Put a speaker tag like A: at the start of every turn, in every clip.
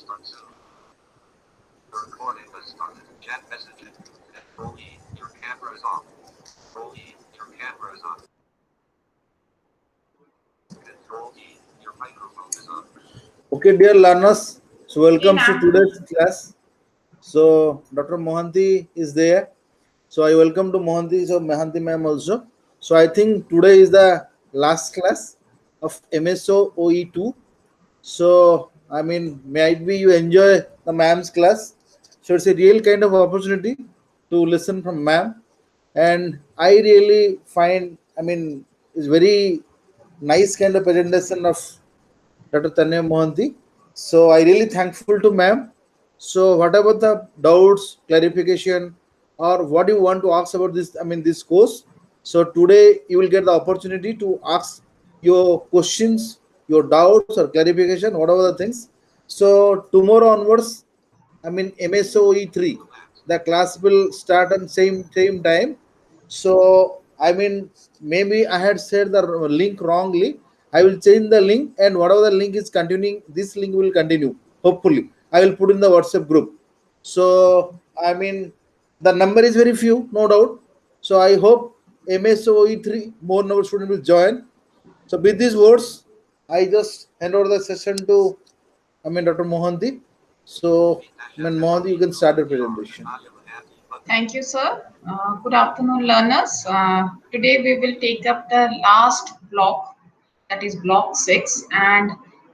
A: start soon. The recording has started. Chat messaging. MSOE, your camera is on. MSOE, your camera is on. MSOE, your microphone is on. Okay, dear learners, so welcome to today's class. So Dr. Mohanty is there. So I welcome to Mohanty ma'am also. So I think today is the last class of MSO OE2. So I mean, might be you enjoy the ma'am's class. So it's a real kind of opportunity to listen from ma'am, and I really find, I mean, it's very nice kind of presentation of Dr. Tanaya Mohanty. So I really thankful to ma'am. So whatever the doubts, clarification, or what you want to ask about this, I mean this course. So today you will get the opportunity to ask your questions, your doubts or clarification, whatever the things. So tomorrow onwards, I mean MSOE 3, the class will start on same time. So I mean, maybe I had said the link wrongly. I will change the link, and whatever the link is continuing, this link will continue. Hopefully, I will put in the WhatsApp group. So I mean, the number is very few, no doubt. So I hope MSOE 3 more number students will join. So with these words, I just hand over the session to, I mean, Dr. Mohanty. So, I mean, Mohanty, you can start the presentation.
B: Thank you, sir. Good afternoon, learners. Today we will take up the last block, that is block 6, and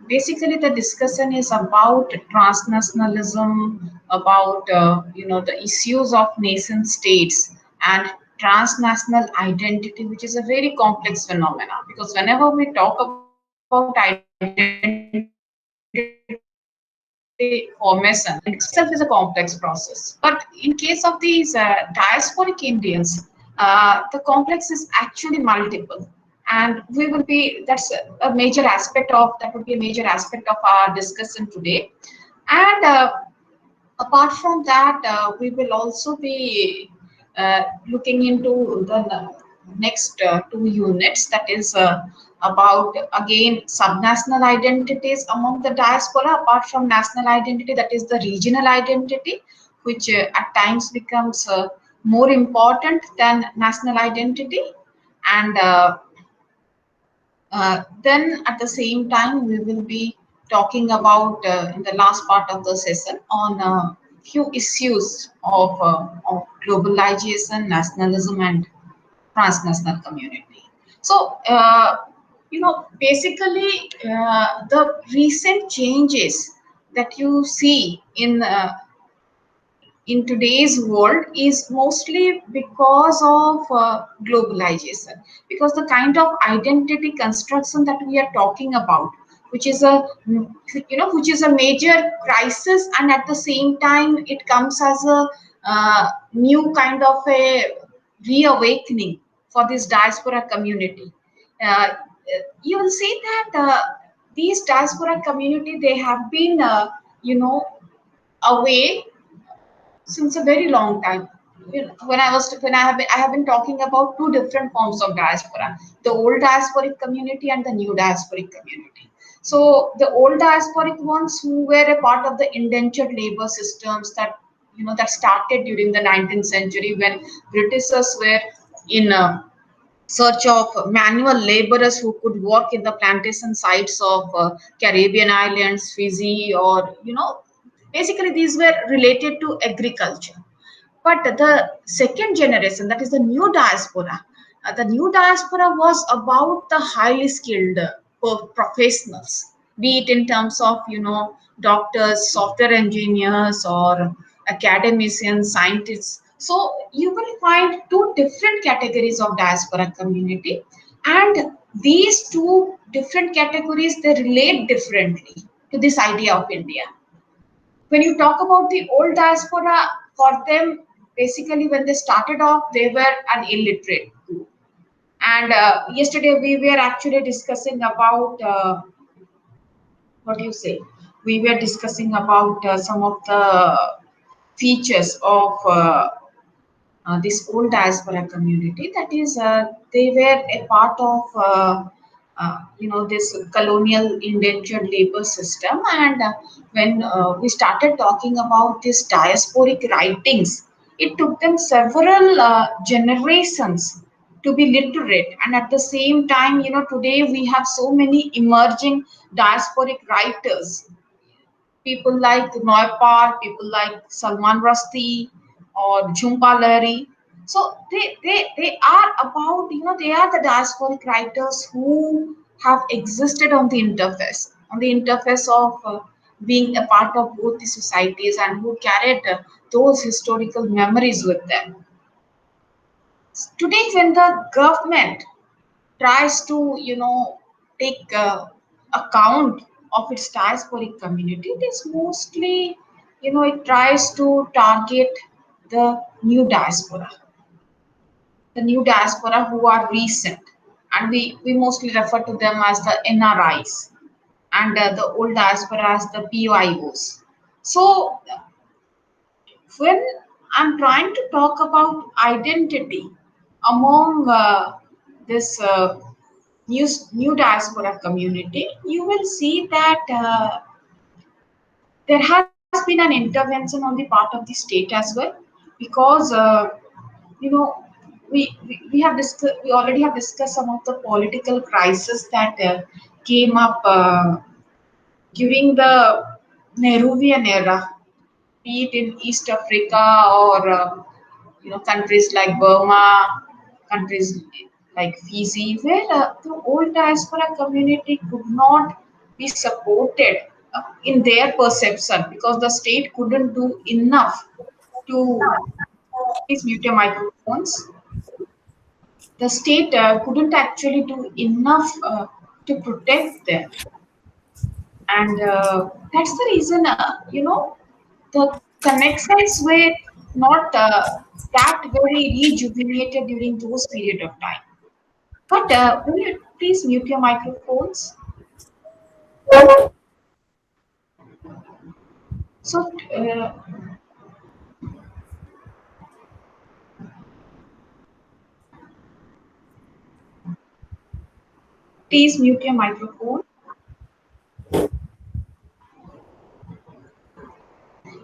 B: basically the discussion is about transnationalism, about the issues of nation states and transnational identity, which is a very complex phenomena. Because whenever we talk about identity formation, itself is a complex process. But in case of these diasporic Indians, the complex is actually multiple, and we will be that would be a major aspect of our discussion today. And apart from that, we will also be looking into the next two units, that is about again subnational identities among the diaspora, apart from national identity, that is the regional identity, which at times becomes more important than national identity. And then at the same time, we will be talking about in the last part of the session on a few issues of globalization, nationalism, and transnational community. So, basically, the recent changes that you see in today's world is mostly because of globalization, because the kind of identity construction that we are talking about, which is a major crisis, and at the same time it comes as a new kind of a reawakening for this diaspora community. You will see that these diaspora community, they have been away since a very long time. When I have been talking about two different forms of diaspora: the old diasporic community and the new diasporic community. So the old diasporic ones, who were a part of the indentured labor systems that started during the 19th century, when Britishers were in search of manual laborers who could work in the plantation sites of Caribbean islands, Fiji, or basically these were related to agriculture. But the second generation, that is the new diaspora was about the highly skilled professionals, be it in terms of doctors, software engineers, or academicians, scientists. So you will find two different categories of diaspora community, and these two different categories, they relate differently to this idea of India. When you talk about the old diaspora, for them, basically when they started off, they were an illiterate group. And yesterday we were actually discussing about what do you say? We were discussing about some of the features of this old diaspora community. That is, they were a part of this colonial indentured labor system. And when we started talking about these diasporic writings, it took them several generations to be literate. And at the same time, today we have so many emerging diasporic writers, people like Noipal, people like Salman Rushdie or Jhumpa Lahiri. So they are about, they are the diasporic writers who have existed on the interface of being a part of both the societies, and who carried those historical memories with them. Today, when the government tries to, take account of its diasporic community, it is mostly, it tries to target the new diaspora, who are recent, and we mostly refer to them as the NRIs, and the old diaspora as the PIOs. So when I'm trying to talk about identity among this new diaspora community, you will see that there has been an intervention on the part of the state as well, because you know we already have discussed some of the political crisis that came up during the Nehruvian era, be it in East Africa or countries like Burma, countries like Fiji, where the old diaspora community could not be supported in their perception, because the state couldn't do enough to, please mute your microphones. The state couldn't actually do enough to protect them, and that's the reason the connections were not that very rejuvenated during those period of time. But will you please mute your microphones? So please mute your microphone.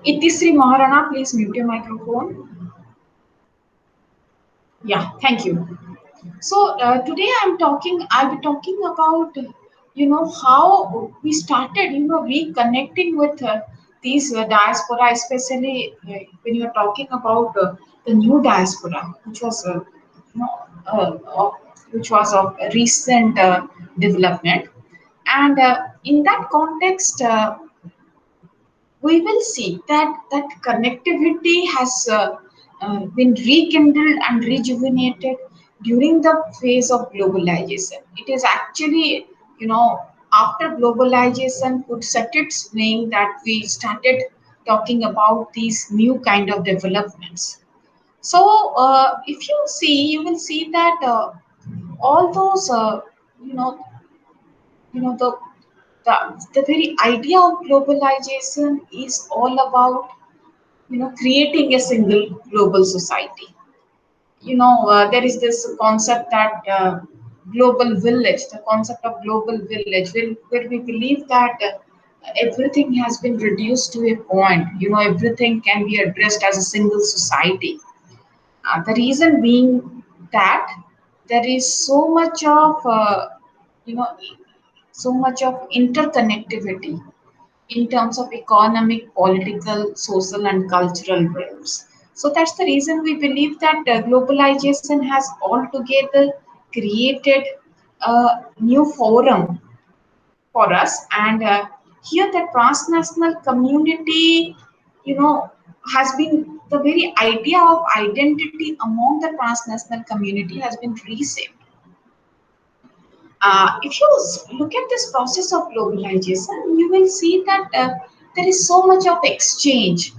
B: Itisri Maharana, please mute your microphone. Yeah, thank you. So today I'll be talking about, how we started, reconnecting with these diaspora, especially when you're talking about the new diaspora, you know, which was of recent development. And in that context, we will see that connectivity has been rekindled and rejuvenated during the phase of globalization. It is actually, after globalization could set its wing, that we started talking about these new kind of developments. So, if you see, you will see that all those, you know, the the very idea of globalization is all about, creating a single global society. There is this concept that global village, the concept of global village, where we believe that everything has been reduced to a point, everything can be addressed as a single society. The reason being that there is you know so much of interconnectivity in terms of economic, political, social, and cultural realms. So that's the reason we believe that globalization has altogether created a new forum for us. And here, the transnational community, you know, has been, the very idea of identity among the transnational community has been reshaped. If you look at this process of globalization, you will see that there is so much of exchange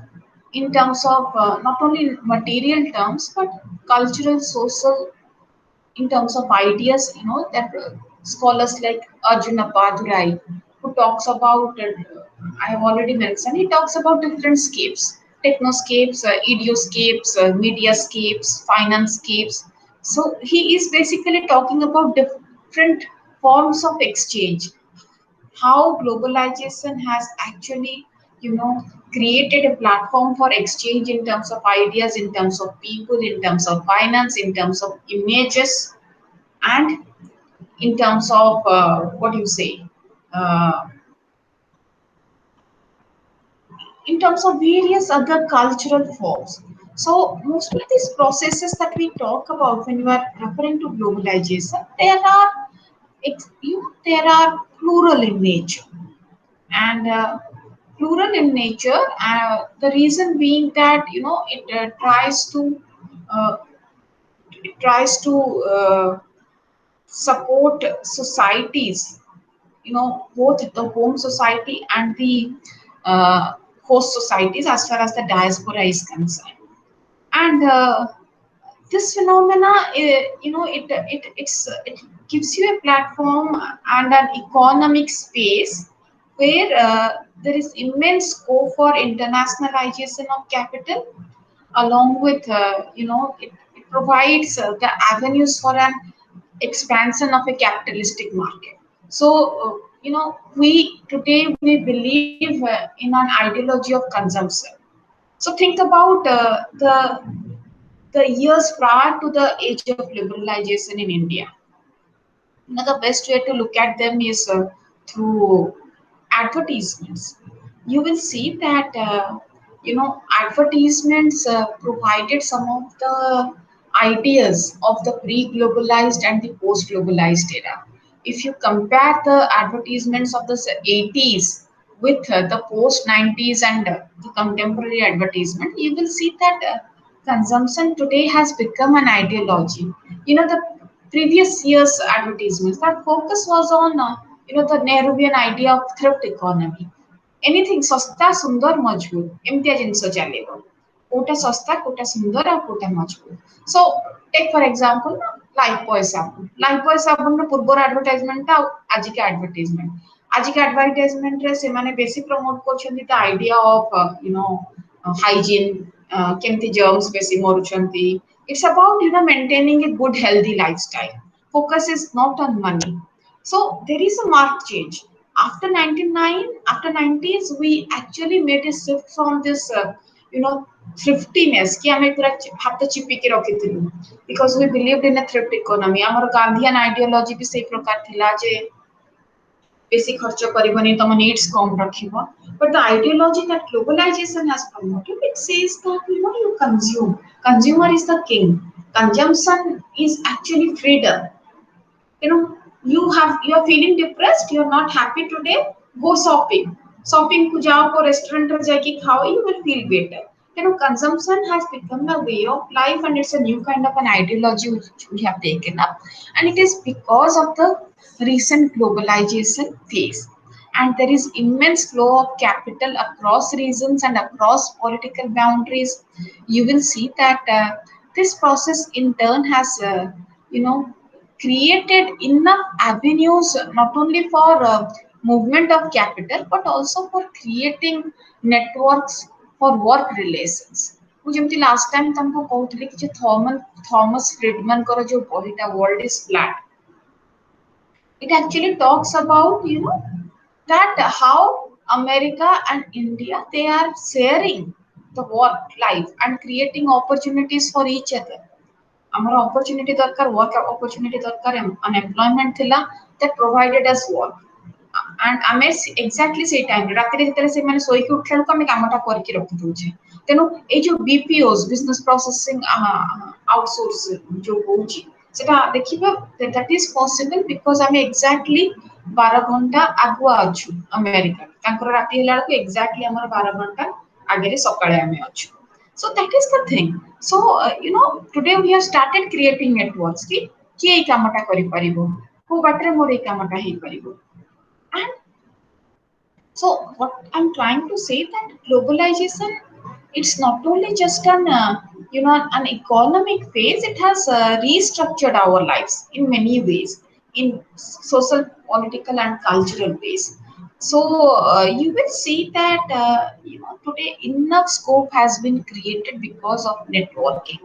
B: in terms of not only material terms, but cultural, social, in terms of ideas. That scholars like Arjuna Padurai, who talks about, I have already mentioned, he talks about different scapes, technoscapes, idioscapes, mediascapes, finance scapes. So he is basically talking about different forms of exchange, how globalization has actually, created a platform for exchange in terms of ideas, in terms of people, in terms of finance, in terms of images, and in terms of what do you say, uh, in terms of various other cultural forms. So most of these processes that we talk about when you are referring to globalization, there are plural in nature, and plural in nature. The reason being that uh, it tries to support societies, both the home society and the uh, host societies as far as the diaspora is concerned. And this phenomena, it gives you a platform and an economic space where there is immense scope for internationalization of capital, along with it provides the avenues for an expansion of a capitalistic market. So we today we believe in an ideology of consumption. So think about the years prior to the age of liberalization in India. The best way to look at them is through advertisements. You will see that advertisements provided some of the ideas of the pre-globalized and the post-globalized era. If you compare the advertisements of the 80s with the post-90s and the contemporary advertisement, you will see that consumption today has become an ideology. The previous year's advertisements, that focus was on the Nehruvian idea of thrift economy. Anything सस्ता सुंदर मजबूत एमतिया जिनस चलेगा, कोटा सस्ता कोटा सुंदर और कोटा मजबूत. So take for example life boy साबुन रो पूर्वर advertisement ता आज के एडवर्टाइजमेंट रे से माने बेसी प्रमोट करछन्ती द आइडिया ऑफ hygiene, केमती germs बेसी मरुछन्ती. It's about maintaining a good healthy lifestyle. Focus is not on money. So there is a marked change. After 99, after 90s, we actually made a shift from this, you know, thriftiness. कि हमें पूरा हाथ चिपी के रखी थी, because we believed in a thrift economy. हमारा Gandhian ideology भी सही प्रकार थिला जे बेसी खर्च करिबनी तम needs come रखिबो. But the ideology that globalization has promoted, it says that you consume. Consumer is the king. Consumption is actually freedom. you know you're feeling depressed, you're not happy today, go shopping को जाओ, को restaurant पर जाके खाओ, you will feel better. Consumption has become a way of life, and it's a new kind of an ideology which we have taken up, and it is because of the recent globalization phase. And there is immense flow of capital across regions and across political boundaries. You will see that this process in turn has you know created enough avenues not only for movement of capital but also for creating networks for work relations. ମୁଁ ଯେମିତି last time ତମକୁ କହୁଥିଲି କି ଯେ ଥମସ ଫ୍ରିଡମାନଙ୍କର ଯୋଉ ବହିଟା world is flat, it actually talks about that how America and India, they are sharing the work life and creating opportunities for each other. ଆମର opportunity ଦରକାର, work opportunity ଦରକାର, unemployment ଥିଲା, that provided us work. And ଆମେ exactly ସେଇ ଟାଇମରେ ରାତିରେ ଯେତେବେଳେ ସେମାନେ ଶୋଇକି ଉଠିଲା ବେଳକୁ ଆମେ କାମଟା କରିକି ରଖିଦଉଛେ. ତେଣୁ ଏଇ ଯୋଉ BPOs, ବିଜନେସ ପ୍ରୋସେସିଂ ଆଉଟସୋର୍ସ ଯୋଉ ହଉଛି, ସେଟା ଦେଖିବା that is possible because ଆମେ exactly 12 ଘଣ୍ଟା ଆଗୁଆ ଅଛୁ ଆମେରିକା. ତାଙ୍କର ରାତି ହେଲା ବେଳକୁ exactly ଆମର 12 ଘଣ୍ଟା ଆଗରେ ସକାଳେ ଆମେ ଅଛୁ. So that is the thing. So today we have started creating networks ki kiye ei kamata kari paribo, ko batre more ei kamata hei paribo. And so what I'm trying to say, that globalization, it's not only just an an economic phase, it has restructured our lives in many ways, in social, political and cultural ways. So you will see that today enough scope has been created because of networking,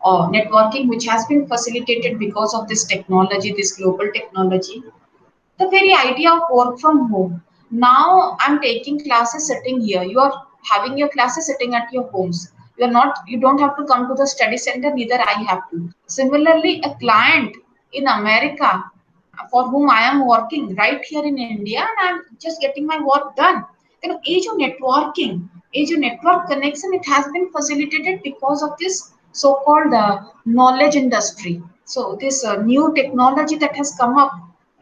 B: or networking which has been facilitated because of this technology, this global technology. The very idea of work from home. Now I'm taking classes sitting here. You are having your classes sitting at your homes. You don't have to come to the study center, neither I have to. Similarly, a client in America for whom I am working right here in India, and I'm just getting my work done. Age of networking, age of network connection, it has been facilitated because of this so-called knowledge industry. So this new technology that has come up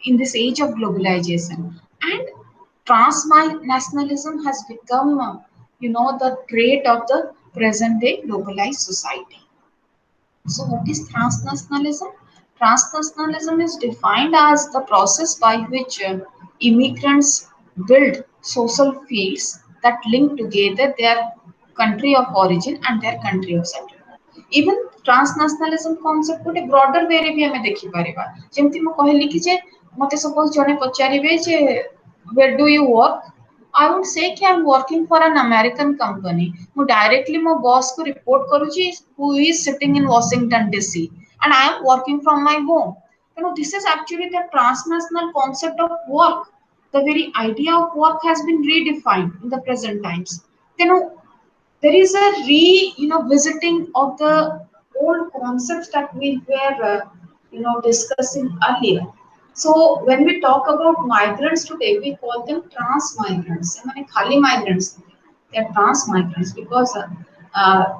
B: in this age of globalization, and transnationalism has become, the trait of the present day globalized society. So, what is transnationalism? Transnationalism is defined as the process by which immigrants build social fields that link together their country of origin and their country of settlement. Even transnationalism concept ଗୋଟେ broader way ରେ ବି ଆମେ ଦେଖିପାରିବା। ଯେମିତି ମୁଁ କହିଲି କି ଯେ ମତେ suppose ଜଣେ ପଚାରିବେ ଯେ where do you work? I would say कि I'm working for an American company. ମୁଁ directly ମୋ boss को report करूची who is sitting in Washington DC, and I am working from my home. This is actually the transnational concept of work. The very idea of work has been redefined in the present times. You know, there is a visiting of the old concepts that we were discussing earlier. So when we talk about migrants today, we call them trans migrants. I mean, khali migrants, they are trans migrants because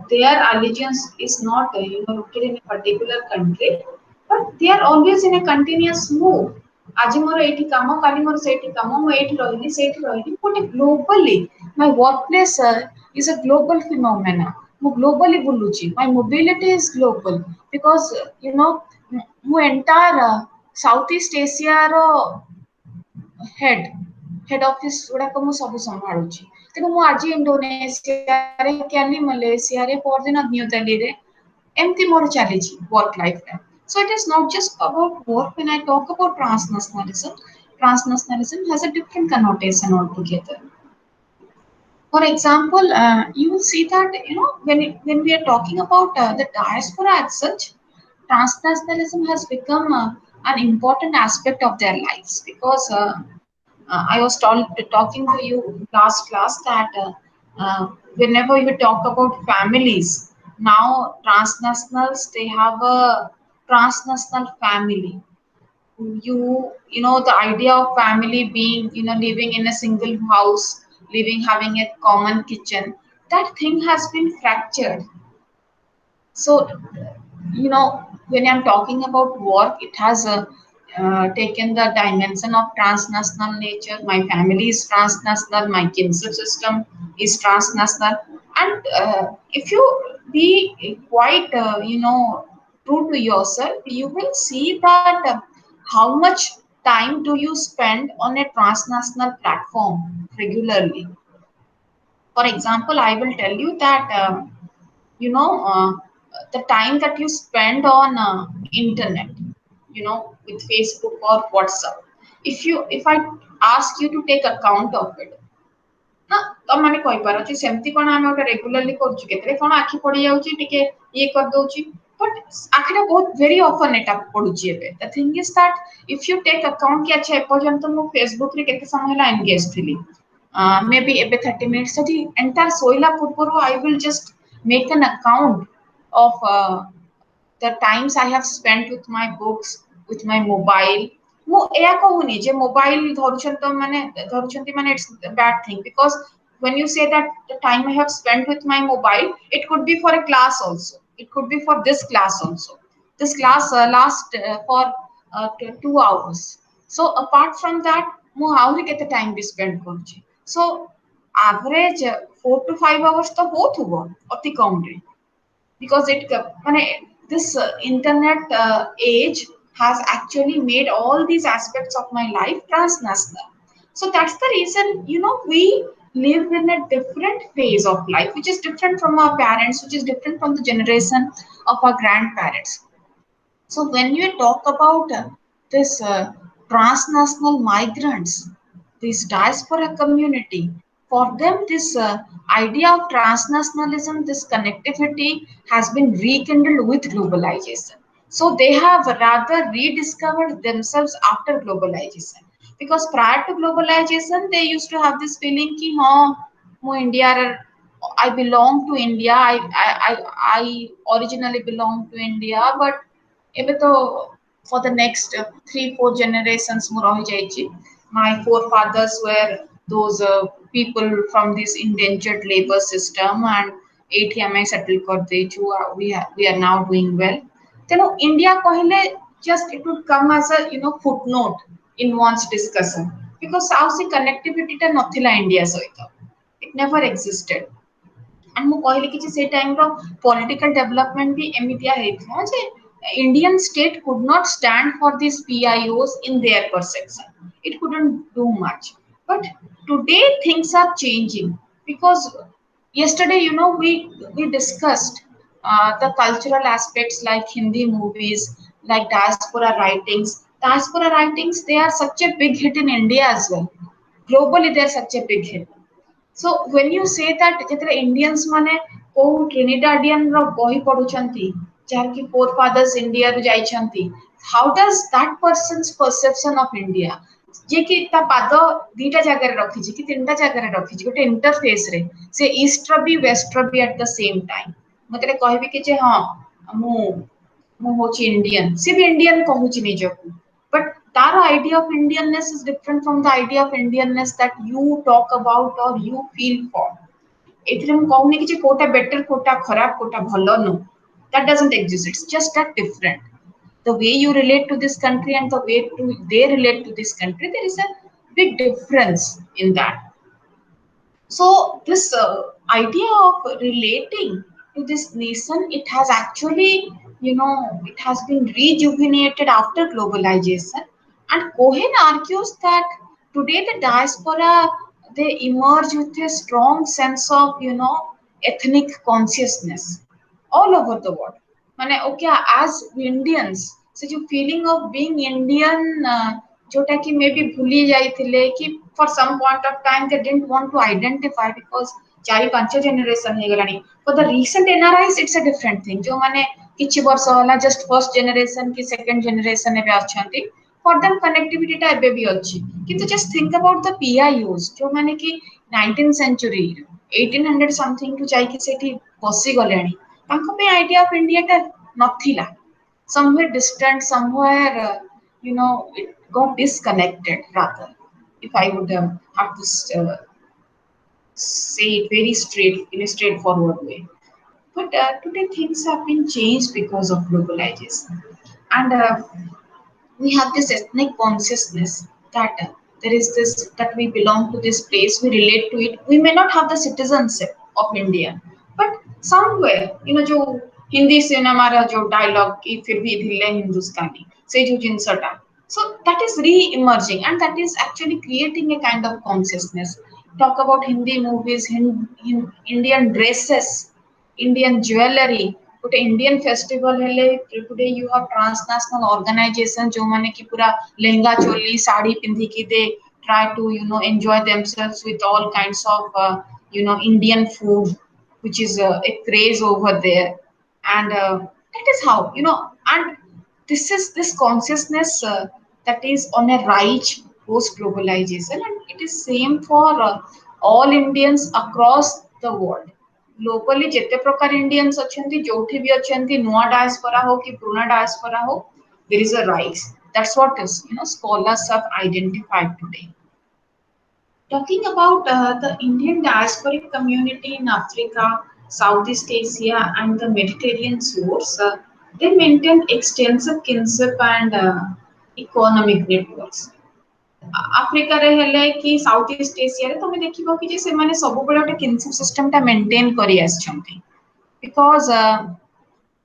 B: their allegiance is not rooted in a particular country, but they are always in a continuous move. ଆଜି ମୋର ଏଇଠି କାମ, କାଲି ମୋର ସେଇଠି କାମ, ମୁଁ ଏଇଠି ରହିଲି, ସେଇଠି ରହିଲି, ଗୋଟେ globally my workplace is a global phenomena. ମୁଁ globally ବୁଲୁଛି, my mobility is global because ମୁଁ entire Southeast Asia ର head head office ଗୁଡାକ ମୁଁ ସବୁ ସମ୍ଭାଳୁଛି। ତେଣୁ ମୁଁ ଆଜି ଇଣ୍ଡୋନେସିଆରେ, କାଲି ମାଲେସିଆରେ, ପରଦିନ ନ୍ୟୁ ଦିଲ୍ଲୀରେ, ଏମିତି ମୋର ଚାଲିଛି work life ଟା। So it is not just about work. When I talk about transnationalism, transnationalism has a different connotation altogether. For example, you will see that when we are talking about the diaspora as such, transnationalism has become an important aspect of their lives because I was talking to you last class that whenever you talk about families, now transnationals they have a transnational family. The idea of family being living in a single house, living having a common kitchen, that thing has been fractured. So when I'm talking about work, it has taken the dimension of transnational nature. My family is transnational, my kinship system is transnational, and if you be quite true to yourself, you will see that how much time do you spend on a transnational platform regularly. For example, I will tell you that you know uh, the time that you spend on internet, with Facebook or WhatsApp, if I ask you to take account of it, ନା ତମମାନେ କହିପାର ଯେ ସେମିତି କଣ ଆମେ ଗୋଟେ regularly କରୁଛୁ, କେତେବେଳେ କଣ ଆଖି ପଡି ଯାଉଛି, ଟିକେ ଇଏ କରିଦଉଛି, ବଟ୍ ଆଖିଟା ବହୁତ ଭେରି ଅଫନ୍ ଏଟା ପଡୁଛି ଏବେ। The thing is that if you take account କି ଆଚ୍ଛା ଏପର୍ଯ୍ୟନ୍ତ ମୁଁ ଫେସବୁକରେ କେତେ ସମୟ ହେଲା ଏନଗେଜ ଥିଲି, ମେ ବି ଏବେ 30 minutes, ଯଦି ଏଣ୍ଟାର ଶୋଇଲା ପୂର୍ବରୁ I will just make an account of the times I have spent with my books, with my mobile. ମୁଁ ଏହା କହୁନି ଯେ ମୋବାଇଲ ଧରୁଛନ୍ତି ମାନେ it's a bad thing, because when you say that the time I have spent with my mobile, it could be for a class also, it could be for this class also. This class last for 2 hours. So apart from that, ମୁଁ ଆହୁରି କେତେ time ବି spend କରୁଛି। So average 4 to 5 hours ତ ହଉଥିବ ଅତି କମରେ, because this internet age has actually made all these aspects of my life transnational. So that's the reason we live in a different phase of life, which is different from our parents, which is different from the generation of our grandparents. So when you talk about this transnational migrants, this diaspora community, for them this idea of transnationalism, this connectivity has been rekindled with globalization. So they have rather rediscovered themselves after globalization. because prior to globalization they used to have this feeling ki ha mo India I belong to India. I originally belong to India, but ଏବେ ତ for the next 3-4 generations ମୁଁ ରହିଯାଇଛି. My forefathers were those people from this indentured labor system, and ଏଇଠି ଆମେ settle କରିଦେଇଛୁ. We are now doing well. ତେଣୁ India କହିଲେ just it would come as a footnote in one's discussion, because ଆଉ ସେ connectivity ଟା ନଥିଲା India ସହିତ. It never existed. And ମୁଁ କହିଲି କି ଯେ ସେ ଟାଇମର ପଲିଟିକାଲ ଡେଭଲପମେଣ୍ଟ ବି ଏମିତିଆ ହେଇଥିଲା ଯେ Indian state could not stand for these PIOs in their perception. It couldn't do much. But today things are changing, because yesterday we discussed the cultural aspects like Hindi movies, like diaspora writings. Diaspora writings, they are such a big hit in India as well. Globally they are such a big hit. So when you say that ଯେତେବେଳେ Indians ମାନେ କୋଉ Trinidadian ର ବହି ପଢୁଛନ୍ତି ଯାହାର କି forefathers India ରୁ ଯାଇଛନ୍ତି, how does that person's perception of India, ଯେ କି ତା ପାଦ ଦିଟା ଜାଗାରେ ରଖିଛି କି ତିନିଟା ଜାଗାରେ ରଖିଛି ଗୋଟେ ଇଣ୍ଟରଫେସ ରେ, ସେ ଇଷ୍ଟ ର ବି ୱେଷ୍ଟ ର ବି at the same time, ମତେ କହିବି କି ଯେ ହଁ ମୁଁ ମୁଁ ହଉଛି ଇଣ୍ଡିଆନ, ସେ ବି ଇଣ୍ଡିଆନ କହୁଛି ନିଜକୁ, but ତାର idea of Indianness is different from the idea of Indianness that you talk about or you feel for. ଏଥିରେ ମୁଁ କହୁନି କି ଯେ କୋଉଟା better କୋଉଟା ଖରାପ କୋଉଟା ଭଲ, no, that doesn't exist. It's just that different. The way you relate to this country and the way they relate to this country, there is a big difference in that. So this idea of relating to this nation, it has actually, it has been rejuvenated after globalization. And Cohen argues that today the diaspora, they emerge with a strong sense of, ethnic consciousness all over the world. মানে okay, as Indians, so जो feeling of being Indian, जोटा कि maybe भूली जाइथिले कि for some point of time they didn't want to identify because 4-5 generation ହେଇଗଲାଣି. For the recent NRIs it's a different thing. जो माने किछि वर्ष होला just first generation कि second generation ଏବେ ଅଛନ୍ତି, for them connectivity ଟା ଏବେ ବି ଅଛି. କିନ୍ତୁ just think about the PIOs जो माने कि 19th century 1800 something ରୁ ଯାଇକି ସେଠି ବସି ଗଲେଣି. ତାଙ୍କ ପାଇଁ idea of India ଟା ନଥିଲା. Somewhere distant, somewhere, it got disconnected rather. If I would have to say it very straight, in a straightforward way. But today things have been changed because of globalization. And we have this ethnic consciousness that there is this, that we belong to this place, we relate to it. We may not have the citizenship of India, but somewhere, जो Hindi cinema रा जो dialogue की फिर भी धिल्ले हिंदुस्तानी से जो जिनसटा, so that is re-emerging and that is actually creating a kind of consciousness. Talk about Hindi movies, Indian dresses, Indian jewelry, ଗୋଟେ Indian festival ହେଲେ today you have transnational organization जो माने कि पूरा lehenga choli sari पिंधिकी they try to enjoy themselves with all kinds of Indian food, which is a craze over there. And that is how, and this consciousness that is on a rise post globalization, and it is same for all Indians across the world. Globally ଯେତେ ପ୍ରକାର Indians ଅଛନ୍ତି, ଯୋଉଠି ବି ଅଛନ୍ତି, ନୂଆ diaspora हो कि पुराना diaspora हो, there is a rise. That's what is, scholars have identified today. Talking about the Indian diasporic community in Africa, Southeast Asia, and the Mediterranean shores, they maintain extensive kinship and economic networks. Africa रे हेले कि Southeast Asia रे तमे देखिबो कि जे से माने सब बेले ओटे kinship system टा maintain करी आछंती, because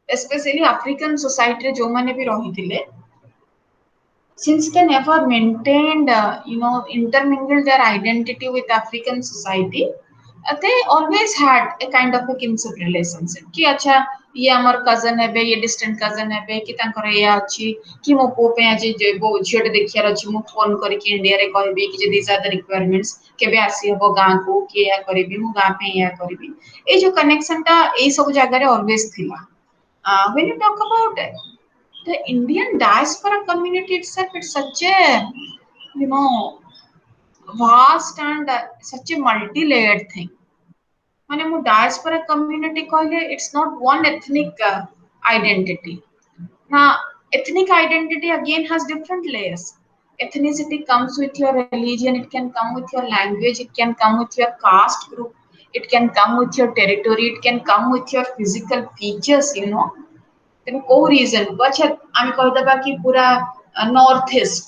B: especially African society रे जो माने भी रहिथिले, since they never maintained, intermingled their identity with African society, they always had a kind of a kinship relationship. कि अच्छा ये हमर cousin है बे, ये distant cousin है बे, कि तांकर ये अछि कि मो पो पे आज जे बो झियोटे देखियार अछि, मो फोन करके इंडिया रे कहबी कि जे these are the requirements, केबे आसी हबो गां को, कि या करबी मो गां पे या करबी. ए जो connection टा ए सब जगह रे always थिला. When you talk about the Indian diaspora community itself, it's such a you know, vast and such a multi-layered thing. ମାନେ ମୁଁ diaspora community କହିଲେ it's not one ethnic identity. Now, ethnic identity again has different layers. Ethnicity comes with your religion, it can come with your language, it can come with your caste group, it can come with your territory, it can come with your physical features, you know. ତେଣୁ କୋଉ reason ପଛେ ଆମେ କହିଦେବା କି ପୁରା north east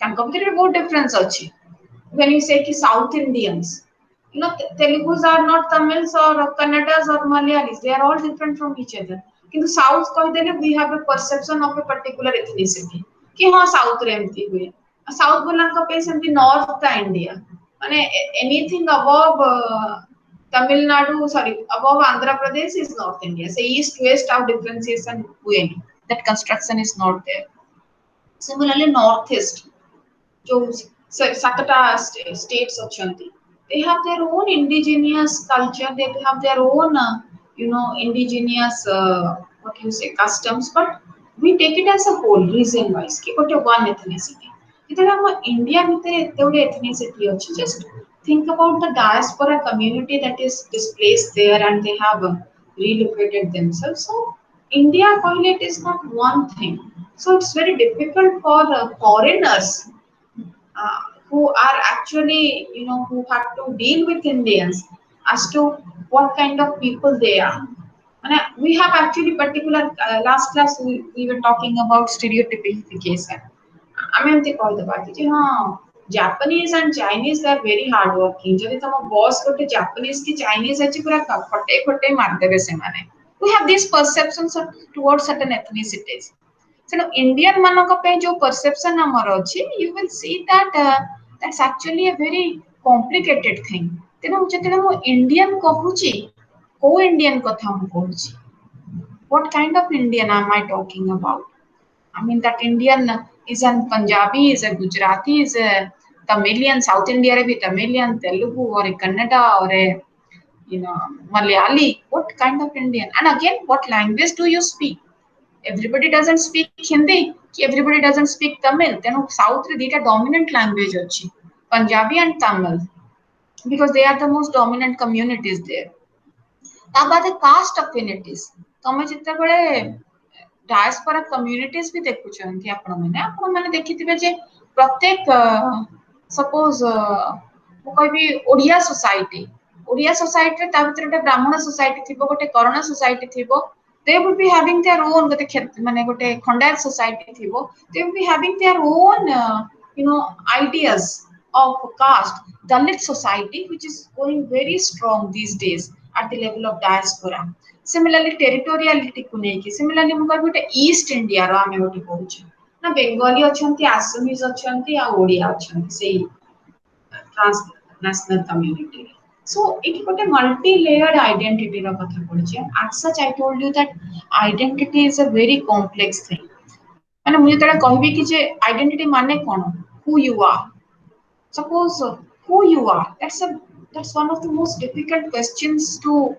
B: ତାଙ୍କ ଭିତରେ ବି ବହୁତ difference ଅଛି. When you say ki South Indians, you know, Telugus are not Tamils or Kannadas or Malayalis. They are all different from each other. କିନ୍ତୁ South କହିଦେଲେ we have a perception of a particular ethnicity. कि हाँ South ରେ ଏମିତି हुए. South बोलने ପାଇଁ ସେମିତି North ଟା India. ମାନେ anything above Tamil Nadu, sorry, above Andhra Pradesh is North India. Say East West our differentiation हुएନି. That construction is not there. Similarly, Northeast. जो सातटा states ଅଛନ୍ତି, they have their own indigenous culture, they have their own you know, indigenous what you say customs, but we take it as a whole reason wise कि ଗୋଟେ one ethnicity. ଯେତେବେଳେ ଆମ India ଭିତରେ ଏତେ ଗୋଟେ ethnicity ଅଛି, just think about the diaspora community that is displaced there and they have relocated themselves. So India କହିଲେ it is not one thing. So it's very difficult for foreigners uh, who are actually, you know, who have to deal with Indians as to what kind of people they are. And we have actually particular last class we were talking about stereotypification. I mean, they call the party. Japanese and Chinese are very hardworking. Jadi tamo boss kote Japanese ki Chinese achi pura khote khote mardebe semane. We have these perceptions towards certain ethnicities. So Indian manaka pe jo perception amar achi, you will see that that's actually a very complicated thing. Teno jetele mo Indian kahuchi, ko Indian katha mu kahuchi. What kind of Indian am I talking about? I mean that Indian is an Punjabi, is a Gujarati, is a Tamilian, South India re bhi Tamilian, Telugu or a Kannada or a, you know, Malayali. What kind of Indian? And again, what language do you speak? Everybody doesn't speak Hindi, everybody doesn't speak Tamil. Then South re dita dominant language achi, Punjabi and Tamil, because they are the most dominant communities there. ତା ବାଦେ caste affinities, ତମେ ଯେତେବେଳେ diaspora communities भी देखुଛନ୍ତି ଆପଣ ମାନେ ଦେଖିଥିବେ ଯେ ପ୍ରତ୍ୟେକ ସପୋଜ ମୁଁ କହିବି ଓଡିଆ ସୋସାଇଟି ରେ ତା ଭିତରେ ଗୋଟେ ବ୍ରାହ୍ମଣ ସୋସାଇଟି ଥିବ, ଗୋଟେ କରଣ ସୋସାଇଟି ଥିବ, they will be having their own ଗୋଟେ ମାନେ ଗୋଟେ ଖଣ୍ଡାୟତ ସୋସାଇଟି ଥିବ, they will be having their own you know, ideas of caste. Dalit society which is going very strong these days at the level of diaspora. Similarly territoriality को लेके, similarly ମୁଁ କହିବି ଗୋଟେ East India ର ଆମେ ଗୋଟେ କହୁଛେ ନା, ବେଙ୍ଗଲୀ ଅଛନ୍ତି, ଆସାମିଜ ଅଛନ୍ତି ଆଉ ଓଡିଆ ଅଛନ୍ତି ସେଇ transnational community. So it got a multi-layered identity ର କଥା ପଡୁଛି. As such I told you that identity is a very complex thing. ମାନେ ମୁଁ ଯେତେବେଳେ କହିବି କି ଯେ identity ମାନେ କଣ, who you are, suppose who you are, that's one of the most difficult questions to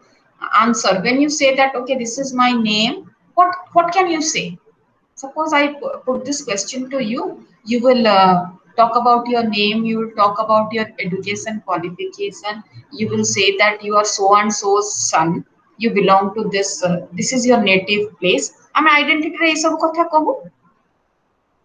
B: answer. When you say that okay this is my name, what can you say? Suppose I put this question to you, you will talk about your name, you will talk about your education qualification, you will say that you are so and so's son, you belong to this this is your native place. ଆମେ identity ରେ ଏଇ ସବୁ କଥା କହୁ।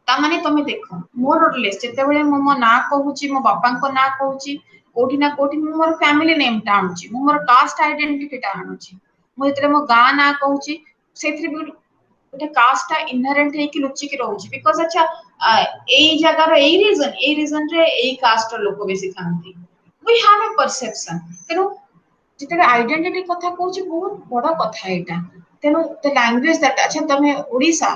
B: ତାମାନେ ତମେ ଦେଖ ମୋର ରିଲେସ ଯେତେବେଳେ ମୁଁ ମୋ ନାଁ କହୁଛି, ମୋ ବାପାଙ୍କ ନାଁ କହୁଛି, କୋଉଠି ନା କୋଉଠି ମୁଁ ମୋର ଫ୍ୟାମିଲି ନେମ୍ ଟା ଆଣୁଛି, ମୁଁ ମୋର କାଷ୍ଟ ଆଇଡେଣ୍ଟିଟି ଟା ଆଣୁଛି। ମୁଁ ଯେତେବେଳେ ମୋ ଗାଁ ନାଁ କହୁଛି ସେଥିରେ ବି ଗୋଟେ କାଷ୍ଟ ଟା ଇନହେରେଣ୍ଟ ହେଇକି ଲୁଚିକି ରହୁଛି, ବିକଜ ଆଚ୍ଛା ଏଇ ଜାଗାର ଏଇ ରିଜନ ରେ ଏଇ କାଷ୍ଟ ର ଲୋକ ବେଶୀ ଥାନ୍ତି। we have a perception। ତେଣୁ ଯେତେବେଳେ ଆଇଡେଣ୍ଟିଟି କଥା କହୁଛି ବହୁତ ବଡ କଥା ଏଇଟା। ତେଣୁ the language that ଆଚ୍ଛା ତମେ ଓଡିଶା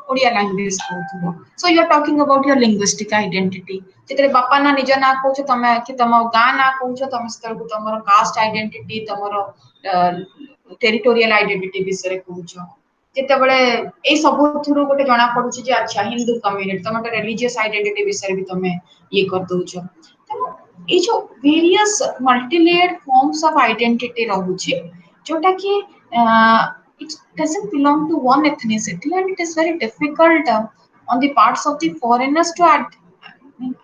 B: ଓଡିଆ ଲାଙ୍ଗୁଏଜ କହୁଥିବ, so you are talking about your linguistic identity। ଯେତେବେଳେ ବାପା ନା ନିଜ ନାଁ କହୁଛ, ତମେ କି ତମ ଗାଁ ନାଁ କହୁଛ, ତମେ ସେତେବେଳକୁ ତମର କାଷ୍ଟ ଆଇଡେଣ୍ଟିଟି, ତମର ଟେରିଟୋରିଆଲ ଆଇଡେଣ୍ଟିଟି ବିଷୟରେ କହୁଛ। ଯେତେବେଳେ ଏଇ ସବୁଥିରୁ ଗୋଟେ ଜଣା ପଡୁଛି ଯେ ଆଚ୍ଛା ହିନ୍ଦୁ କମ୍ୟୁନିଟି, ତମର ରିଲିଜିୟସ ଆଇଡେଣ୍ଟିଟି ବିଷୟରେ ବି ତମେ ଇଏ କରିଦଉଛ। ତେଣୁ ଏଇ ଯୋଉ ଭେରିୟସ୍ ମଲ୍ଟିଲେୟର୍ଡ ଫର୍ମସ୍ ଅଫ ଆଇଡେଣ୍ଟିଟି ରହୁଛି, ଯୋଉଟା କି it doesn't belong to one ethnicity and it is very difficult on the parts of the foreigners to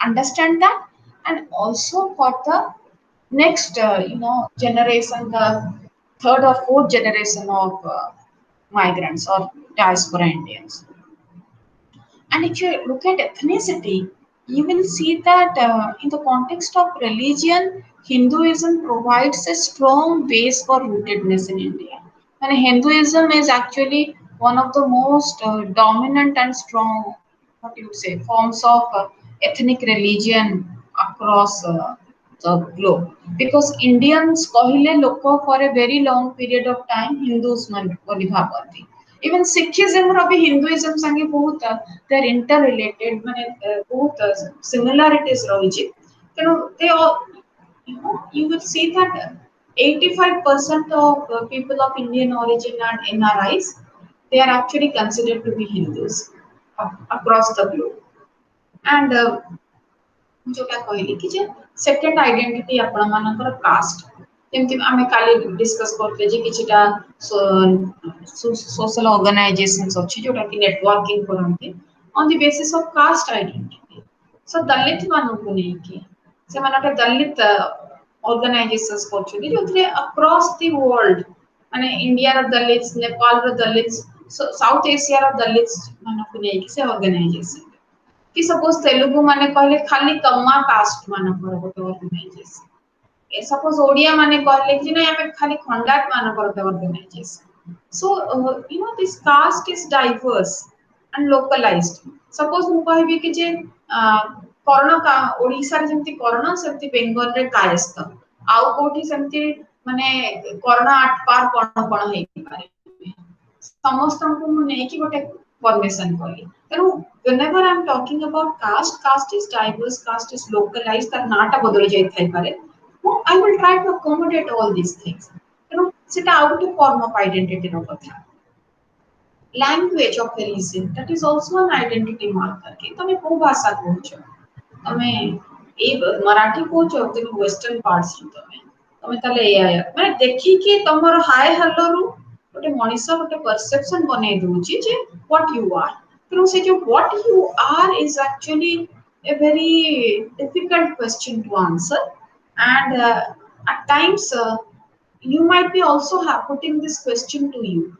B: understand that, and also for the next generation, the third or fourth generation of migrants or diaspora Indians. And if you look at ethnicity, you will see that in the context of religion, Hinduism provides a strong base for rootedness in India. And Hinduism is actually one of the most dominant and strong, what you say, forms of ethnic religion across the globe. Because Indians कहले लोक for a very long period of time Hindus मन बोली भावती. Even Sikhism ର भी Hinduism संगे बहुत they are interrelated, ମାନେ ବହୁତ similarities ରହିଛି. ତେଣୁ they all, you will see that 85% of people of Indian origin and NRIs, they are actually considered to be Hindus across the globe. And जोटा कहली कि जे सेकंड आइडेंटिटी आपण मानकर कास्ट, जेमति आमे काली डिस्कस करते जे किछटा सोशल ऑर्गेनाइजेशंस अछि जोटा कि नेटवर्किंग करंती on the basis of caste identity. So Dalit मानकु नै कि से मानक दलित ऑर्गेनाइजेशंस करछथि जोथरे अक्रॉस द वर्ल्ड, माने इंडिया रो दलित, नेपाल रो दलित, साउथ एशिया रो दलित मानकु नै कि से ऑर्गेनाइजेशन कि सपोज तेलुगु माने कहले खाली कम्मा कास्ट मानकर गोटे ऑर्गेनाइजेशन, ए सपोज ओडिया माने कहले कि नै हमें खाली खंडात मानकर गोटे organisation. So this caste is diverse and localised. Suppose मु कहबी कि जे कर्ण का ओडिसा रे जेंति कर्ण सेंति बेंगल रे कायस्थ, आउ कोठी सेंति माने कर्ण आठ पार कोण हे पारे, समस्त को मु नै कि गोटे formation करी. तेनु whenever I am talking about caste, caste is diverse, caste is localized, तार नाटा बदल जाय थाई पारे. I will try to accommodate all these things. तेनु सेटा out to form of identity रो कथा. Language of the region, that is also an identity marker कि तमे को भाषा कहउछ, तमे ए मराठी कहउछ, तमे वेस्टर्न पार्ट्स रो तमे ताले ए माने देखि कि तमरो हाय हेलो रू गोटे मनीष गोटे परसेप्शन बनै दउची जे व्हाट यू आर. तेणु से जो what you are is actually a very difficult question to answer, and at times you might be also putting this question to you.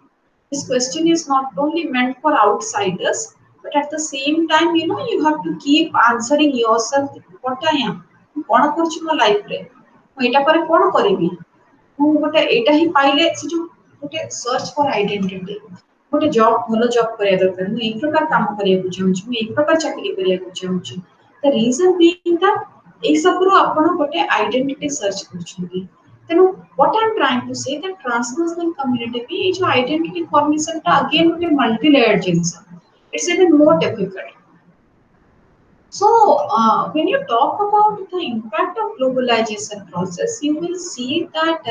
B: This question is not only meant for outsiders, but at the same time, you have to keep answering yourself, what I am, कौन करछु mo life रे, mo eta pare कौन करिवि, ମୁଁ ଗୋଟେ ଏଇଟା ହିଁ ପାଇଲେ ସେ ଯୋଉ ଗୋଟେ ସର୍ଚ୍ଚ ଫର ଆଇଡେଣ୍ଟିଟି, ଗୋଟେ ଜବ ଭଲ ଜବ କରିବା ଦରକାର, ମୁଁ ଏଇ ପ୍ରକାର କାମ କରିବାକୁ ଚାହୁଁଛି, ମୁଁ ଏଇ ପ୍ରକାର ଚାକିରି କରିବାକୁ ଚାହୁଁଛି. ଦ ରିଜନ ବିଇଂ दैट ଏଇ ସବୁରୁ ଆପଣ ଗୋଟେ ଆଇଡେଣ୍ଟିଟି ସର୍ଚ୍ଚ କରୁଛନ୍ତି. ତେଣୁ what I'm trying to say that transnational community ବି ଏଇ ଯୋଉ ଆଇଡେଣ୍ଟିଟି ଫର୍ମେସନ ଟା again ଗୋଟେ multi layered ଜିନିଷ, it's even more difficult. So, when you talk about the impact of globalization process, you will see that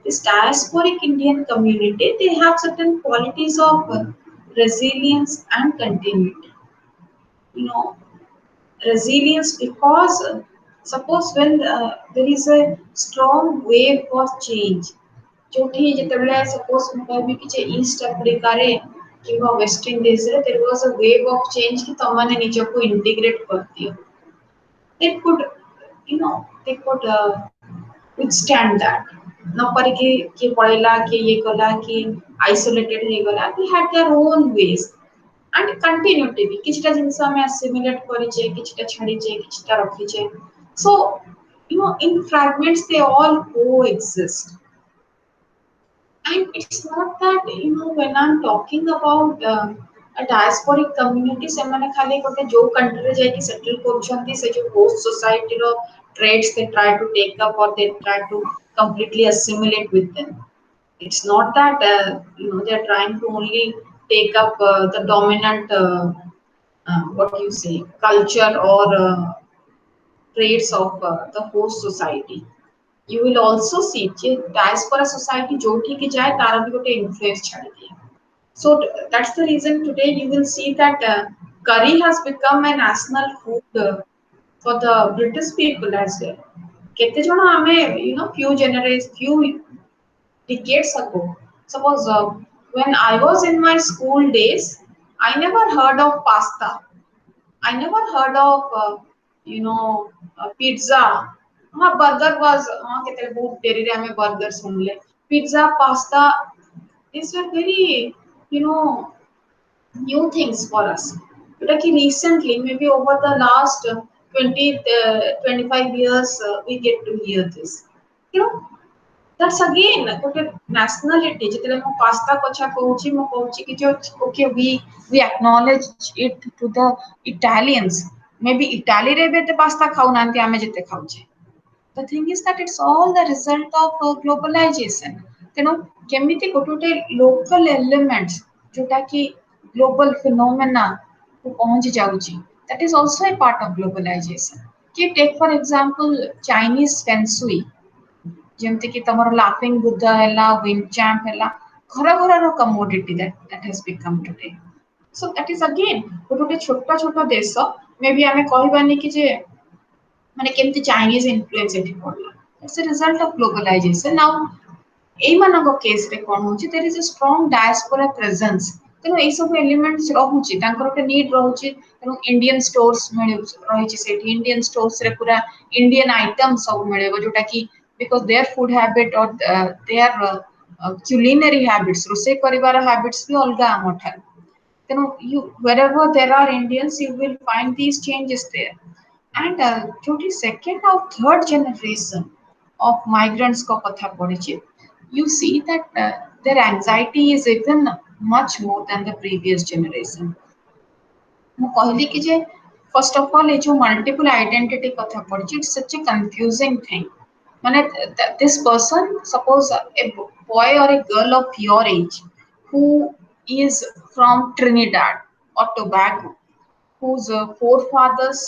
B: this diasporic Indian community, they have certain qualities of resilience and continuity. You know, resilience because suppose when there is a strong wave of change, जोठी जेतेबेले suppose मैं कहबी कि जे East Africa रे किबा West Indies रे there was a wave of change कि तमने निज को इंटीग्रेट करती, they could, they could withstand that. न पर कि पड़ेला कि ये कला कि isolated हे गला, they had their own ways and continuity भी किछटा जिंस हमें assimilate करिचे, किछटा छाड़ीचे, किछटा रखिचे. So in fragments they all coexist. And it's not that, when I'm talking about a diasporic community, ସେମାନେ ଖାଲି ଗୋଟେ जो country रे जाई कि settle କରୁଛନ୍ତି, ସେ जो host society row traits they try to take up or they try to completely assimilate with them. It's not that they're trying to only take up the dominant what do you say, culture or traits of the host society. You will also see कि diaspora society जोठी की जाए तारा भी गोटे influence छाड़ी दिए. So that's the reason today you will see that curry has become a national food for the British people as well. केते जण हमें few decades ago, suppose when I was in my school days, I never heard of pasta. I never heard of you know, pizza. Burger was केतले बहुत dairy रे हमें burger सुनले. Pizza, pasta, these were very, you know, new things for us. Like recently, maybe over the last 20, 25 years, we get to hear this. You know, that's again ଗୋଟେ nationality. ଯେତେବେଳେ ମୁଁ pasta କଥା କହୁଛି ମୁଁ କହୁଛି କି जो okay we acknowledge it to the Italians. Maybe Italy ରେ ବି ଏତେ pasta ଖାଉନାହାନ୍ତି ଆମେ ଯେତେ ଖାଉଛେ. The thing is that it's all the result of globalization. ତେଣୁ କେମିତି ଗୋଟେ ଗୋଟେ local elements ଯୋଉଟା କି global phenomena କୁ ପହଞ୍ଚି ଯାଉଛି, that is also a part of globalization. କି take for example Chinese feng shui, ଯେମିତି କି ତମର laughing Buddha ହେଲା, wind champ ହେଲା, ଘର ଘରର commodity that has become today. So that is again ଗୋଟେ ଗୋଟେ ଛୋଟ ଛୋଟ ଦେଶ, maybe ଆମେ କହିବାନି କି ଯେ ମାନେ କେମିତି ଚାଇନିଜ ଇନଫ୍ଲୁଏନ୍ସ ଏଠି ପଡିଲା. It's a result of globalisation. ଆଉ ଏଇମାନଙ୍କ କେସରେ କଣ ହଉଛି, there is a strong diaspora presence. ତେଣୁ ଏଇ ସବୁ ଏଲିମେଣ୍ଟସ ରହୁଛି, ତାଙ୍କର ଗୋଟେ ନିଡ୍ ରହୁଛି. ତେଣୁ ଇଣ୍ଡିଆନ ଷ୍ଟୋର୍ସ ରହିଛି ସେଇଠି, ଇଣ୍ଡିଆନ ଷ୍ଟୋର୍ସରେ ପୁରା ଇଣ୍ଡିଆନ ଆଇଟମ ସବୁ ମିଳିବ, ଯୋଉଟା କି because their food habit or their culinary habits, ରୋଷେଇ କରିବାର ହ୍ୟାବିଟ୍ସ ବି ଅଲଗା ଆମଠାରୁ. ତେଣୁ wherever there are Indians, you will find these changes there. And ଯୋଉଠି second or third generation of migrants ko katha ପଡିଛି, you see that their anxiety is even much more than the previous generation. ମୁଁ କହିଲି କି ଯେ first of all ଏ ଯୋଉ multiple identity କଥା ପଡିଛି, it's such a confusing thing. ମାନେ this person, suppose a boy or a girl of your age who is from Trinidad or Tobago, whose forefathers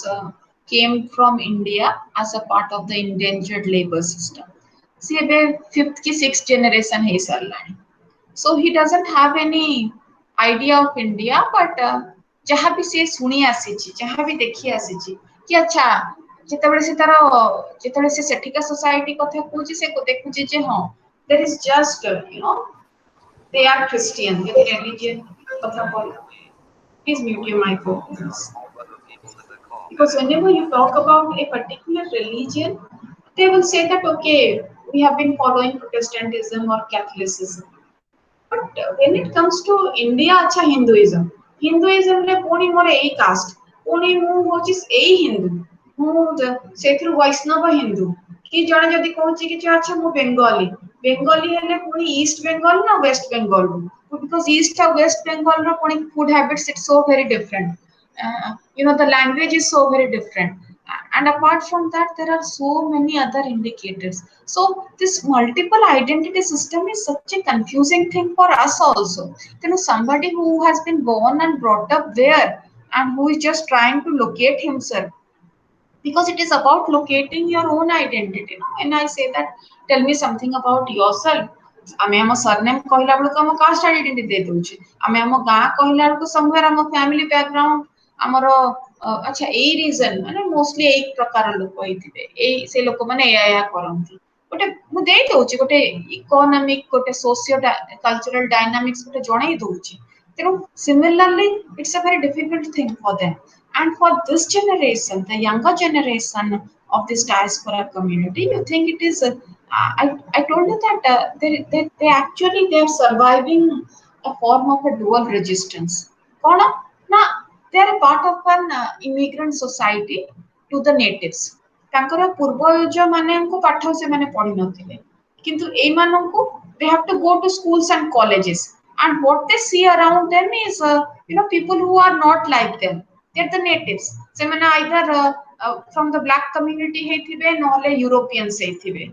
B: came from India as a part of the indentured labor system. See, ଏବେ fifth ki sixth generation ହେଇ ସାରିଲାଣି. So he doesn't have any idea of India, but ଯାହା ବି ସେ ଶୁଣି ଆସିଛି, ଯାହା ବି ଦେଖି ଆସିଛି, କି ଆଚ୍ଛା ଯେତେବେଳେ ସେ ତାର ଯେତେବେଳେ ସେ ସେଠିକା society କଥା କହୁଛି, ସେ ଦେଖୁଛି ଯେ ହଁ there is just you know, they are Christian, ଯଦି religion କଥା କହିଲା. Please mute your microphones. Because whenever you talk about a particular religion, they will say that, okay, we have been following Protestantism or Catholicism. But when it comes to India, acha Hinduism. Hinduism रे पुणी मोर एई cast, पुणी मु होची एई हिंदू, मु सेथरु वैष्णव हिंदू. कि जणे जदी कहूची कि अच्छा मु बेंगली, बेंगली हेले पुणी ईस्ट बेंगल ना वेस्ट बेंगल, because east और west bengal रो पुणी food habits it's so very different. You know, the language is so very different, and apart from that there are so many other indicators. So this multiple identity system is such a confusing thing for us also. You know, somebody who has been born and brought up there and who is just trying to locate himself, because it is about locating your own identity. No? When I say that, tell me something about yourself. ଆମେ ଆମ surname କହିଲା ବେଳକୁ ଆମ caste identity ଦେଇ ଦଉଛେ, ଆମେ ଆମ ଗାଁ କହିଲା ବେଳକୁ ସମୱେୟାର ଆମ ଫ୍ୟାମିଲି ବ୍ୟାକଗ୍ରାଉଣ୍ଡ ଆମର ଆଚ୍ଛା ଏଇ ରିଜନ, ମାନେ ମୋଷ୍ଟଲି ଏଇ ପ୍ରକାର ଲୋକ ହେଇଥିବେ, ଏଇ ସେ ଲୋକମାନେ ଏଇଆ କରନ୍ତି, ଗୋଟେ ମୁଁ ଦେଇ ଦଉଛି, ଗୋଟେ ଇକୋନୋମିକ, ଗୋଟେ ସୋସିଓ କଲଚରାଲ ଡାଇନାମିକ୍ସ ଗୋଟେ ଜଣେଇ ଦଉଛି. ତେଣୁ similarly it's a very difficult thing for them. And for this generation, the younger generation of this diaspora community, you think it is I told you that they actually they are surviving a form of a dual resistance. କଣ ନା they are a part of an immigrant society to the natives. ତାଙ୍କର ପୂର୍ବଜ ମାନଙ୍କୁ ପାଠ ସେମାନେ ପଢି ନଥିଲେ, କିନ୍ତୁ ଏଇମାନଙ୍କୁ they have to go to schools and colleges, and what they see around them is you know, people who are not like them. They're the natives. ସେମାନେ either from the black community ହେଇଥିବେ ନହେଲେ Europeans ହେଇଥିବେ,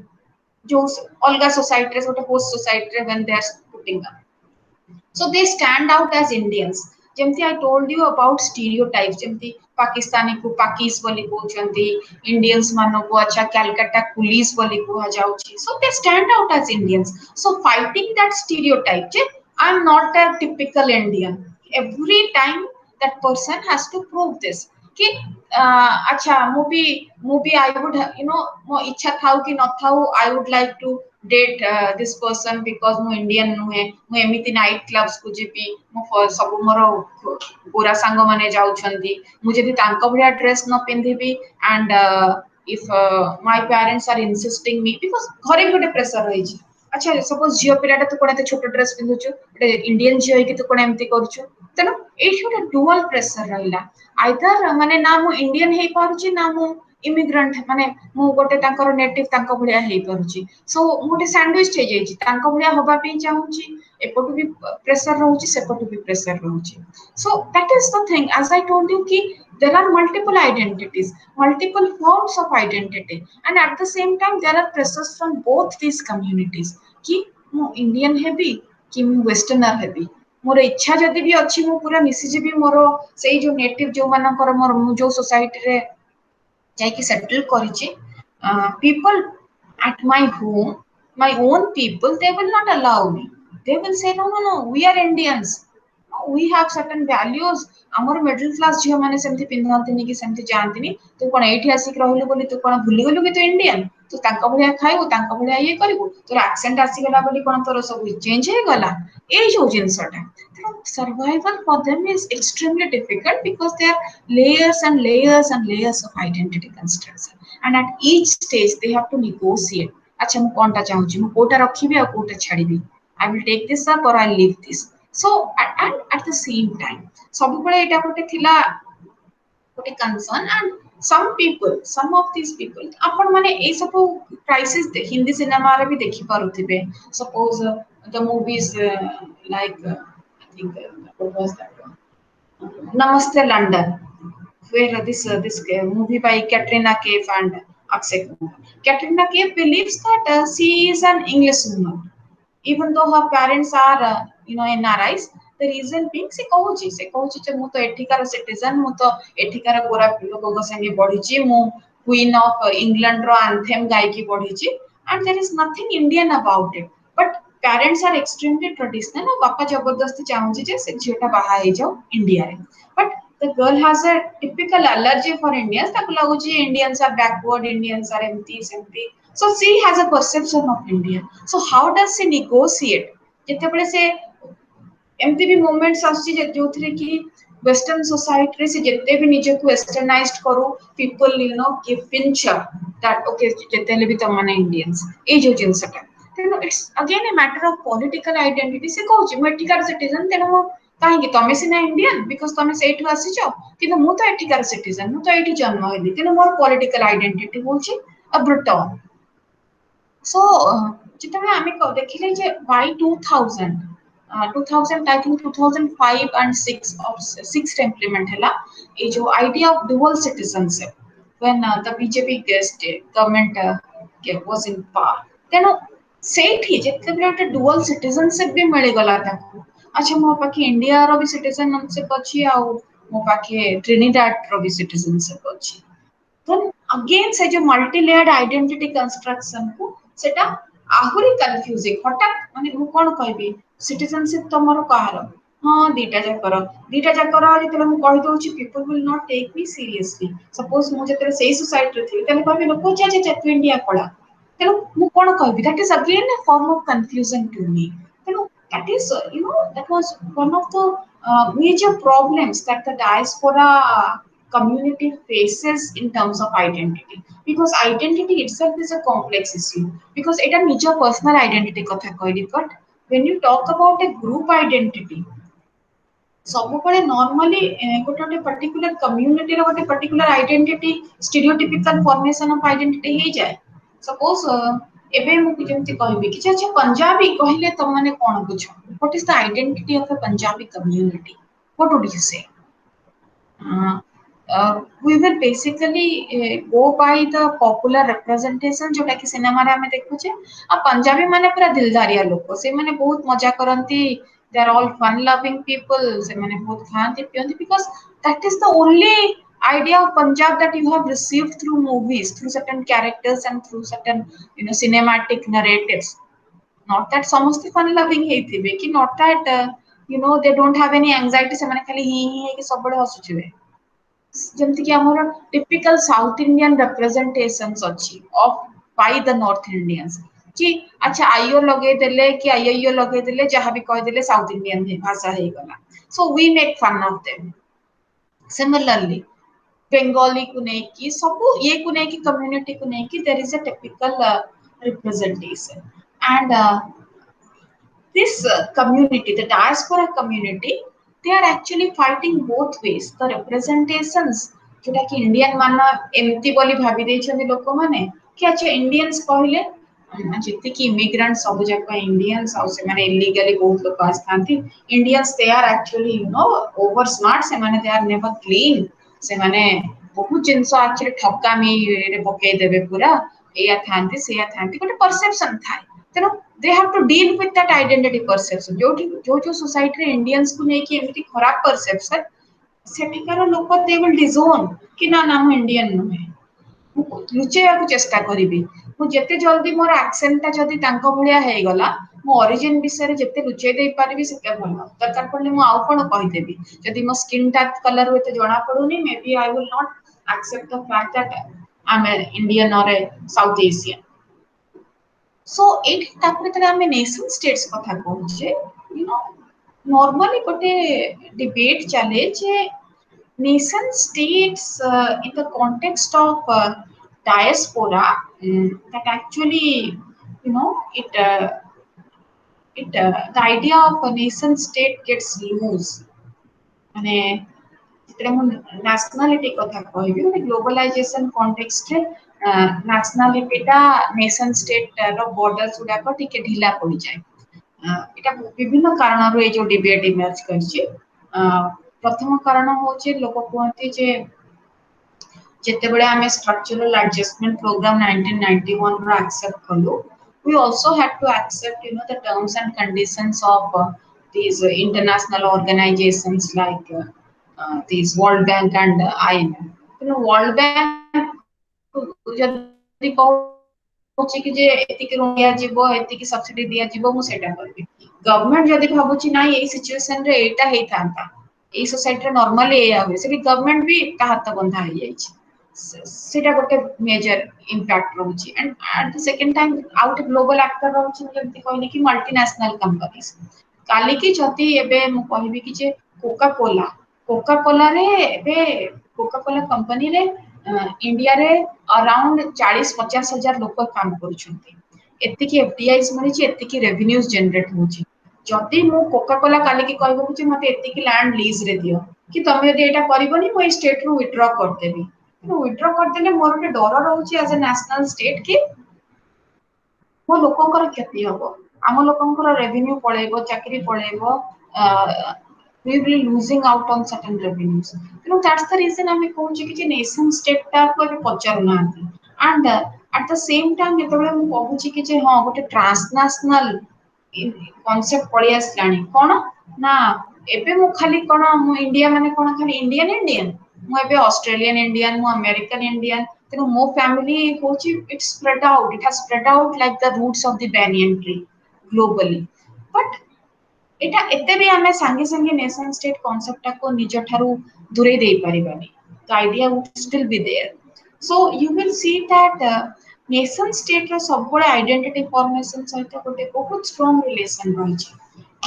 B: ଯୋଉ ଅଲଗା society ରେ, ଗୋଟେ host society ରେ when they are putting up. So they stand out as Indians. ଯେମିତି I told you about stereotypes, ଯେମିତି ପାକିସ୍ତାନୀ କୁ ପାକିସ୍ ବୋଲି କହୁଛନ୍ତି, ଇଣ୍ଡିଆନ୍ସ ମାନଙ୍କୁ ଆଚ୍ଛା କାଲକାଟା କୁଲିସ୍ ବୋଲି କୁହାଯାଉଛି. So they stand out as Indians. So fighting that stereotype ଯେ I am not a typical Indian, every time that person has to prove this कि अच्छा ମୁଁ ବି I would, you know, ମୋ ଇଚ୍ଛା ଥାଉ କି ନଥାଉ I would like to date this person because mu Indian nuhe mu emiti night clubs ku jibi mu sabu moro pura sang mane jauchanti mu jodi tanka bhaya dress no pindhibi and if my parents are insisting me because ghare bi gote pressure rahichi acha suppose jio pilata tu kone te choto dress pindhuchu Indian jio ki tu kone emti karuchu teno ei gote dual pressure rahila either mane na mu Indian hei paruchi na mu immigrant mane mu gote tankar native tanka bhaya hei paruchi so गोटे sandwich हो जाइए तांको भलिया होबा पे चाहूची एपटु भी pressure रहउची सेपटु भी प्रेशर रहउची so that is the thing as I told you कि there are multiple identities multiple forms of identity and at the same time there are pressures from both these communities कि मु Indian heavy कि मु westerner heavy मोर इच्छा जदि भी अछि मु पूरा मिसी जेबी मोर सेई जो नेटिव जो मानकर मोर जो सोसाइटी रे जाइकी settle करिछि people at my home my own people they will not allow me they will say no no no we are Indians we have certain values ଆମର ମିଡିଲ କ୍ଲାସ ଝିଅ ମାନେ ସେମିତି ପିନ୍ଧନ୍ତିନି କି ସେମିତି ଯାଆନ୍ତିନି ତୁ କଣ ଏଇଠି ଆସିକି ରହିଲୁ ବୋଲି ତୁ କଣ ଭୁଲିଗଲୁ କି ତୁ ଇଣ୍ଡିଆନ ତୁ ତାଙ୍କ ଭଳିଆ ଖାଇବୁ ତାଙ୍କ ଭଳିଆ ଇଏ କରିବୁ ତୋର ଆକ୍ସେଣ୍ଟ ଆସିଗଲା ବୋଲି କଣ ତୋର ସବୁ ଚେଞ୍ଜ ହେଇଗଲା ଏଇ ଯୋଉ ଜିନିଷଟା survival for them is extremely difficult because there are layers and layers and layers of identity construction and at each stage they have to negotiate acha mu konta chahuchi mu kota rakhibi au kota chhadibi I will take this up or I will leave this so and at the same time ସବୁବେଳେ ଏଇଟା ଗୋଟେ ଥିଲା ଗୋଟେ concern and some of these people ଆପଣ ମାନେ ଏଇ ସବୁ crisis Hindi ସିନେମାରେ ବି ଦେଖି ପାରୁଥିବେ suppose the movies like I think what was that one? Namaste London where this movie by Katrina Kaif and Akshay Kumar. Katrina Kaif believes that she is an English woman even though her parents are NRIs the reason being se je mu to ethikar citizen mu to ethikar gora lokoga sange badhichi mu queen of England ro anthem gaiki badhichi and there is nothing Indian about it but parents are extremely traditional और बापा जबरदस्ती चाहूची जे से zeta बाहा हे जाओ India रे but the girl has a typical allergy for Indians ताको लागुची Indians are backward Indians are empty empty so she has a perception of India so how does she negotiate ଯେତେବେଳେ ସେ एमती भी मोमेंट्स आछि जोथरे कि वेस्टर्न सोसाइटी रे से जते भी निजे को वेस्टर्नाइज्ड करू people you know give pinch that okay जते भी त माने इंडियंस ए जो जिंसटा तेनो it's again a matter of political identity से कहूची मु एठिकार सिटीजन तेनो मु काहे तमे सिना इंडियन बिकॉज़ तमे सेठु आसीचो किंतु मु तो एठिकार सिटीजन मु तो एठी जन्म हेली तेनो मोर पॉलिटिकल आइडेंटिटी होची अ ब्रिटन सो जितने आमे देखिले जे bye 2000 2000 I think 2005 and 6 of 6th implement hela ये जो idea of dual citizenship when the BJP government was in power तेणु ସେଇଠି ଯେତେବେଳେ ଗୋଟେ dual citizenship ବି ମିଳିଗଲା ତାକୁ ଆଚ୍ଛା ମୋ ପାଖେ ଇଣ୍ଡିଆ ର ବି citizenship ଅଛି ଆଉ ମୋ ପାଖେ ଟ୍ରିନିଡାଡ ର ବି citizenship ଅଛି then again से जो मल्टी लेयर्ड आइडेंटिटी कंस्ट्रक्शन को सेटा आहुरी कंफ्यूजिंग हटात माने मु कोन कहबी सिटीजनशिप तमरो काହାର हां दीटा जाकर जेतले मु कहि दोछि people will not take me seriously suppose मु जेतले सेही सोसाइटी रे थी तने कहबी लोक जे इंडिया पळा तेनु मु कोन कहबी that is again a form of confusion to me तेनु that is that was one of the major problems that the diaspora community faces in terms of identity because identity itself is a complex issue because it is your personal identity kotha कहली but when you talk about a group identity ସବୁବେଳେ normally ଗୋଟେ ଗୋଟେ particular community ର ଗୋଟେ particular identity stereotypical formation of identity ହେଇଯାଏ suppose ଏବେ ମୁଁ ଯେମିତି କହିବି କିଛି ଅଛି ପଞ୍ଜାବୀ କହିଲେ ତମମାନେ କଣ ବୁଝ what is the identity of a Punjabi community what would you say we will basically go by the popular representation जोटा कि सिनेमा रे हमें देखुचे आ पंजाबी माने पूरा दिलदारिया लोक से माने बहुत मजा करंती they are all fun loving people से माने बहुत खांती पियंती because that is the only idea of Punjab that you have received through movies through certain characters and through certain cinematic narratives not that समस्त fun loving ହେଇथिबे कि not that they don't have any anxiety से माने खाली ही कि सब बड़े हसुचिबे ଯେମିତି କି ଆମର typical South Indian representations ଅଛି of by the North Indians कि अच्छा आईओ लगे देले कि आईओ लगे देले जहां भी कह देले साउथ इंडियन भाषा हे गला so we make fun of them similarly Bengali को नेकी सब ये को नेकी कम्युनिटी को नेकी there is a typical representation and this community, the diaspora community, they are actually fighting both ways. The representations, जोटा कि इंडियन मान एमती बोली भाभी देछन लोक माने कि अच्छा इंडियंस कहले जिते कि इमिग्रेंट सब जाक इंडियंस और से माने इलीगली बहुत लोग आस्थांती Indians they are actually you know over smart से माने दे आर नेवर क्लीन से माने बहुत जिंस एक्चुअली ठकामी रे पके देबे पूरा एया थांती से या थांती गोटे परसेप्शन थाए तेनो they have to deal with that identity perception जो सोसाइटी रे इंडियंस को नहीं कि एमती खराब परसेप्शन सेटिकार लोक दे विल डिजोन कि ना ना हम इंडियन नुहे लुचेया को चेष्टा करिबी मु जेते जल्दी मोर एक्सेंट ता जदी तांको भलिया हे गला मो ओरिजिन विषय रे जेते लुचे दे पारबी सेते भलो दरकार पड़ले मु आउ कोन कहि देबी जदी मो स्किन टा कलर होते जणा पडुनी may be I will not accept the fact that I am Indian और साउथ एशियन सो एठी तापरे तले हमें नेशन स्टेट्स कथा कहूचे यू नो नॉर्मली गोटे डिबेट चले जे nation states in the context of diaspora that actually you know the idea of a nation state gets loose माने जेतरे हम nationality कथा कहबी माने ग्लोबलाइजेशन कॉन्टेक्स्ट रे nationality टा नेशन स्टेट रो बॉर्डर्स गुडा को टिके ढीला पड़ी जाए এটা বিভিন্ন কারণରୁ এই যে ডিবেট ইমার্জ করছে প্রথম কারণ হচ্ছে লোক কুহନ୍ତି যে যেତେବେଳେ ଆମେ structural adjustment program 1991 ର accept କଲୁ we also had to accept you know the terms and conditions of these international organizations like these World Bank and IMF you know World Bank ଯଦି କହୁଛି କି ଯେ ଏତିକି ଋଣ ଦିଆଯିବ ଏତିକି ସବସିଡି ଦିଆଯିବ ମୁଁ ସେଇଟା କରିବି गवर्नमेंट जदि भाबुची ना यही सिचुएशन रे एटा हेतांता एई सोसाइटी रे नॉर्मली एया होय सेठी गवर्नमेंट भी ता हाथ बंधा हो जाईछि सेटा गोटे मेजर इंपैक्ट रहउची and at the second time out global actor रहउची जेंति कहले कि मल्टीनेशनल कंपनीज काली की जति एबे मु कहबी कि जे कोका कोला रे एबे कोका कोला कंपनी रे इंडिया रे अराउंड 40-50 हजार लोक काम करूछंती एतिकी एफडीआईस मिलिछि एतिकी रेवेन्यूज जनरेट होछि जदि मु कोका कोला काली की कहबो कि मते एतिकी लैंड लीज रे दियो कि तमे यदि एटा करबनी मो स्टेट रू विथड्रॉ कर देबी तो विथड्रॉ कर देले मोर के डर रहउछि एज अ नेशनल स्टेट की मो लोकंकर क्षति हबो आम लोकंकर रेवेन्यू पळेबो चाकरी पळेबो we will losing out on certain revenues you know that's the reason I'm कहूछि कि नेशन स्टेट ता को भी पचारु नांती and at the same time जेतबे मु कहूछि कि जे हां गोटे ट्रांसनेशनल कॉन्सेप्ट पळि आसलानी कोन ना एबे मु खाली कोन मु इंडिया माने कोन खाली इंडियन इंडियन मु एबे ऑस्ट्रेलियन इंडियन मु अमेरिकन इंडियन तेनु मो फैमिली होछि it's spread out it has spread out like the roots of the banyan tree globally but एटा एते भी हमें संगे संगे नेशन स्टेट कांसेप्ट को निज ठारू दूरे दे परिबानी the idea would still be there so you will see that nation state रो सब बडे आइडेंटिटी फॉर्मेशन सहित गोटे बहुत स्ट्रांग रिलेशन रही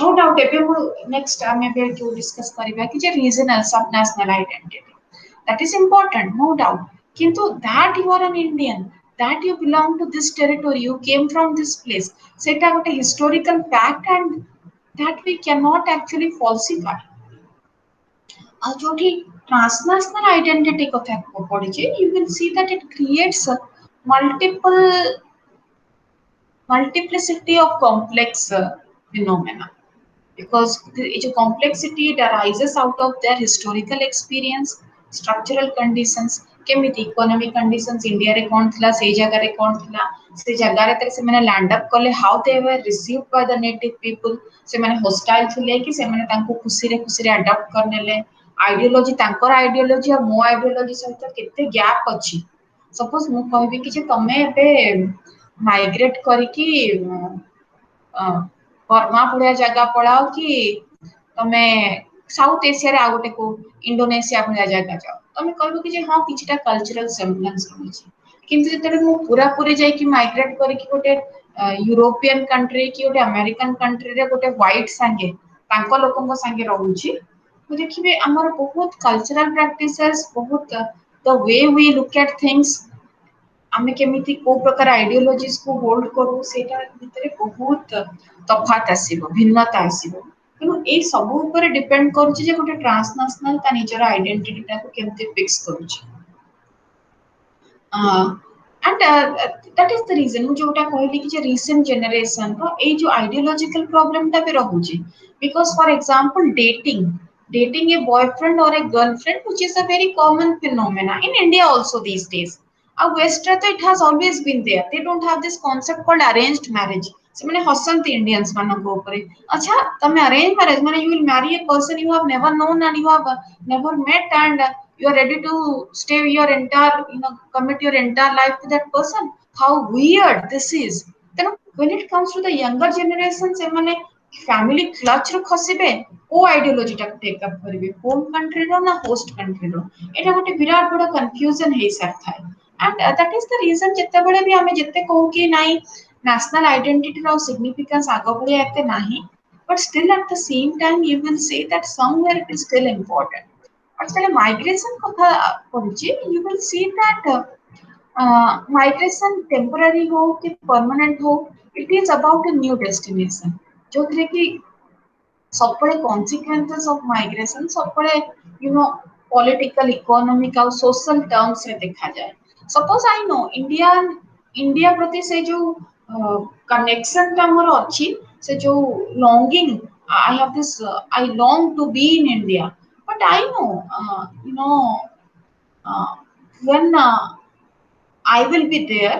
B: नो डाउट एबे नेक्स्ट हमें बे जो डिस्कस करबा कि जे रीजनल सब national identity that is important no doubt kintu that you are an indian that you belong to this territory you came from this place seta gote historical fact and that we cannot actually falsify जोठी transnational identity कथा पड़ी you will see that it creates a multiple multiplicity of complex phenomena because the complexity it arises out of their historical experience structural conditions केमिति economic conditions India रे कोन थला से जगह रे कोन थला से जगह रे तक से माने लैंड अप करले how they were received by the native people से माने होस्टाइल थले कि से माने तांको खुशी रे अडॉप्ट करनेले आइडियोलॉजी तांकर आइडियोलॉजी और मो आइडियोलॉजी सहित केते गैप अछि सपोज मु कहबी कि जे तमे बे माइग्रेट करी कि बर्मा भलिया जगह पळाओ कि तमे साउथ एशिया रे आ गोटे को इंडोनेशिया भलिया जगह जाओ तमे कहबो कि जे हां किछटा कल्चरल सेम्बलेंस रही किंतु जेतरे मु पूरा पूरी जाई कि माइग्रेट करी कि गोटे यूरोपियन कंट्री कि गोटे अमेरिकन कंट्री रे गोटे व्हाइट संगे तांको लोकंको संगे रहउची तो देखिबे हमर बहुत कल्चरल प्रैक्टिसेस बहुत the way we look at things आमे केमिति को प्रकार आइडियोलॉजीज को होल्ड करू सेटा भितरे बहुत तफात आसीबो भिन्नता आसीबो तेणु ए सब ऊपर डिपेंड करूची जे गोटे ट्रांसनेशनल ता निजर आइडेंटिटी ता को केमते फिक्स करूची and that is the reason ମୁଁ जोटा कहली कि जे recent generation रो ए जो ideological problem ता भी रहूची because for example dating a boyfriend or a girlfriend which is a very common phenomena in India also these days west रे तो it has always been there they don't have this concept called arranged marriage ସେମାନେ ହସନ୍ତି Indians ମାନଙ୍କ ଉପରେ ଆଚ୍ଛା ତମେ arrange marriage ମାନେ you will marry a person you have never known and you have never met and you are ready to stay your entire commit your entire life to that person how weird this is then when it comes to the younger generation ସେମାନେ family clutch ରୁ ଖସିବେ କୋ ideology ଟା take up କରିବେ ହୋମ country रो ना host country रो ଏଟା ଗୋଟେ ବିରାଟ ବଡ confusion ହେଇ ସାରିଥାଏ and that is the reason ଯେତେବେଳେ ବି ଆମେ ଯେତେ କହୁ କି ନାଇଁ national identity ର significance ଆଗ ଭଳିଆ ଏତେ ନାହିଁ but still at the same time you will say that somewhere it is still important actually migration କଥା ପଡୁଛି you will see that migration temporary हो कि permanent हो it is about a new destination जोथिरे कि सबपड़े consequences of migration सबपड़े you know political economic और social terms रे देखा जाए suppose I know इंडिया प्रति से जो connection टा मोर अच्छी से जो longing I have this I long to be in India but I know you know uh, when I will be there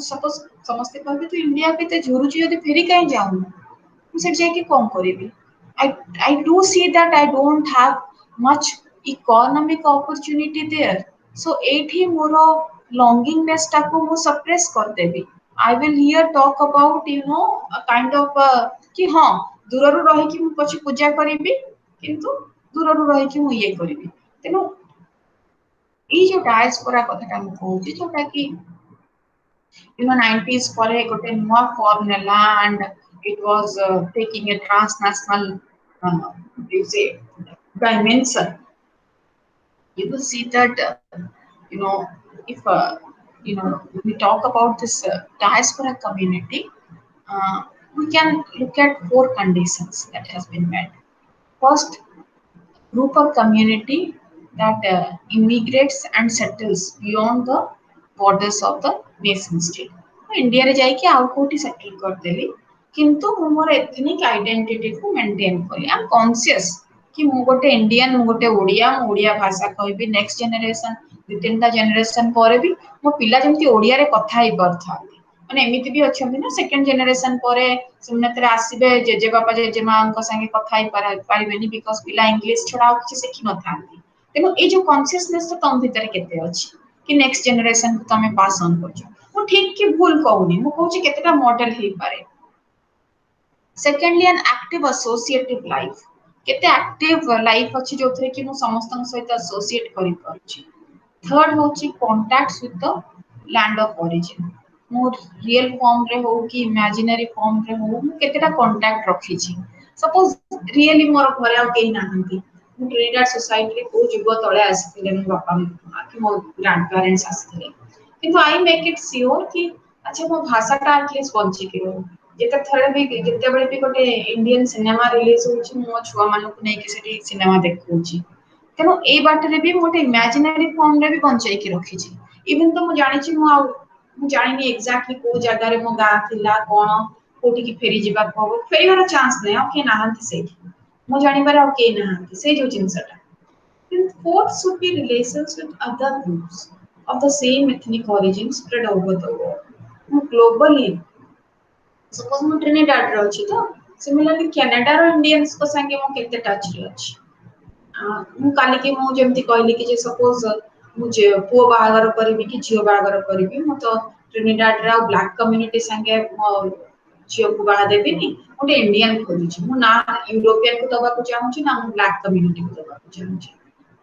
B: suppose ସମସ୍ତେ କହିବେ ତୁ ଇଣ୍ଡିଆ ଭିତରେ ଝୁରୁଚି ଯଦି ଫେରି କାଇଁ ଯାଉନୁ ମୁଁ ସେଠି ଯାଇକି କଣ କରିବି I I do see that I don't have much economic opportunity there so ଏଇଠି ମୋର longingness ଟାକୁ ମୁଁ suppress କରିଦେବି I will here talk about you know a kind of କି ହଁ ଦୂରରୁ ରହିକି ମୁଁ ପଛେ ପୂଜା କରିବି କିନ୍ତୁ ଦୂରରୁ ରହିକି ମୁଁ ଇଏ କରିବି ତେଣୁ ଏଇ ଯୋଉ ଡାୟାସ୍ପୋରା କଥାଟା ମୁଁ କହୁଛି ଯୋଉଟା କି you know 90s ପରେ ଗୋଟେ ନୂଆ ଫର୍ମ ନେଲା and it was taking a transnational you say dimension you will see that you know if you know we talk about this diaspora community uh, we can look at four conditions that has been met first group or community that immigrates and settles beyond the borders of the nation state. India रे जाइके आउ कोठी settle कर देली किंतु मु मोर ethnic identity को maintain करी I am conscious कि मु गोटे इंडियन मु गोटे ओडिया भाषा कहबी नेक्स्ट जनरेशन दु तीनटा जनरेशन ପରେ ବି ମୋ ପିଲା ଯେମିତି ଓଡିଆରେ କଥା ହେଇ ପାରୁଥାନ୍ତି ମାନେ ଏମିତି ବି ଅଛନ୍ତି ନା ସେକେଣ୍ଡ ଜେନେରେସନ ପରେ ସେମାନେ ଯେତେବେଳେ ଆସିବେ ଜେଜେ ବାପା ଜେଜେ ମାଙ୍କ ସାଙ୍ଗେ କଥା ହେଇ ପାରିବେନି ବିକଜ ପିଲା ଇଂଲିଶ ଛଡା ଆଉ କିଛି ଶିଖି ନଥାନ୍ତି ତେଣୁ ଏଇ ଯୋଉ କନସିୟସନେସ ଟା ତମ ଭିତରେ କେତେ ଅଛି କି ନେକ୍ସଟ ଜେନେରେସନ କୁ ତମେ ପାସ୍ ଅନ୍ କରୁଛ ମୁଁ ଠିକ କି ଭୁଲ କହୁନି ମୁଁ କହୁଛି କେତେଟା ମଡେଲ ହେଇପାରେ ସେକେଣ୍ଡଲି an active associative life କେତେ ଆକ୍ଟିଭ ଲାଇଫ ଅଛି ଯୋଉଥିରେ କି ମୁଁ ସମସ୍ତଙ୍କ ସହିତ ଆସୋସିଏଟ କରିପାରୁଛି थर्ड होची contacts with the land of origin मो रियल फॉर्म रे हो कि इमेजिनरी फॉर्म रे हो मु केतेटा कॉन्टैक्ट रखी छी सपोज रियली मोर घरे आ केही नाहंती मु ट्रिनिडाड सोसाइटी रे को जुग तळे आसीथिले मो बापा कि मो ग्रैंड पेरेंट्स आसीथिले किंतु आई मेक इट श्योर कि अच्छा मो भाषाटा एटलीस्ट बंची कि रहो जेते थरे भी जेते बेले भी गोटे इंडियन सिनेमा रिलीज होची मो छुआ मानको नै कि सेठी सिनेमा देखौची ତେଣୁ ଏଇ ବାଟରେ ବି ମୁଁ ଗୋଟେ ଇମାଜିନାରୀ ଫର୍ମରେ ବି ବଞ୍ଚେଇକି ରଖିଛି ଇଭେନ ତ ମୁଁ ଜାଣିଛି ମୁଁ ଜାଣିନି ଏକ୍ଜାକ୍ଟଲି କୋଉ ଜାଗାରେ ମୋ ଗାଁ ଥିଲା କଣ କୋଉଠିକି ଫେରି ଯିବାକୁ ହବ ଫେରିବାର ଚାନ୍ସ ନାହିଁ ଆଉ କେହି ନାହାନ୍ତି ସେଇଠି ମୁଁ ଜାଣିବାରେ ଆଉ କେହି ନାହାନ୍ତି ସେଇ ଯୋଉ ଜିନିଷଟା କିନ୍ତୁ fourth should be relations with other groups of the same ethnic origin spread over the world ମୁଁ ଗ୍ଲୋବାଲି ସପୋଜ ମୁଁ ଟ୍ରିନିଡାଡରେ ଅଛି ତ ସିମିଲାରଲି କାନାଡାର ଇଣ୍ଡିଆନ୍ସଙ୍କ ସାଙ୍ଗେ ମୁଁ କେତେ ଟଚରେ ଅଛି ମୁଁ କାଲିକି ମୁଁ ଯେମିତି କହିଲି କି ଯେ ସପୋଜ ମୁଁ ପୁଅ ବାହାଘର କରିବି କି ଝିଅ ବାହାଘର କରିବି ମୁଁ ତ ଟ୍ରିନିଡାଡରେ ଆଉ ବ୍ଲାକ୍ କମ୍ୟୁନିଟି ସାଙ୍ଗେ ମୋ ଝିଅକୁ ବାହା ଦେବିନି ଗୋଟେ ଇଣ୍ଡିଆନ ଖୋଜୁଛି ମୁଁ ନା ୟୁରୋପିଆନକୁ ଦବାକୁ ଚାହୁଁଛି ନା ମୁଁ ବ୍ଲାକ୍ କମ୍ୟୁନିଟିକୁ ଦବାକୁ ଚାହୁଁଛି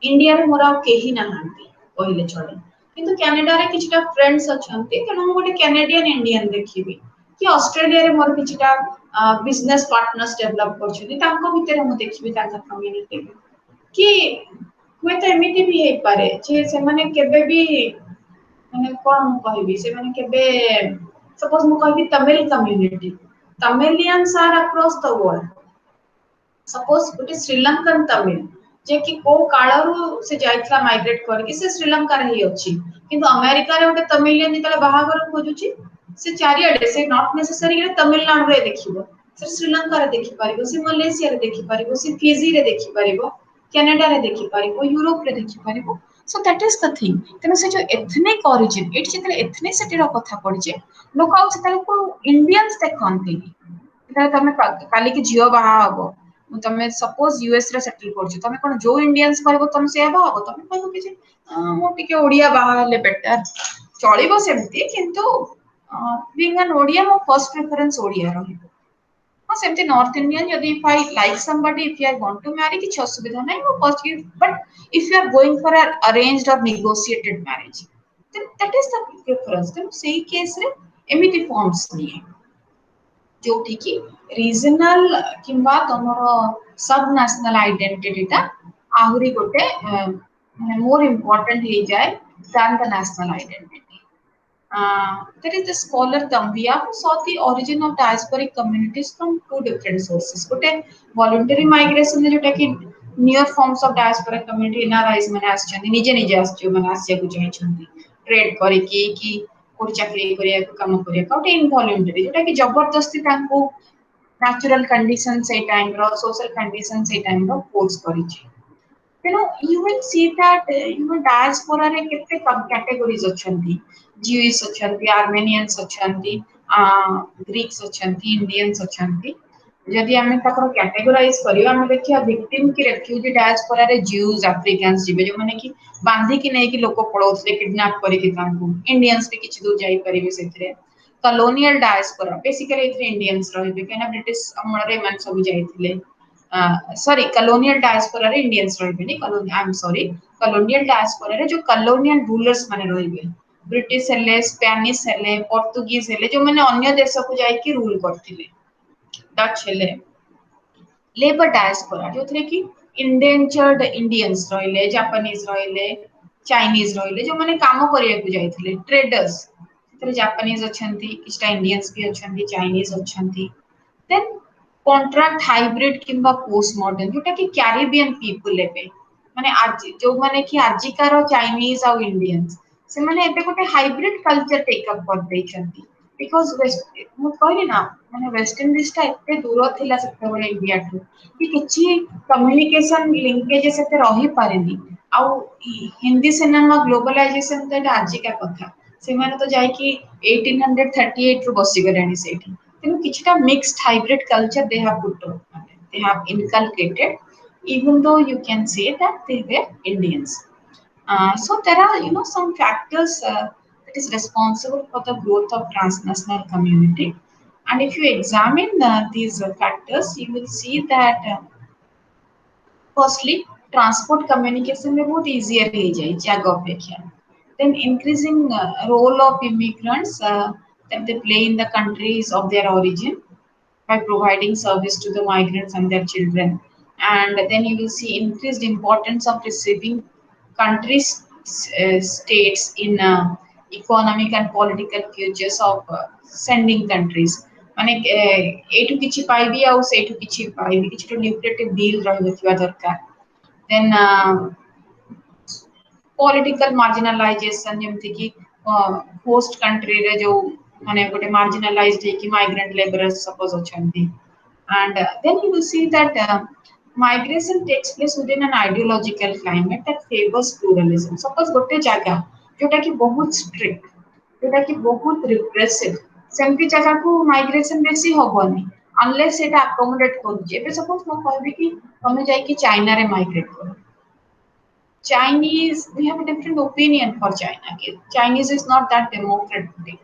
B: ଇଣ୍ଡିଆରେ ମୋର ଆଉ କେହି ନାହାନ୍ତି କହିଲେ ଚଳେ କିନ୍ତୁ କାନାଡାରେ କିଛିଟା ଫ୍ରେଣ୍ଡସ୍ ଅଛନ୍ତି ତେଣୁ ମୁଁ ଗୋଟେ କାନାଡିଆନ ଇଣ୍ଡିଆନ ଦେଖିବି कि ऑस्ट्रेलिया रे मोर किछटा बिजनेस पार्टनर्स डेवलप करछथि तांको भितर हम देखिबि तांका कम्युनिटी कि हुए तो एमिति भी हे पारे जे से माने केबे भी माने कोन मु कहबी से माने केबे सपोज मु कहबी Tamil community Tamilians are across the world suppose गोटे श्रीलंकन तमिल जे कि को काळरू से जाइथला माइग्रेट करके से श्रीलंका रे ही अछि किंतु अमेरिका रे गोटे तमिलियन जेतले बाहागर खोजुची से चारियाडे से नॉट नेसेसरी रे तमिलनाडु रे देखिबो से श्रीलंका रे देखि पारिबो से मलेशिया रे देखि पारिबो से फिजी रे देखि पारिबो कनाडा रे देखि पारिबो यूरोप रे देखि पारिबो so that is the thing तेनो से जो एथनिक ओरिजिन इट जेतले एथनिसिटी रो कथा पडिचे लोक आउ सेतले को इंडियंस देखंती सेतले तमे काली की जियो बाहा हबो तमे सपोज यूएस रे सेटल करछु तमे कोन जो इंडियंस करबो तमे से हबो हबो तमे कहबो कि जे मो टिके ओडिया बाहा हेले बेटर चलिबो सेमती किंतु बीइंग एन ओडिया मो फर्स्ट प्रेफरेंस ओडिया रहिबो हां सेमती नॉर्थ इंडियन यदि if I like somebody if I want to marry किछ असुविधा नै वो first but if you are going for a arranged और negotiated marriage then that is the preference then सेही केस रे एमिति फॉर्म्स नहीं जोठी की रीजनल किंबा तमरो सब नेशनल आइडेंटिटी ता आहुरी गोटे माने मोर इंपोर्टेंट हे जाय than the national identity. There is the scholar Tambia who saw the origin of diasporic communities from two different sources. गोटे voluntary migration जोटा कि near forms of diasporic community NRIs माने आछन निजे निजे आछो माने आसिया को चाहछन्ती ट्रेड करे कि कोर चाकरी करिया काम करिया गोटे इनवॉलंटरी जोटा कि जबरदस्ती तांको नेचुरल कंडीशन से टाइम रो सोशल कंडीशन से टाइम रो फोर्स करिछि तेनो you will see that diaspora रे केते सब कैटेगरीज अछन्ती Jewish अछन्ती आर्मेनियंस अछन्ती ग्रीक्स अछन्ती इंडियंस अछन्ती जदि हमें ताकर कैटेगराइज करियो हम देखिया विक्टिम की रेफ्यूजी डायस्पोरा रे ज्यूज अफ्रीकान्स जिबे जो माने कि बांधी कि नै कि लोक पळौथले किडनैप करि कि तांकू इंडियंस भी किछ दूर जाई परिबे सेथरे कॉलोनियल डायस्पोरा बेसिकली इथरे इंडियंस रहिबे केना ब्रिटिश अमर रे मन सब जाईथिले sorry colonial diaspora रे इंडियंस रहिबे नि colonial I am sorry colonial diaspora रे जो colonial rulers माने रहिबे ब्रिटिश हेले स्पेनिश हेले पोर्तुगीज हेले जो माने अन्य देश को जाई कि रूल करथिले डच हेले लेबर डायस्पोरा जो थे कि इंडेंचर्ड इंडियंस रहिले जापानीज रहिले चाइनीज रहिले जो माने काम करिया को जाईथिले ट्रेडर्स सेतरे जापानीज अछंती किछटा इंडियंस भी अछंती चाइनीज अछंती देन कॉन्ट्रैक्ट हाइब्रिड किंबा पोस्ट मॉडर्न जोटा कि कैरिबियन पीपल लेबे माने आज जो माने कि आजिकार चाइनीज और इंडियंस से माने एबे गोटे हाइब्रिड कल्चर टेक अप कर दैछंती बिकॉज़ वेस्ट मु कहली ना माने वेस्ट इंडीज ता एते दूर थिला सेते इंडिया टू कि किछि कम्युनिकेशन लिंकेज सेते रही पारेनी आ हिंदी सिनेमा ग्लोबलाइजेशन तो आज का कथा से माने तो जाई कि 1838 रो बसी गलेनी सेठी तेनु किछटा mixed hybrid culture they have put on they have inculcated even though you can say that they were Indians. So there are some factors that is responsible for the growth of transnational community and if you examine these factors you will see that firstly transport communication में बहुत easier हो जाए जगह अपेक्षा then increasing role of immigrants that they play in the countries of their origin by providing service to the migrants and their children. And then you will see increased importance of receiving countries, states in economic and political futures of sending countries. माने एठु किछि पाइबी आ सेठु किछि पाइबी किछि तो nutritive deal रहबा दरकार then political marginalisation जेमति कि host country रे जो माने गोटे मार्जिनलाइज्ड है कि माइग्रेंट लेबरर्स सपोज अछंती and then you will see that migration takes place within an ideological climate that favors pluralism suppose gote jaga जोटा कि बहुत strict जोटा कि बहुत repressive सेमती जगह को माइग्रेशन बेसी होबनी unless एटा accommodate कर जे बे सपोज म कहबी कि हमें जाई कि चाइना रे माइग्रेट करो Chinese, we have a different opinion for China. Chinese is not that democratic.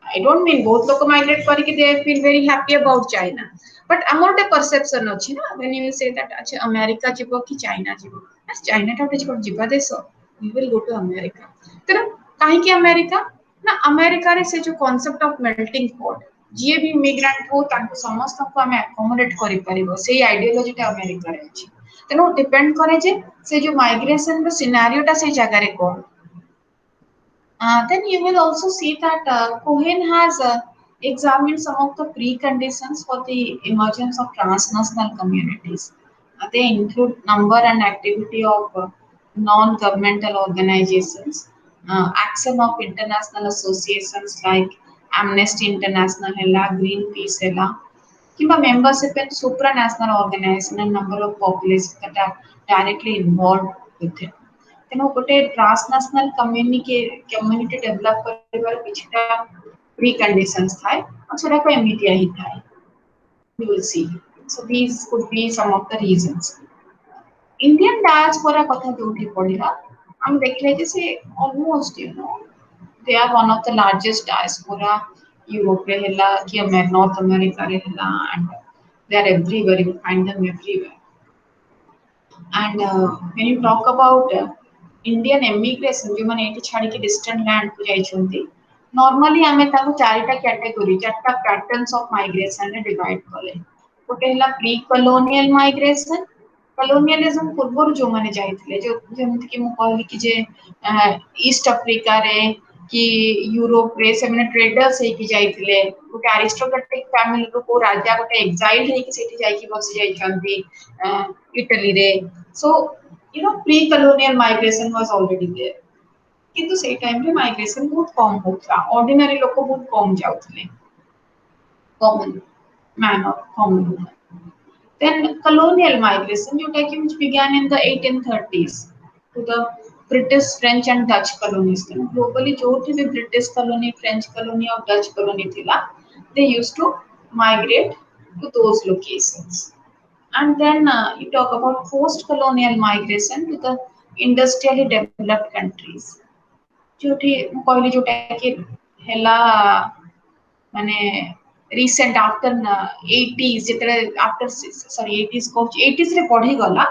B: I don't mean both लोग migrate करके they feel very happy about China. But amount of perception अच्छी ना when you say that अच्छा America जीवो कि China जीवो as China टा उठे जीवा देश we will go to America. तो काहे कि अमेरिका ना अमेरिका रे से जो concept of melting pot ଯିଏ ବି ଇମିଗ୍ରାଣ୍ଟ ହଉ ତାଙ୍କୁ ସମସ୍ତଙ୍କୁ ଆମେ ଆକୋମୋଡେଟ୍ କରିପାରିବ ସେଇ ଆଇଡିଓଲୋଜିଟା ଆମେରିକାରେ ଅଛି। ତେଣୁ ଡିପେଣ୍ଡ କରେ ଯେ ସେ ଯୋଉ ମାଇଗ୍ରେସନର ସିନାରିଓଟା ସେଇ ଜାଗାରେ କଣ। Then you will also see that Cohen has examined some of the preconditions for the emergence of transnational communities. They include number and activity of non-governmental organizations, action of international associations like Amnesty International, Greenpeace, किंवा membership in supranational organization and number of populations that are directly involved with it. ତେଣୁ ଗୋଟେ ଟ୍ରାନ୍ସନାସନାଲ community develop କରିବାର କିଛିଟା pre conditions ଥାଏ ଆଉ ସେଟାକୁ ଏମିତିଆ ହିଁ ଥାଏ। You will see. So these could be some of the reasons. Indian diaspora କଥା ଯୋଉଠି ପଢିଲା ଆମେ ଦେଖିଲେ ଯେ ସେ almost they are one of the largest diaspora Europe रे ହେଲା कि नॉर्थ अमेरिका रे ହେଲା and they are everywhere, you find them everywhere. And when you talk about Indian emigration, जो माने एटी छाड़ी के distant land को जाइछंती, normally आमे ताको चारिटा category, चारटा patterns of migration रे divide कले। गोटे ହେଲା pre-colonial migration, colonialism पूर्वरु जो माने जाइथिले, जो जेमति कि मु कहली कि जे ईस्ट अफ्रीका रे कि यूरोप रे से माने ट्रेडर्स हे कि जाइथिले, गोटे अरिस्टोक्रेटिक फैमिली रो को राजा गोटे एक्साइल हे कि सेठी जाई कि बसी जाइछंती इटली रे। So pre-colonial migration was already there. किंतु सेई टाइम रे माइग्रेशन बहुत कम होता, ऑर्डिनरी लोक बहुत कम जाउथले, common man of common woman. Then colonial migration, which began in the 1830s to the British, French and Dutch colonies. Globally, जो भी British colony, French colony और Dutch colony थिला, they used to migrate to those locations. And then you talk about post-colonial migration to the industrially developed countries. जोठी कहली जोटा कि हेला माने recent after 80s जेतरे after sorry 80s को 80s रे पढ़ी गला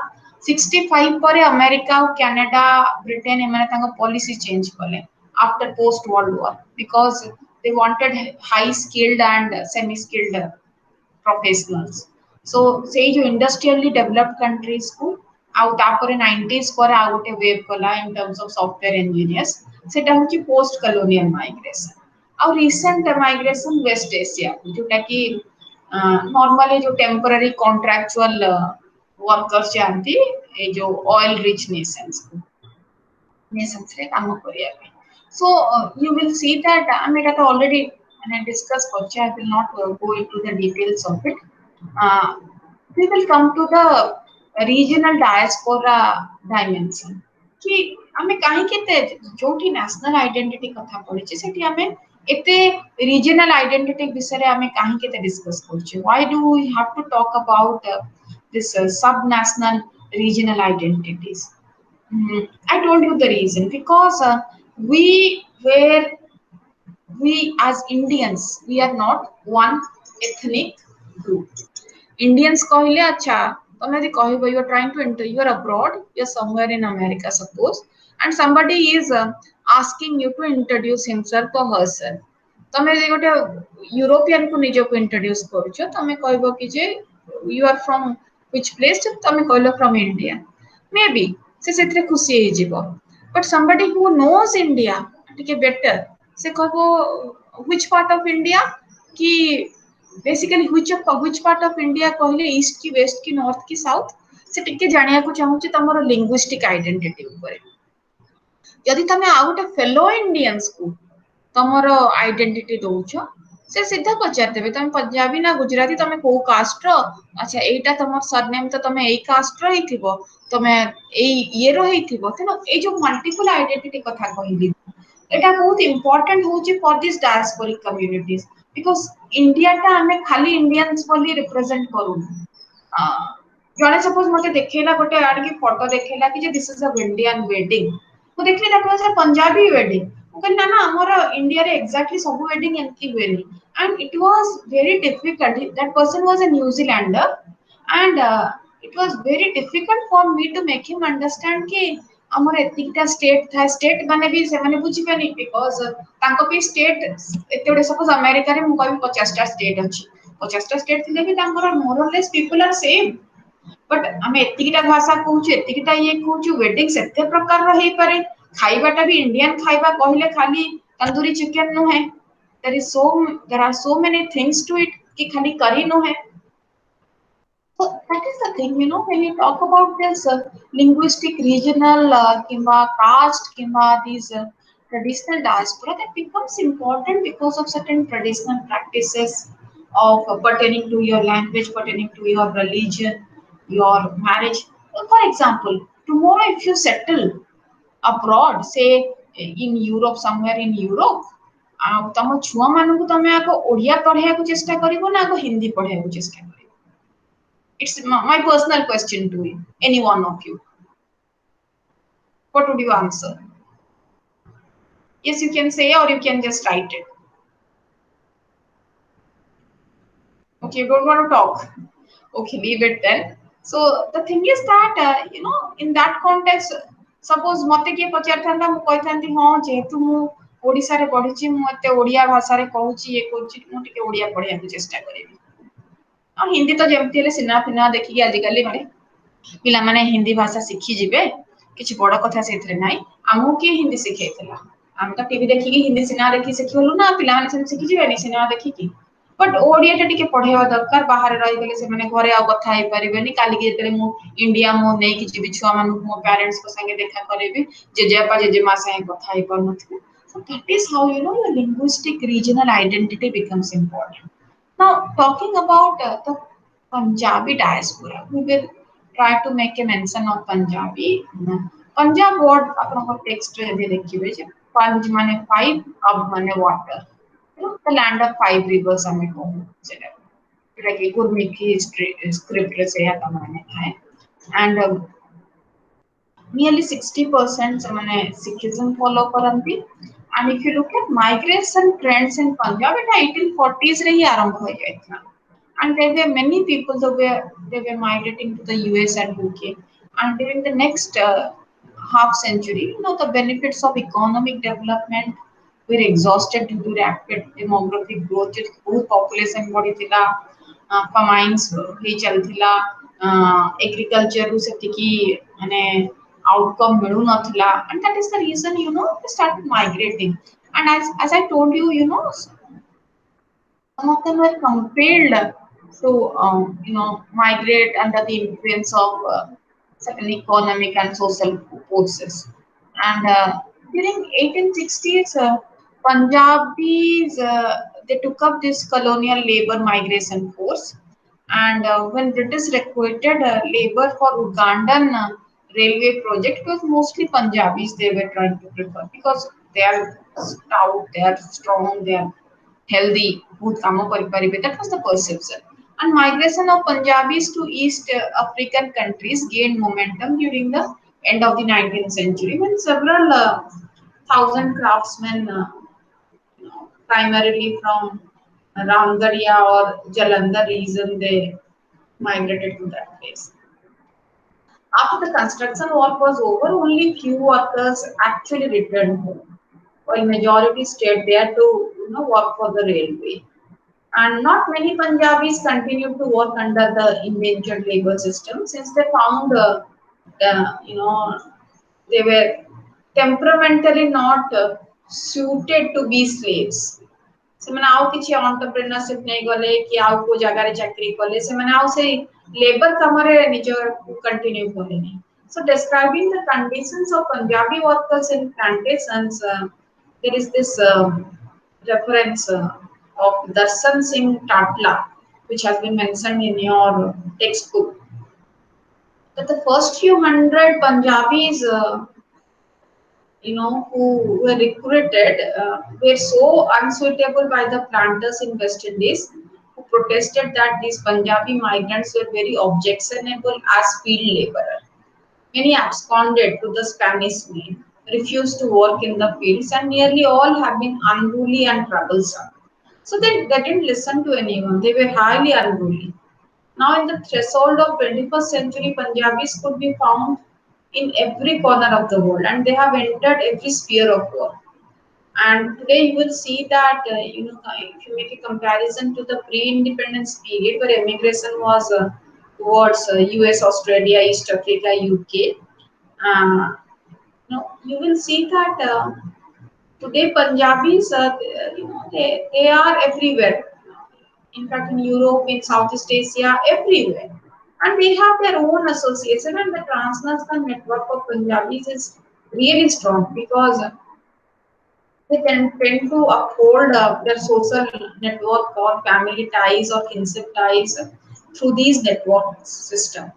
B: 65 परे अमेरिका और कनाडा ब्रिटेन एमाने तांको पॉलिसी चेंज कले after post world war because they wanted high skilled and semi skilled professionals. So say जो industrially developed countries को आउ तापरे 90s पर आ गोटे वेव कला in terms of software engineers सेटा होची post colonial migration. और recent migration west asia जोटा कि normally जो temporary contractual workers जानती ए जो oil rich nations रे काम करिया पे. So you will see that ଆମେ ଏଟା ତ already ମାନେ discuss करछे, I will not go into the details of it. We will come to the regional diaspora dimension कि ଆମେ काहे केते जोठी national identity कथा पढिचे सेठी ଆମେ एते regional identity विषय रे ଆମେ काहे केते discuss करछे. Why do we have to talk about this subnational regional identities? I told you the reason because we were we as Indians we are not one ethnic group. Indians कहले अच्छा तमे यदि कहबो you are trying to enter, you are abroad, you are somewhere in America suppose, and somebody is asking you to introduce himself or herself. तमे यदि गोटे European को निजो को इंट्रोड्यूस करूछो तमे कहबो कि जे you are from which place, तमे कहलो from India. Maybe से सेतरे खुशी हे जिवो, but somebody who knows India टिके better से कहबो which part of India कि basically which part of India कहले east की west की north की south से टिके जानिया को चाहूची तमरो linguistic identity ऊपर. यदि तमे आ गोटे fellow Indians को तमरो आइडेंटिटी दउछो से सीधा पचार देबे तमे पंजाबी ना गुजराती तमे को कास्ट रो, अच्छा एटा तमर सरनेम तो तमे एई कास्ट रो हिथिबो, तमे एई ये रो हिथिबो, तेनो ए जो मल्टीपल आइडेंटिटी कथा कहिली एटा बहुत इंपोर्टेंट होची for this diasporic communities because India टा हमें खाली इंडियंस बोली रिप्रेजेंट करू. जने सपोज मते देखेला गोटे आड की फोटो देखेला कि जे this is a Indian wedding, मु देखली that was a Punjabi wedding, मु कहली ना ना हमर इंडिया रे एग्जैक्टली सब वेडिंग एंती वेनी and it was very difficult. That person was a New Zealander and it was very difficult for me to make him understand कि ଆମର ଏତିକିଟା ଷ୍ଟେଟ୍ ଥାଏ ଷ୍ଟେଟ୍ ମାନେ ବି ସେମାନେ ବୁଝିବେନି ବିକଜ ତାଙ୍କ ପାଇଁ ଷ୍ଟେଟ୍ ଏତେ ଗୁଡେ ସପୋଜ ଆମେରିକାରେ ମୁଁ କହିବି 50ଟା ଷ୍ଟେଟ୍ ଅଛି 50ଟା ଷ୍ଟେଟ୍ ଥିଲେ ବି ତାଙ୍କର ମୋରଲେସ୍ ପିପୁଲ ଆର୍ ସେମ୍ ବଟ୍ ଆମେ ଏତିକିଟା ଭାଷା କହୁଛୁ ଏତିକିଟା ଇଏ କହୁଛୁ ୱେଡିଙ୍ଗ ସେତେ ପ୍ରକାରର ହେଇପାରେ ଖାଇବାଟା ବି ଇଣ୍ଡିଆନ ଖାଇବା କହିଲେ ଖାଲି ତନ୍ଦୁରୀ ଚିକେନ ନୁହେଁ there are so many things to it कि खाली करी नୁହେଁ so that is the thing, when you talk about this linguistic, regional, kimba caste, kimba these traditional diaspora, that becomes important because of certain traditional practices of pertaining to your language, pertaining to your religion, your marriage. For example, tomorrow if you settle abroad, say in Europe, somewhere in Europe, ଆଉ ତମ ଛୁଆ ମାନଙ୍କୁ ତମେ ଆଗ ଓଡିଆ ପଢେଇବାକୁ ଚେଷ୍ଟା କରିବ ନା ଆଗ ହିନ୍ଦୀ ପଢେଇବାକୁ ଚେଷ୍ଟା କରିବ it's my personal question to you, any one of you. What would you answer? Yes, you can say or you can just write it. Okay, you don't want to talk. Okay, leave it then. So the thing is that, in that context, suppose ମତେ କିଏ ପଚାରିଥାନ୍ତା ମୁଁ କହିଥାନ୍ତି ହଁ ଯେହେତୁ ମୁଁ ଓଡ଼ିଶାରେ ପଢିଛି ମୁଁ ଏତେ ଓଡ଼ିଆ ଭାଷାରେ କହୁଛି ଇଏ କରୁଛି ମୁଁ ଟିକେ ଓଡ଼ିଆ ପଢିବାକୁ ଚେଷ୍ଟା କରିବି ଆଉ ହିନ୍ଦୀ ତ ଯେମିତି ହେଲେ ସିନା ଫିନା ଦେଖିକି ଆଜିକାଲି ମାନେ ପିଲାମାନେ ହିନ୍ଦୀ ଭାଷା ଶିଖିଯିବେ କିଛି ବଡ କଥା ସେଇଥିରେ ନାହିଁ ଆମକୁ କିଏ ହିନ୍ଦୀ ଶିଖେଇଥିଲା ଆମେ ତ ଟିଭି ଦେଖିକି ହିନ୍ଦୀ ସିନେମା ଦେଖିକି ଶିଖିଗଲୁ ନା ପିଲାମାନେ ସେମିତି ଶିଖିଯିବେନି ସିନେମା ଦେଖିକି ବଟ୍ ଓଡିଆଟା ଟିକେ ପଢେଇବା ଦରକାର ବାହାରେ ରହିଗଲେ ସେମାନେ ଘରେ ଆଉ କଥା ହେଇପାରିବେନି କାଲିକି ଯେତେବେଳେ ମୁଁ ଇଣ୍ଡିଆ ମୁଁ ନେଇକି ଯିବି ଛୁଆମାନଙ୍କୁ ମୋ ପ୍ୟାରେଣ୍ଟସଙ୍କ ସାଙ୍ଗେ ଦେଖା କରେଇବି ଜେଜେବାପା ଜେଜେମା ସାଙ୍ଗେ କଥା ହେଇପାରୁନଥିବେ so that is how your linguistic regional identity becomes important now, talking about the Punjabi diaspora, we will try to make a mention of Punjabi. Punjab word ଆପଣଙ୍କ text ରେ ଯଦି ଦେଖିବେ ଯେ Panj ମାନେ five, Ab ମାନେ water. The land of five rivers ଆମେ କହୁ ସେଟା ଯୋଉଟା କି ଗୁର୍ମିକି script ରେ ସେଇଆ ମାନେ ଥାଏ and nearly 60% ସେମାନେ Sikhism follow କରନ୍ତି and if you look at migration trends in Punjab it 1840s ରେ ହିଁ ଆରମ୍ଭ ହୋଇଯାଇଥିଲା and there were many people that were migrating to the US and UK and during the next half century the benefits of economic development were exhausted due to rapid demographic growth ବହୁତ population ବଢିଥିଲା famines ହେଇ ଚାଲିଥିଲା agriculture ରୁ ସେତିକି ମାନେ outcome ମିଳୁନଥିଲା and that is the reason they started migrating and as I told you some of them were compelled to migrate under the influence of certain economic and social forces and during 1860s Punjabis they took up this colonial labor migration force and when British recruited labor for Ugandan railway project, it was mostly Punjabis they were trying to prefer because they are stout, they are strong, they are healthy, ବହୁତ କାମ କରିପାରିବେ. That was the perception. And migration of Punjabis to East African countries gained momentum during the end of the 19th century when several thousand craftsmen, primarily from Ramgarhia or Jalandhar region, they migrated to that place. After the construction work was over, only few workers actually returned home, while majority stayed there to work for the railway. And not many Punjabis continued to work under the indentured labor system since they found, they were temperamentally not suited to be slaves. ସେମାନେ ଆଉ କିଛି entrepreneurship ନେଇ ଗଲେ କି ଆଉ କୋଉ ଜାଗାରେ ଚାକିରି କଲେ ସେମାନେ ଆଉ ସେଇ labor କାମରେ ନିଜକୁ continue କଲେନି. So describing the conditions of Punjabi workers in plantations, there is this reference of Darshan Singh Tatla, which has been mentioned in your textbook. That the first few hundred Punjabis who were recruited were so unsuitable by the planters in West Indies who protested that these Punjabi migrants were very objectionable as field laborers. Many absconded to the Spanish Main, refused to work in the fields, and nearly all have been unruly and troublesome. So they didn't listen to anyone, they were highly unruly. Now, in the threshold of 21st century, Punjabis could be found in every corner of the world, and they have entered every sphere of work. And today you will see that, if you make a comparison to the pre-independence period where immigration was towards US, Australia, East Africa, UK, you will see that today Punjabis, they are everywhere. In fact, in Europe, in Southeast Asia, everywhere. And they have their own association, and the transnational network of Punjabis is really strong because they tend to uphold their social network or family ties or kinship ties through these network system.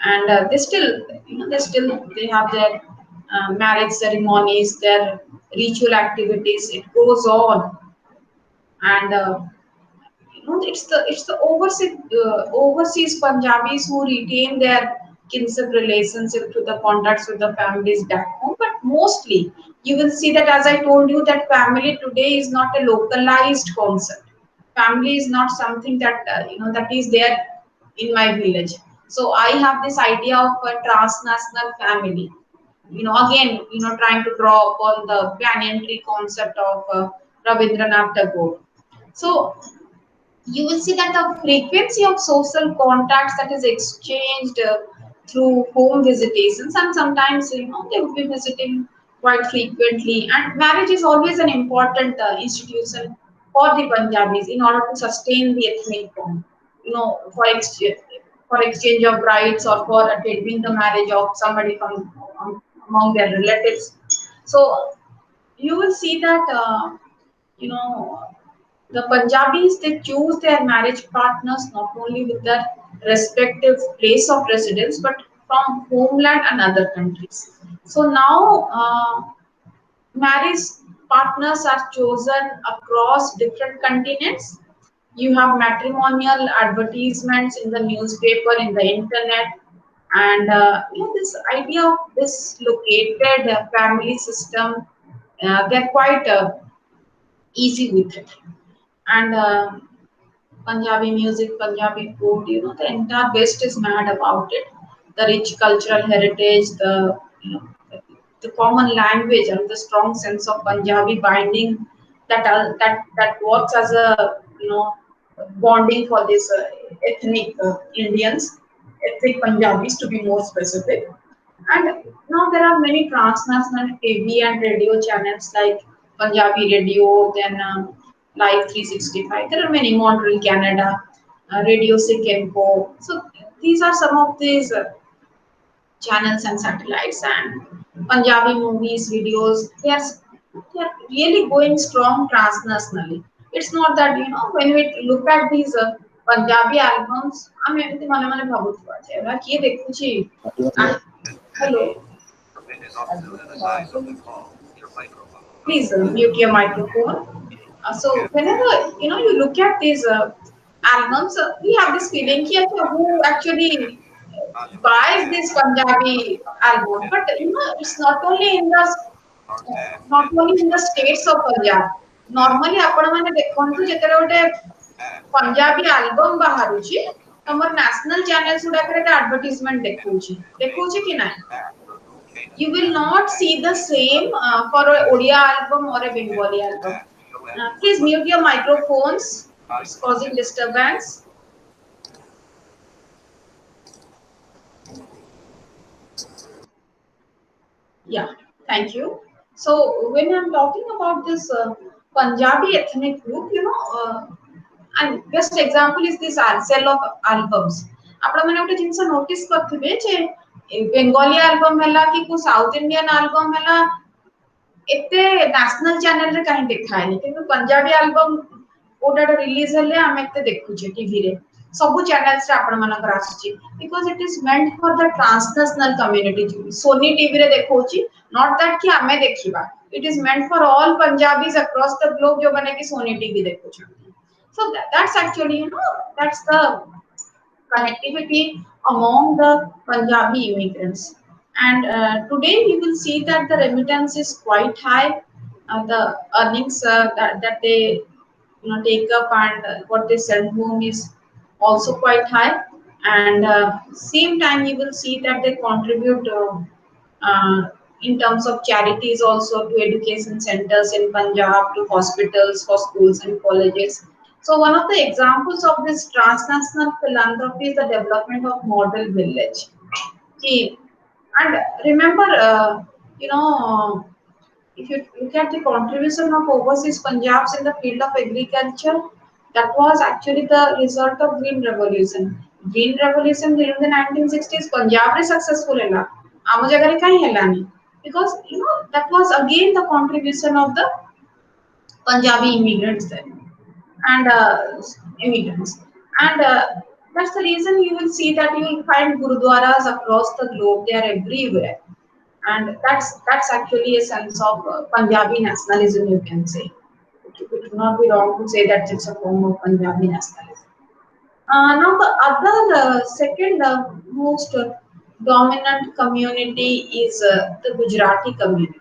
B: And they have their marriage ceremonies, their ritual activities. It goes on, and it's the overseas Punjabis who retain their kinship relationship to the contacts with the families back home. But mostly, you will see that, as I told you, that family today is not a localized concept. Family is not something that that is there in my village. So I have this idea of a transnational family. Again, trying to draw upon the planetary concept of Rabindranath Tagore. So you will see that the frequency of social contacts that is exchanged through home visitations, and sometimes they would be visiting quite frequently, and marriage is always an important institution for the Punjabis in order to sustain the ethnic bond, for exchange of rights or for attending the marriage of somebody from among their relatives. So you will see that you know the Punjabis, they choose their marriage partners not only with their respective place of residence but from homeland and other countries. So now marriage partners are chosen across different continents. You have matrimonial advertisements in the newspaper, in the internet, and this idea of this located family system, they're quite easy with it. And Punjabi music, Punjabi food, the entire West is mad about it. The rich cultural heritage, the common language, and the strong sense of Punjabi binding that works as a bonding for these ethnic Indians, ethnic Punjabis to be more specific. And now there are many transnational TV and radio channels like Punjabi Radio, then Live 365. There are many, Montreal, Canada, Radio Sikh Info. So these are some of these channels and satellites, and Punjabi movies, videos. They are really going strong transnationally. It's not that when we look at these Punjabi albums, I mean, the mane mane bhabutua hai. Ra kiye dekhuchi. Ah, hello. Please mute your microphone. So whenever you look at these albums, we have this feeling here who actually buys this Punjabi album. But it's not only in the states of Punjab. Normally, ଆପଣ ମାନେ ଦେଖନ୍ତୁ ଯେତେବେଳେ ଗୋଟେ Punjabi album ବାହାରୁଛି, ତମର national channels ଗୁଡାକରେ advertisement ଦେଖଉଛି କି ନାହିଁ? You will not see the same for a Odia album or a Bengali album. Please mute your microphones. It's causing disturbance. Yeah, thank you. So when I'm talking about this Punjabi ethnic group, and best example is this sale of albums. ଆପଣ ମାନେ ଗୋଟେ ଜିନିଷ notice କରିଥିବେ ଯେ Bengali album ହେଲା କି କୋଉ south Indian album ହେଲା ଏତେ ନ୍ୟାସନାଲ ଚ୍ୟାନେଲରେ କାହିଁ ଦେଖାଏନି, କିନ୍ତୁ ପଞ୍ଜାବୀ ଆଲବମ କୋଉଟା ରିଲିଜ ହେଲେ ଆମେ ଏତେ ଦେଖୁଛେ ଟିଭିରେ, ସବୁ ଚ୍ୟାନେଲ୍ସରେ ଆପଣ ମାନଙ୍କର ଆସୁଛି, because eat is meant for the ଟ୍ରାନ୍ସନାସନାଲ community. Sony ଟିଭିରେ ଦେଖଉଛି, ନଟ୍ ଦ୍ୟାଟ୍ କି ଆମେ ଦେଖିବା, it is meant for all Punjabis across the globe ଯୋଉମାନେ କି ସୋନି ଟିଭି ଦେଖୁଛନ୍ତି। So that's actually, that's the connectivity among the Punjabi immigrants. And today you will see that the remittance is quite high. The earnings that they take up, and what they send home is also quite high. And same time you will see that they contribute uh, in terms of charities also, to education centers in Punjab, to hospitals, for schools and colleges. So one of the examples of this transnational philanthropy is the development of model village. See, and remember, you know, if you look at the contribution of overseas Punjabs in the field of agriculture, that was actually the result of Green Revolution. Green Revolution during the 1960s, Punjab is successful enough. ଆମ ଜାଗାରେ କାହିଁ ହେଲାନି? Because that was again the contribution of the Punjabi immigrants there and immigrants. And that's the reason you will see that you will find gurudwaras across the globe. They are everywhere, and that's actually a sense of Punjabi nationalism, you can say. It would not be wrong to say that it's a form of Punjabi nationalism. Now the other second most dominant community is the Gujarati community.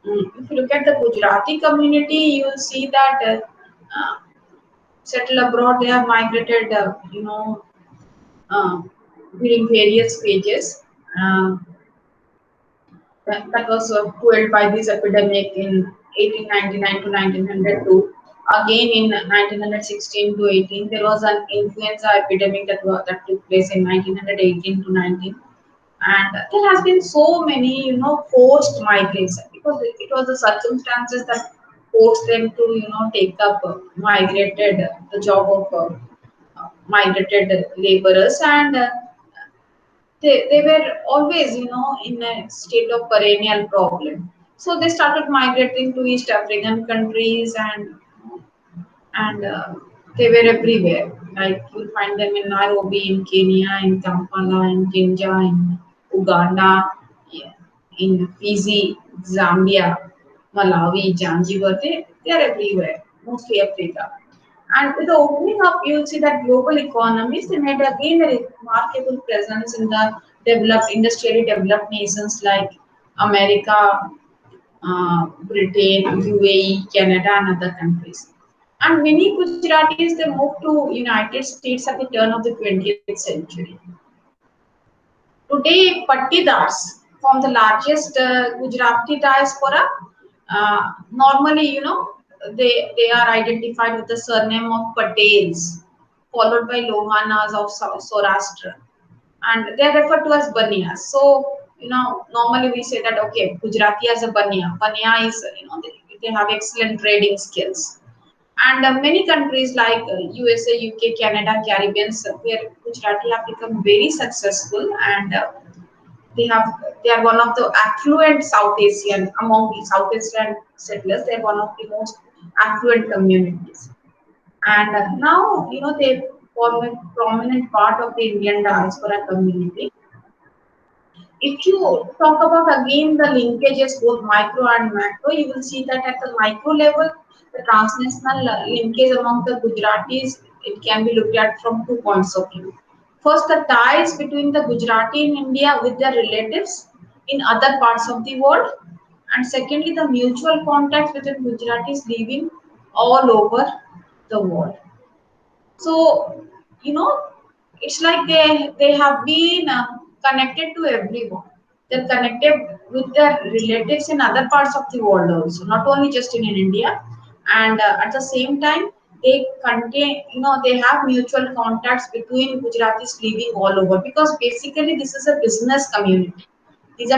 B: If you look at the Gujarati community, you will see that settle abroad they have migrated, uh, during various stages. Uh, that was fueled by this epidemic in 1899 to 1902. Again in 1916 to 18, there was an influenza epidemic that took place in 1918 to 19. And there has been so many, forced migration because it was the circumstances that forced them to, take up migrated the job of migrated laborers and they were always, in a state of perennial problem. So they started migrating to East African countries and they were everywhere. Like you'll find them in Nairobi, in Kenya, in Kampala, in Jinja, in Uganda, yeah, in Fiji, Zambia, Malawi, Zanzibar. They are everywhere, mostly Africa. And with the opening up, you'll see that global economies they made again a remarkable presence in the developed, industrially developed nations like America, Britain, UAE, Canada, and other countries. And many Gujaratis they moved to United States at the turn of the 20th century. Today, Pattidars form the largest Gujarati diaspora. Normally, they are identified with the surname of Patels, followed by Lohanas of Saurashtra, and they are referred to as Baniyas. So, normally we say that okay, Gujarati as a Baniya. Baniya is, they have excellent trading skills. And many countries like USA, UK, Canada, Caribbean, where Gujarati have become very successful and they have they are one of the affluent South Asian among the South Asian settlers. They are one of the most affluent communities, and now they form a prominent part of the Indian diaspora community. If you talk about again the linkages, both micro and macro, you will see that at the micro level, the transnational linkage among the Gujaratis, it can be looked at from 2 points of view. First, the ties between the Gujarati in India with their relatives in other parts of the world, and secondly, the mutual contacts between Gujaratis living all over the world. So, you know, it's like they have been connected to everyone. They're connected with their relatives in other parts of the world also, not only just in India. And at the same time, they contain, they have mutual contacts between Gujaratis living all over because basically this is a business community. These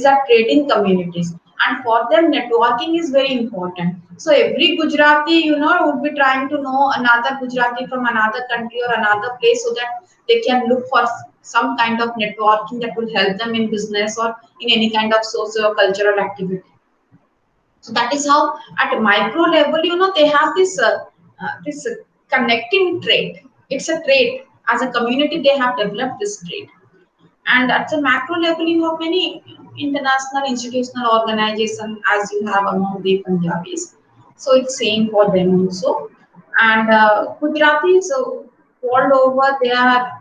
B: are trading communities, and for them, networking is very important. So every Gujarati, would be trying to know another Gujarati from another country or another place, so that they can look for some kind of networking that will help them in business or in any kind of socio-cultural activity. So that is how, at a micro level, they have this connecting trait. It's a trait. As a community, they have developed this trait. And at the macro level, you have many international institutional organizations as you have among the Punjabis. So it's same for them also. And Gujaratis world over, they are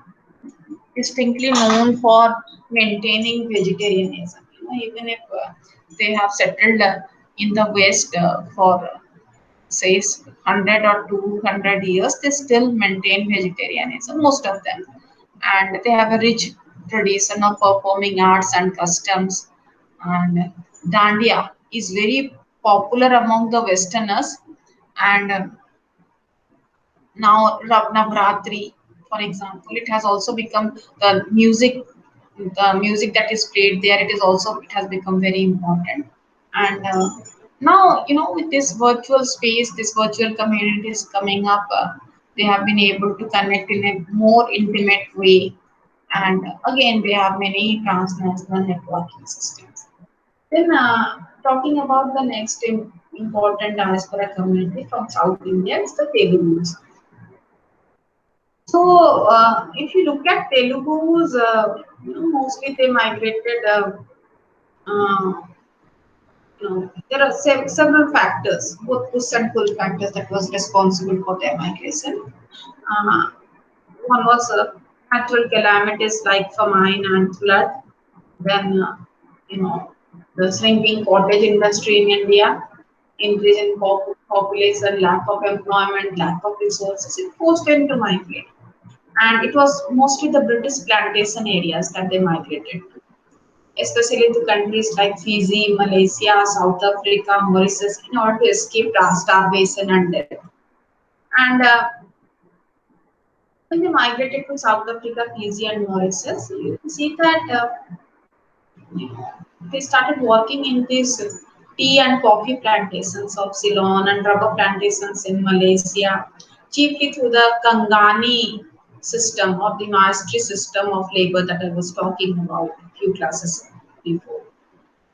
B: distinctly known for maintaining vegetarianism. Even if they have settled in the West for say 100 or 200 years, they still maintain vegetarianism, most of them. And they have a rich tradition of performing arts and customs. And dandiya is very popular among the Westerners. And now Navratri, for example, it has also become the music that is played there. It has become very important. And now, with this virtual space, this virtual community is coming up. They have been able to connect in a more intimate way. And again, they have many transnational networking systems. Then, talking about the next important diaspora community from South India is the Telugus. So, if you look at Telugus, mostly they migrated. Uh, there are several factors, both push and pull factors that was responsible for their migration. Uh, One was natural calamities like famine and flood. Then, the shrinking cottage industry in India, increase in population, lack of employment, lack of resources, it forced them to migrate. And it was mostly the British plantation areas that they migrated to, especially to countries like Fiji, Malaysia, South Africa, Mauritius, in order to escape starvation and death. And when they migrated to South Africa, Fiji, and Mauritius, you can see that they started working in these tea and coffee plantations of Ceylon and rubber plantations in Malaysia, chiefly through the Kangani system of the mastery system of labor that I was talking about a few classes before.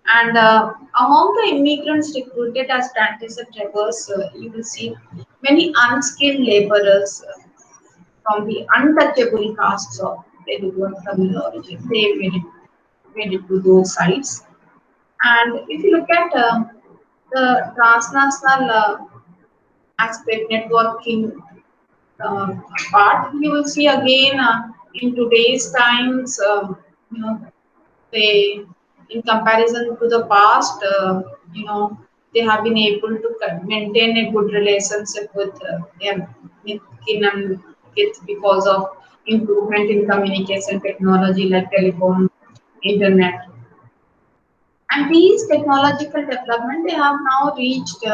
B: And among the immigrants recruited as plantation laborers, you will see many unskilled laborers from the untouchable castes of Telugu and Tamil origin. They made it to those sites. And if you look at the transnational aspect networking uh, part, you will see again in today's times, they, in comparison to the past, you know, they have been able to maintain a good relationship with kin and kith because of improvement in communication technology like telephone, internet. And these technological development, they have now reached,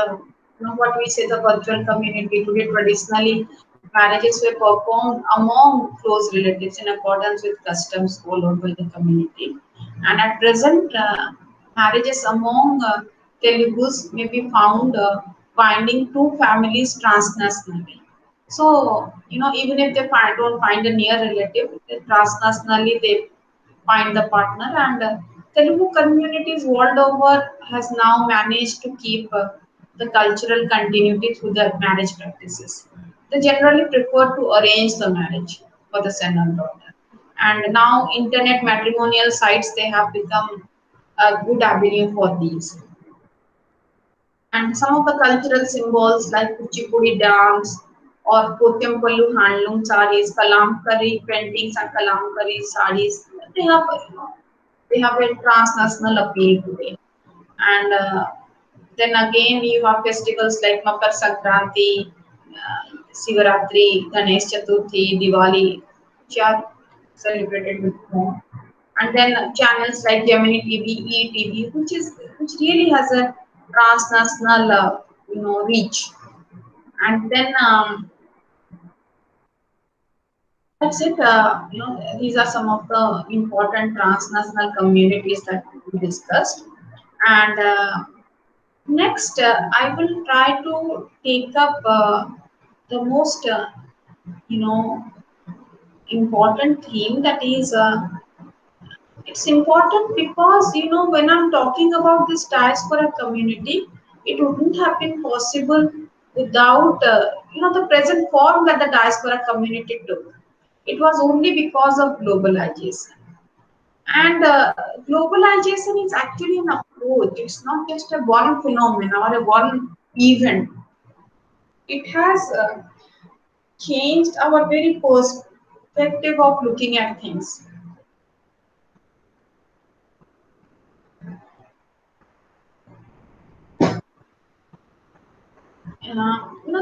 B: what we say the virtual community. Today, traditionally, marriages were performed among close relatives in accordance with customs followed by the community. And at present, marriages among Telugus may be found binding two families transnationally. So, even if they don't find a near relative, transnationally they find the partner. And Telugu communities world over has now managed to keep the cultural continuity through the marriage practices. They generally prefer to arrange the marriage for the son and daughter. And now internet matrimonial sites, they have become a good avenue for these. And some of the cultural symbols like Kuchipudi dance or Pochampallu handloom sarees, Kalamkari paintings and Kalamkari sarees, they have they have a transnational appeal today. And then again, you have festivals like Makar Sankranti, Sivaratri, Ganesh Chaturthi, Diwali, which are celebrated with more. And then channels like Gemini TV, ETV, which really has a transnational, reach. And then that's it. These are some of the important transnational communities that we discussed. And next, I will try to take up the most, you know, important theme, that is, it's important because, when I'm talking about this diaspora community, it wouldn't have been possible without, the present form that the diaspora community took. It was only because of globalization. And globalization is actually an approach. It's not just a one phenomenon or a one event. It has changed our very perspective of looking at things.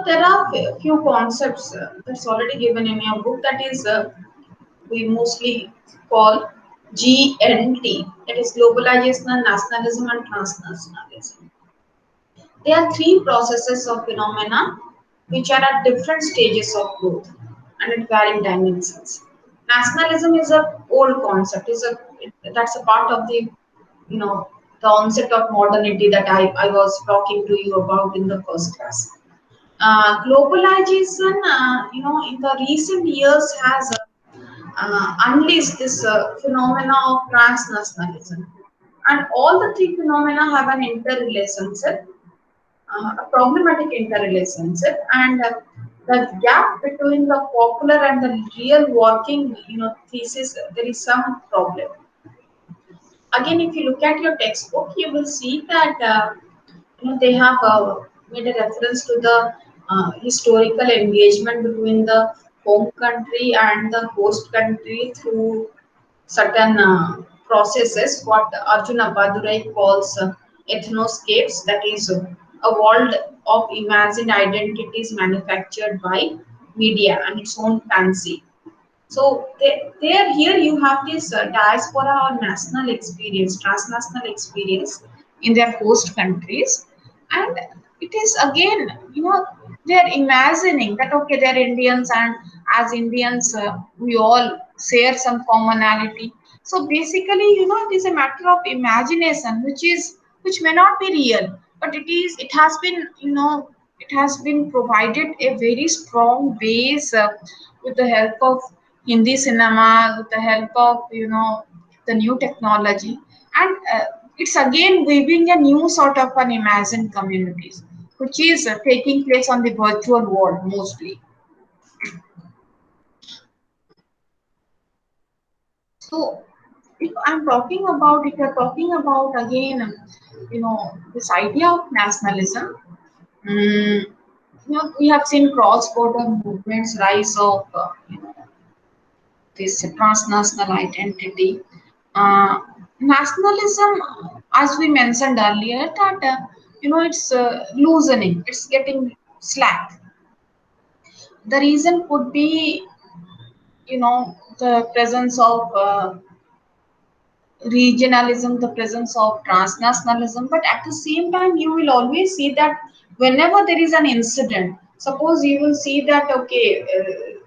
B: There are a few concepts that's already given in your book, that is we mostly call GNT, that is globalization, nationalism, and transnationalism. There are three processes of phenomena which are at different stages of growth and at varying dimensions. Nationalism is a old concept, that's a part of the you know the onset of modernity that I was talking to you about in the first class. Globalization, in the recent years has unleashed this phenomena of transnationalism, and all the three phenomena have an interrelationship, a problematic interrelationship, and the gap between the popular and the real working thesis, there is some problem. Again, if you look at your textbook, you will see that they have made a reference to the historical engagement between the home country and the host country through certain processes, what Arjuna Badurai calls ethnoscapes, that is a world of imagined identities manufactured by media and its own fancy. So there, here you have this diaspora or national experience, transnational experience in their host countries, and it is again, they're imagining that okay, they're Indians, and as Indians, we all share some commonality. So basically, it is a matter of imagination, which may not be real, but it has been, it has been provided a very strong base with the help of Hindi cinema, with the help of the new technology, and it's again weaving a new sort of an imagined communities, which is taking place on the virtual world mostly. So if you're talking about again, this idea of nationalism. mm, we have seen cross-border movements rise of this transnational identity. Uh, Nationalism, as we mentioned earlier, that it's loosening, it's getting slack. The reason could be the presence of regionalism, the presence of transnationalism, but at the same time, you will always see that whenever there is an incident, suppose you will see that okay,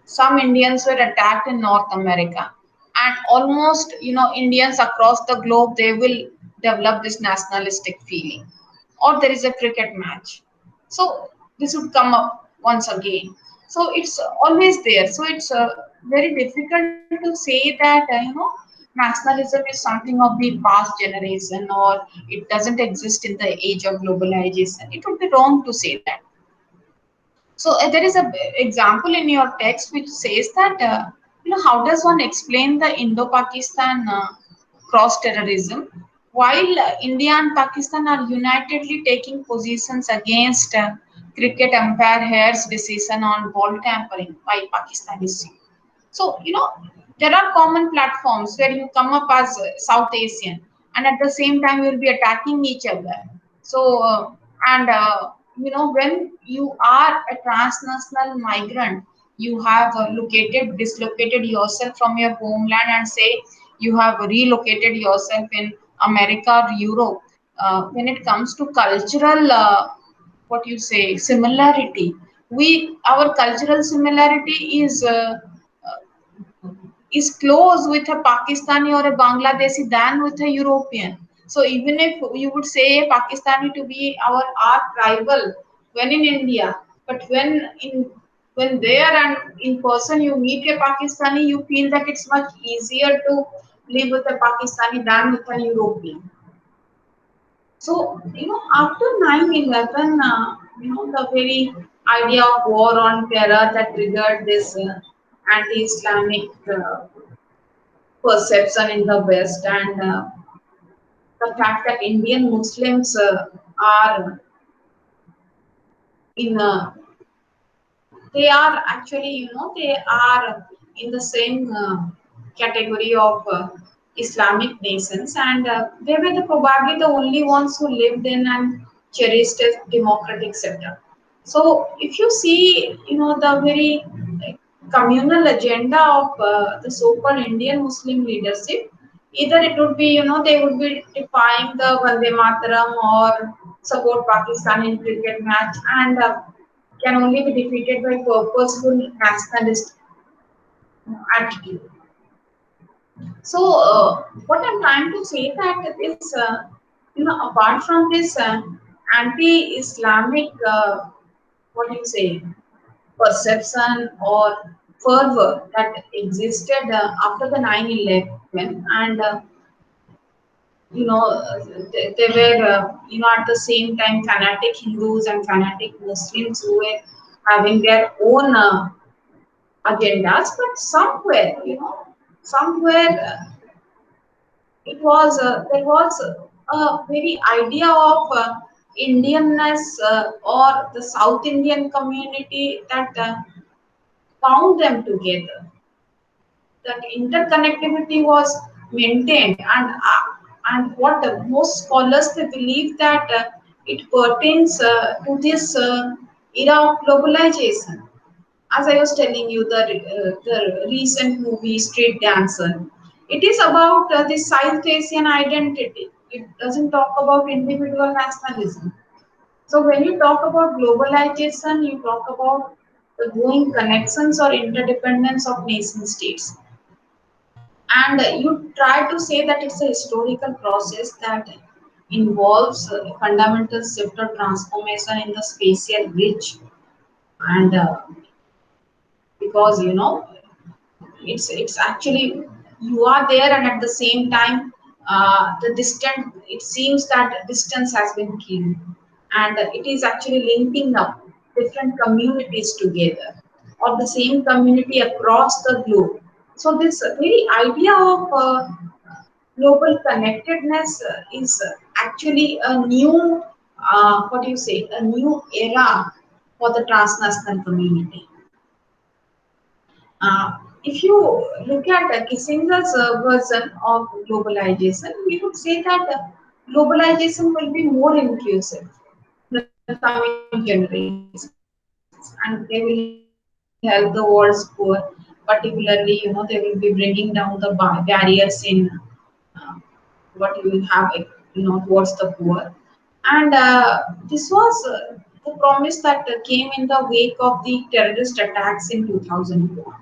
B: some Indians were attacked in North America, and almost Indians across the globe, they will develop this nationalistic feeling, or there is a cricket match, so this would come up once again. So it's always there. So it's very difficult to say that nationalism is something of the past generation, or it doesn't exist in the age of globalization. It would be wrong to say that. So there is a example in your text which says that how does one explain the Indo-Pakistan cross-terrorism while India and Pakistan are unitedly taking positions against cricket umpire Hare's decision on ball tampering by Pakistani team. So, there are common platforms where you come up as South Asian, and at the same time you'll be attacking each other. So, and when you are a transnational migrant, you have dislocated yourself from your homeland, and say you have relocated yourself in America or Europe. When it comes to cultural, what you say, similarity, our cultural similarity is close with a Pakistani or a Bangladeshi than with a European. So even if you would say Pakistani to be our arch rival when in India, but when there and in person you meet a Pakistani, you feel that it's much easier to live with a Pakistani than with a European. So, after 9/11, the very idea of war on terror that triggered this anti-Islamic perception in the West, and the fact that Indian Muslims are in they are actually, they are in the same category of Islamic nations, and they were probably the only ones who lived in and cherished a democratic setup. So, if you see, the very communal agenda of the so-called Indian Muslim leadership, Either it would be, they would be defying the Vande Mataram or support Pakistan in cricket match, and can only be defeated by purposeful nationalist attitude. So, what I'm trying to say that this, apart from this anti-Islamic, what do you say, perception or fervor that existed after the 9/11, and they were, at the same time, fanatic Hindus and fanatic Muslims who were having their own agendas, but somewhere, somewhere there was a very idea of Indianness or the South Indian community that bound them together. That interconnectivity was maintained, and what the most scholars they believe that it pertains to this era of globalization. As I was telling you, the recent movie Street Dancer, it is about the South Asian identity. It doesn't talk about individual nationalism. So when you talk about globalization, you talk about the growing connections or interdependence of nation states, and you try to say that it's a historical process that involves a fundamental shift or transformation in the spatial reach, and because it's actually you are there, and at the same time the distance, it seems that distance has been killed, and it is actually linking up different communities together, or the same community across the globe. So this very idea of global connectedness is actually a new, what do you say, a new era for the transnational community. Uh, if you look at Kissinger's version of globalization, we would say that globalization will be more inclusive in the coming generations, and they will help the world's poor. Particularly, they will be bringing down the barriers in what you will have, towards the poor. And this was the promise that came in the wake of the terrorist attacks in 2001.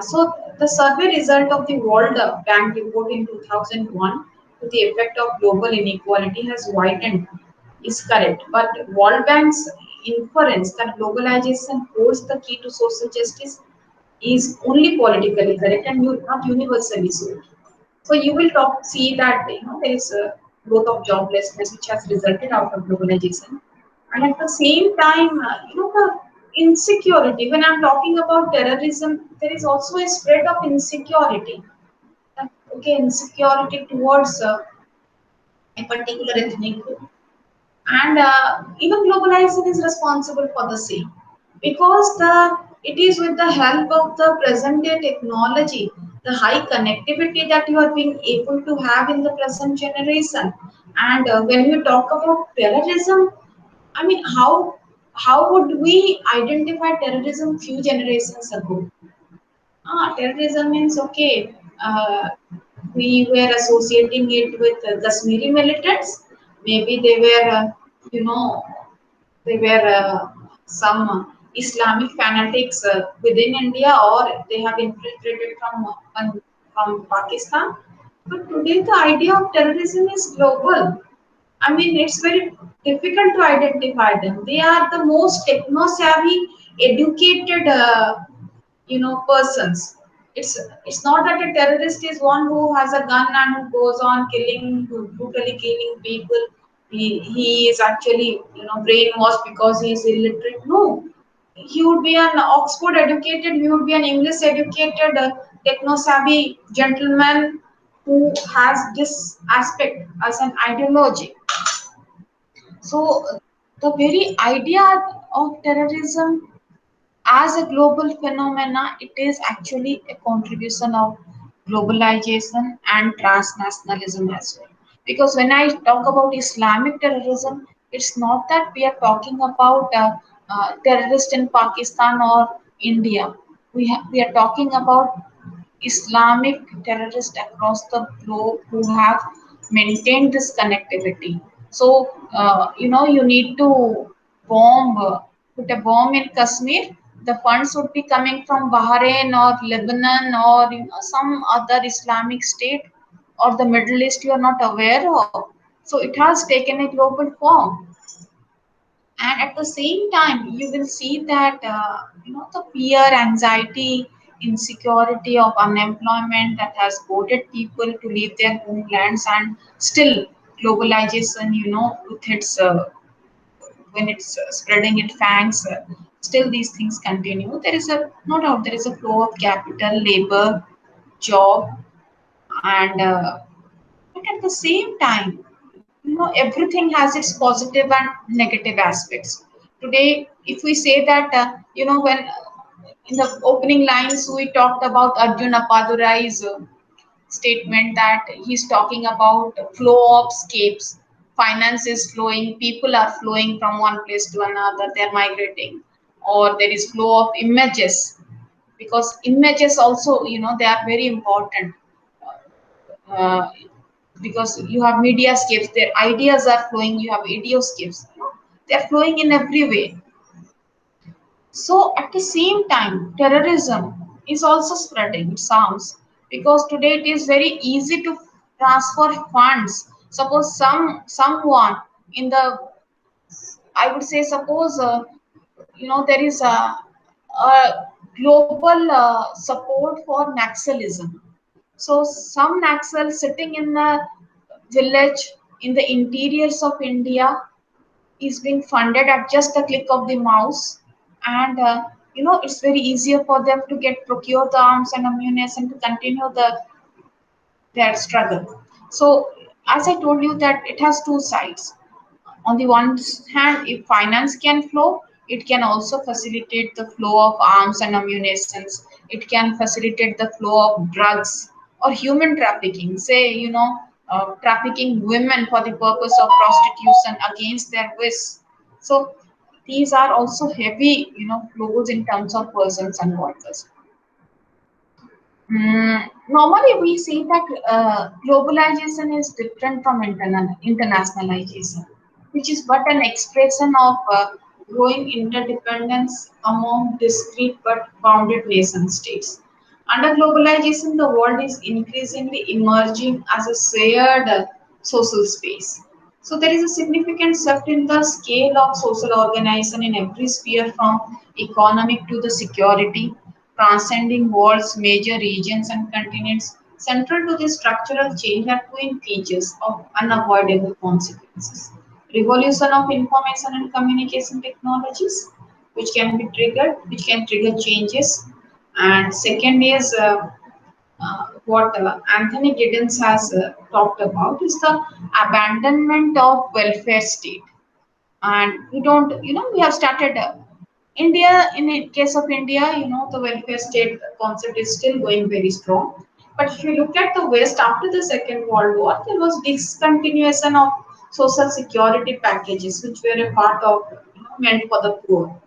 B: So the survey result of the World Bank report in 2001 to the effect of global inequality has widened is correct, but World Bank's inference that globalization holds the key to social justice is only politically correct and not universally so. So you will see that there is a growth of joblessness which has resulted out of globalization, and at the same time, the insecurity. When I'm talking about terrorism, there is also a spread of insecurity. Okay, insecurity towards a particular ethnic group, and even globalization is responsible for the same, because it is with the help of the present day technology, the high connectivity that you are being able to have in the present generation. And when you talk about terrorism, I mean, how would we identify terrorism few generations ago? Terrorism means, okay, we were associating it with Kashmiri militants. Maybe they were, you know, they were some Islamic fanatics within India, or they have infiltrated from Pakistan. But today, the idea of terrorism is global. I mean, it's very difficult to identify them. They are the most techno-savvy, educated, persons. It's not that a terrorist is one who has a gun and who goes on brutally killing people. He is actually brainwashed because he is illiterate. No, he would be an Oxford educated, he would be an English educated, techno savvy gentleman who has this aspect as an ideology. So the very idea of terrorism as a global phenomena, it is actually a contribution of globalization and transnationalism as well. Because when I talk about Islamic terrorism, it's not that we are talking about terrorists in Pakistan or India. We are talking about Islamic terrorists across the globe who have maintained this connectivity. So, you need to put a bomb in Kashmir. The funds would be coming from Bahrain or Lebanon or some other Islamic state or the Middle East you are not aware of. So it has taken a global form, and at the same time you will see that the fear, anxiety, insecurity of unemployment that has goaded people to leave their homelands, and still globalization, with its when it's spreading its fangs, still these things continue. There is a no doubt there is a flow of capital, labor, job, and but at the same time, everything has its positive and negative aspects. Today, if we say that, when in the opening lines we talked about Arjun Appadurai's statement that he's talking about flow of scapes. Finance is flowing, people are flowing from one place to another, they're migrating, or there is flow of images, because images also, they are very important. Uh, because you have mediascapes, their ideas are flowing, you have ideoscapes, they're flowing in every way. So at the same time, terrorism is also spreading its arms, because today it is very easy to transfer funds. Suppose someone in the, I would say, suppose there is a global support for Naxalism. So some Naxal sitting in a village in the interiors of India is being funded at just the click of the mouse, and it's very easier for them to procure the arms and ammunition to continue their struggle. So as I told you that it has two sides. On the one hand, if finance can flow, it can also facilitate the flow of arms and ammunitions. It can facilitate the flow of drugs or human trafficking. Say, trafficking women for the purpose of prostitution against their wish. So these are also heavy, flows in terms of persons and workers. Normally, we see that globalization is different from internationalization, which is but an expression of growing interdependence among discrete but bounded nation states. Under globalization, the world is increasingly emerging as a shared social space. So there is a significant shift in the scale of social organization in every sphere, from economic to the security, transcending world's major regions and continents. Central to this structural change are twin features of unavoidable consequences. Revolution of information and communication technologies, which can trigger changes. And second is what Anthony Giddens has talked about is the abandonment of welfare state. And we don't, we have started India, in the case of India, the welfare state concept is still going very strong. But if you look at the West after the Second World War, there was discontinuation of social security packages, which were a part of, meant for the poor.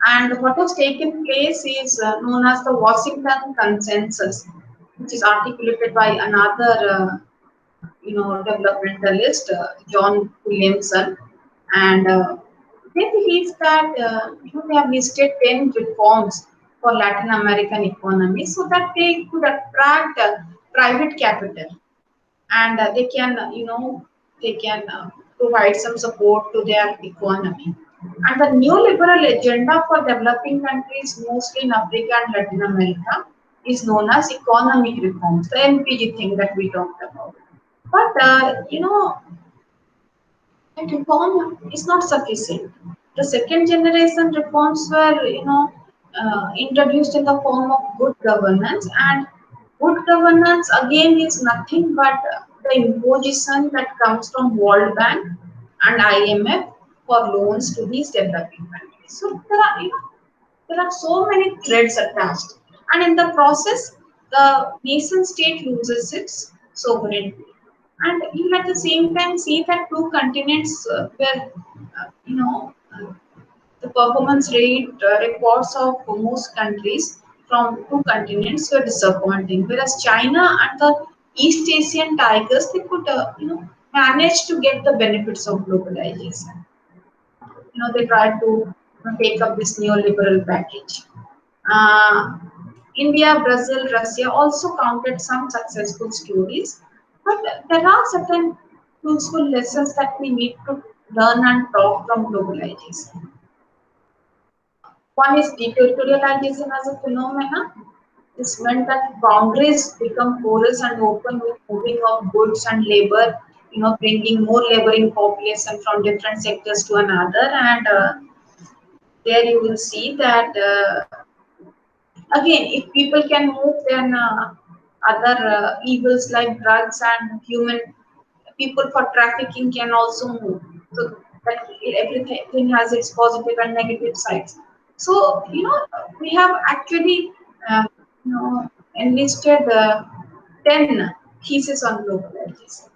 B: And what has taken place is known as the Washington Consensus, which is articulated by another, developmentalist, John Williamson, and they believe that they have listed 10 reforms for Latin American economy so that they could attract private capital, and they can provide some support to their economy. And the neoliberal agenda for developing countries, mostly in Africa and Latin America, is known as economic reforms, the NPG thing that we talked about. But that reform is not sufficient. The second generation reforms were, introduced in the form of good governance, and good governance again is nothing but the imposition that comes from World Bank and IMF for loans to these developing countries. So there are so many threads attached, and in the process, the nation state loses its sovereignty. And you at the same time see that two continents where the performance rate reports of most countries from two continents were disappointing, whereas China and the East Asian tigers they could manage to get the benefits of globalization. They tried to take up this neoliberal package. Uh, India, Brazil, Russia also counted some successful stories, but there are certain useful lessons that we need to learn and talk from globalization. One is deterritorialization as a phenomenon. This meant that boundaries become porous and open with moving of goods and labor, bringing more laboring population from different sectors to another. And there you will see that again, if people can move, then other evils like drugs and human people for trafficking can also move. So that everything has its positive and negative sides. So we have actually uh, enlisted 10 theses on globalization.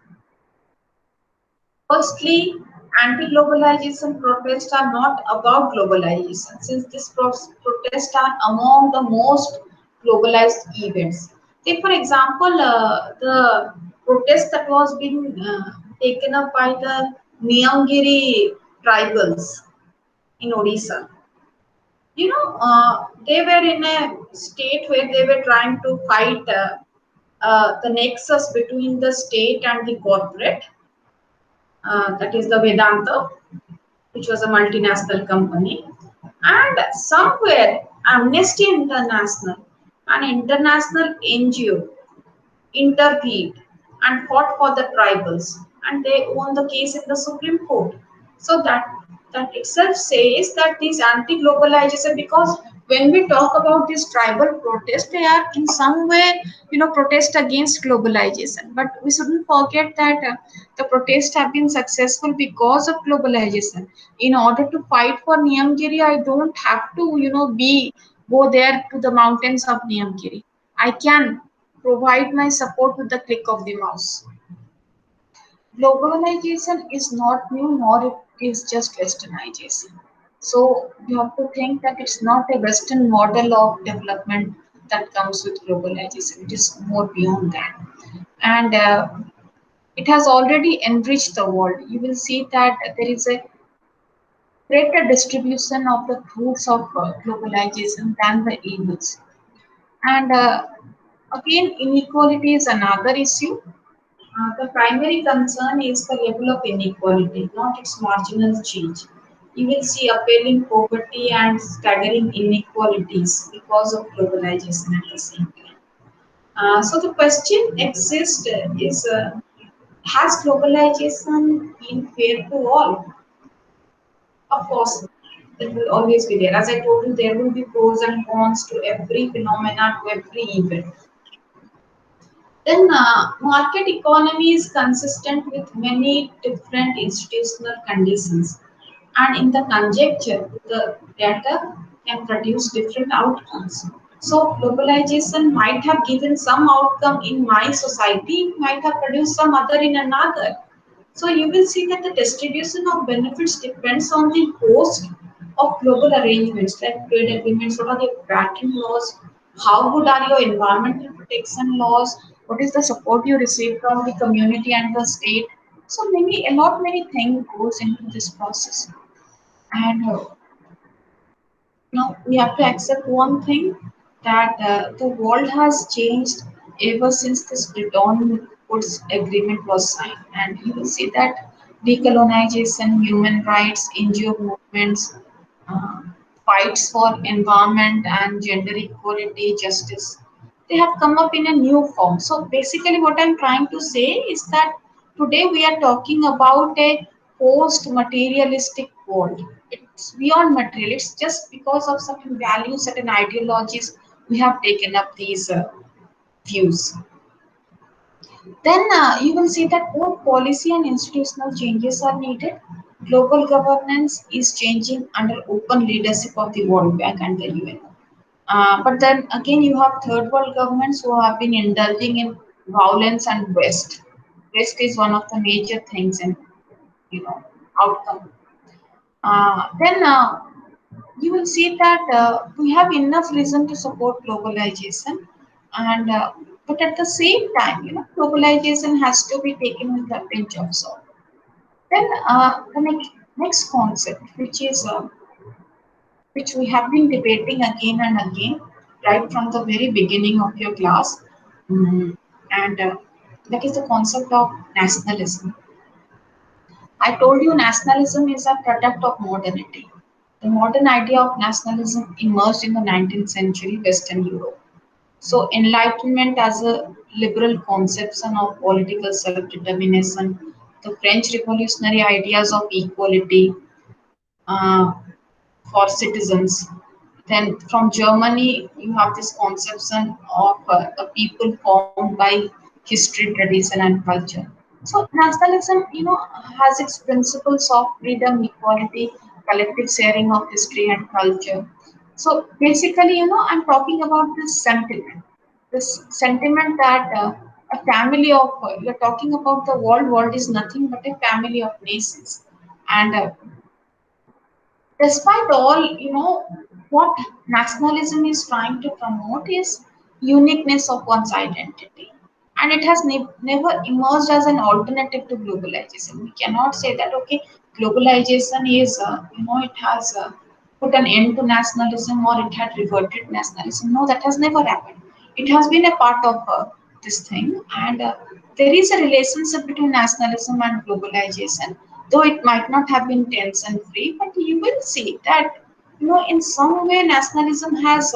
B: Firstly, anti-globalization protests are not about globalization, since these protests are among the most globalized events. Take for example, the protest that was being taken up by the Niyamgiri tribals in Odisha. They were in a state where they were trying to fight the nexus between the state and the corporate, that is the Vedanta, which was a multinational company. And somewhere Amnesty International, an international NGO, intervened and fought for the tribals, and they won the case in the Supreme Court. So that itself says that these anti-globalization, because when we talk about this tribal protest, they are in some way protest against globalization. But we shouldn't forget that the protests have been successful because of globalization. In order to fight for Niyamgiri, I don't have to be go there to the mountains of Niyamgiri. I can provide my support with the click of the mouse. Globalization is not new, nor it is just westernization. So you have to think that it's not a Western model of development that comes with globalization. It is more beyond that. And it has already enriched the world. You will see that there is a greater distribution of the fruits of globalization than the evils. And again, inequality is another issue. The primary concern is the level of inequality, not its marginal change. You will see appalling poverty and staggering inequalities because of globalization at the same time. So the question exists is, has globalization been fair to all? Of course, it will always be there. As I told you, there will be pros and cons to every phenomena, to every event. Then market economy is consistent with many different institutional conditions, and in the conjecture, the data can produce different outcomes. So globalization might have given some outcome in my society, might have produced some other in another. So you will see that the distribution of benefits depends on the host of global arrangements like trade agreements, what are the patent laws, how good are your environmental protection laws, what is the support you receive from the community and the state. So many things goes into this process. And now we have to accept one thing, that the world has changed ever since this Bretton Woods agreement was signed. And you will see that decolonization, human rights, NGO movements, uh, fights for environment and gender equality, justice, they have come up in a new form. So basically, what I'm trying to say is that today we are talking about a post-materialistic world. It's beyond material. It's just because of certain values, certain ideologies, we have taken up these views. Then you will see that both policy and institutional changes are needed. Global governance is changing under open leadership of the World Bank and the UN. But then again, you have third world governments who have been indulging in violence and waste. Waste is one of the major things in outcome. Then you will see that we have enough reason to support globalization, and but at the same time, globalization has to be taken with a pinch of salt. Then the next concept, which we have been debating again and again, right from the very beginning of your class, and that is the concept of nationalism. I told you nationalism is a product of modernity. The modern idea of nationalism emerged in the 19th century Western Europe. So, Enlightenment as a liberal conception of political self determination, the French revolutionary ideas of equality for citizens. Then, from Germany, you have this conception of a people formed by history, tradition, and culture. So, nationalism, has its principles of freedom, equality, collective sharing of history and culture. So, basically, I'm talking about this sentiment that a family of, you're talking about the world is nothing but a family of nations. And despite all, what nationalism is trying to promote is uniqueness of one's identity. And it has never emerged as an alternative to globalization. We cannot say that, okay, globalization is, it has put an end to nationalism or it had reverted nationalism. No, that has never happened. It has been a part of this thing. And there is a relationship between nationalism and globalization, though it might not have been tension free, but you will see that, in some way nationalism has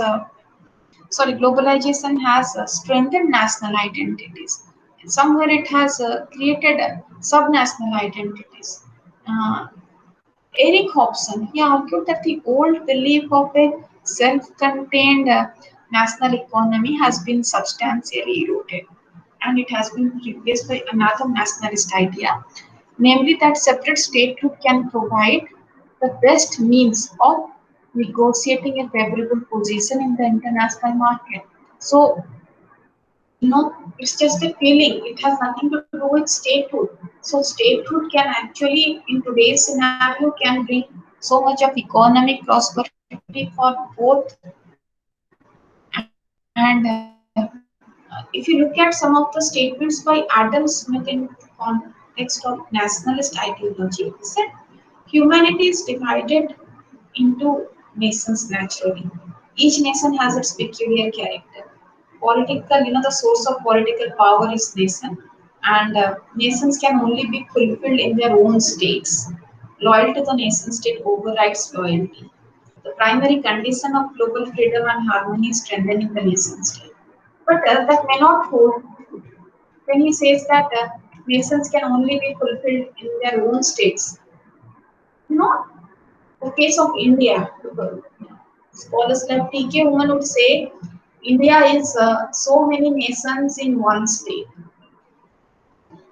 B: globalization has strengthened national identities. Somewhere it has created subnational identities. uh, Eric Hobson, he argued that the old belief of a self-contained national economy has been substantially eroded, and it has been replaced by another nationalist idea, namely that separate statehood can provide the best means of negotiating a favorable position in the international market. So, it's just a feeling. It has nothing to do with statehood. So, statehood can actually, in today's scenario, can bring so much of economic prosperity for both. And if you look at some of the statements by Adam Smith in context of nationalist ideology, he said humanity is divided into nations naturally. Each nation has its peculiar character. Political, the source of political power is nation, and nations can only be fulfilled in their own states. Loyalty to the nation state overrides loyalty. The primary condition of global freedom and harmony is strengthening the nation state. But that may not hold when he says that nations can only be fulfilled in their own states. You know, the case of India, scholars like T.K. Woman would say India is so many nations in one state.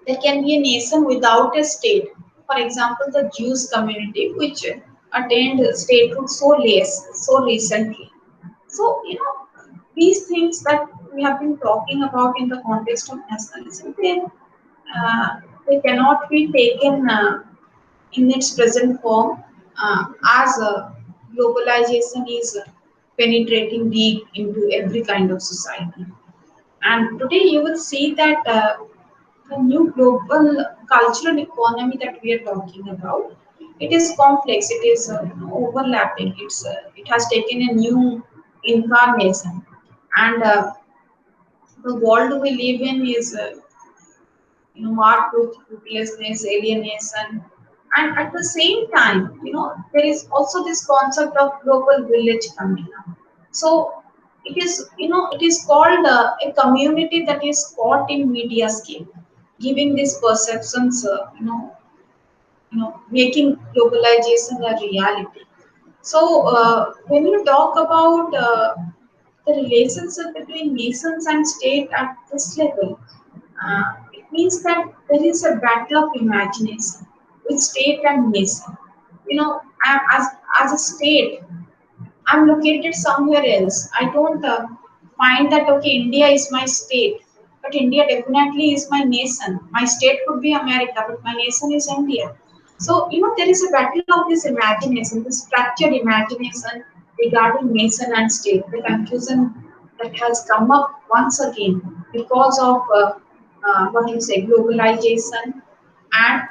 B: There can be a nation without a state. For example, the Jews community, which attained statehood so recently. So, these things that we have been talking about in the context of nationalism, they cannot be taken in its present form as globalization is penetrating deep into every kind of society. And today you will see that the new global cultural economy that we are talking about, it is complex, it is overlapping, it has taken a new incarnation. And the world we live in is marked with ruthlessness, alienation, and at the same time, there is also this concept of global village coming up. So it is called a community that is caught in media scale, giving these perceptions, making globalization a reality. So when you talk about the relationship between nations and state at this level, it means that there is a battle of imagination with state and nation. As a state, I'm located somewhere else. I don't find that, okay, India is my state, but India definitely is my nation. My state could be America, but my nation is India. So, there is a battle of this imagination, this fractured imagination regarding nation and state, the confusion that has come up once again because of what you say, globalization and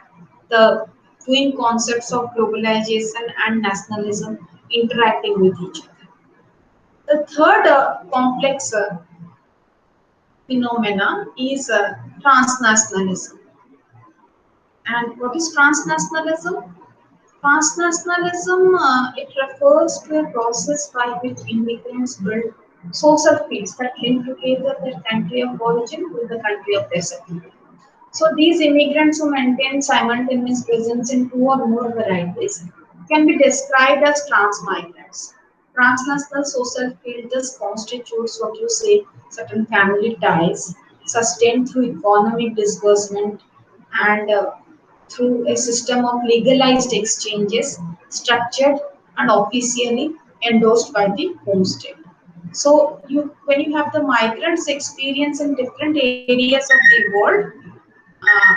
B: the twin concepts of globalization and nationalism interacting with each other. The third complex phenomena is transnationalism. And what is transnationalism? Transnationalism, it refers to a process by which immigrants build social fields that link together their country of origin with the country of their settlement. So these immigrants who maintain simultaneous presence in two or more varieties can be described as transmigrants. Transnational social field thus constitutes what you say certain family ties sustained through economic disbursement and through a system of legalized exchanges structured and officially endorsed by the home state. So when you have the migrants experience in different areas of the world, uh,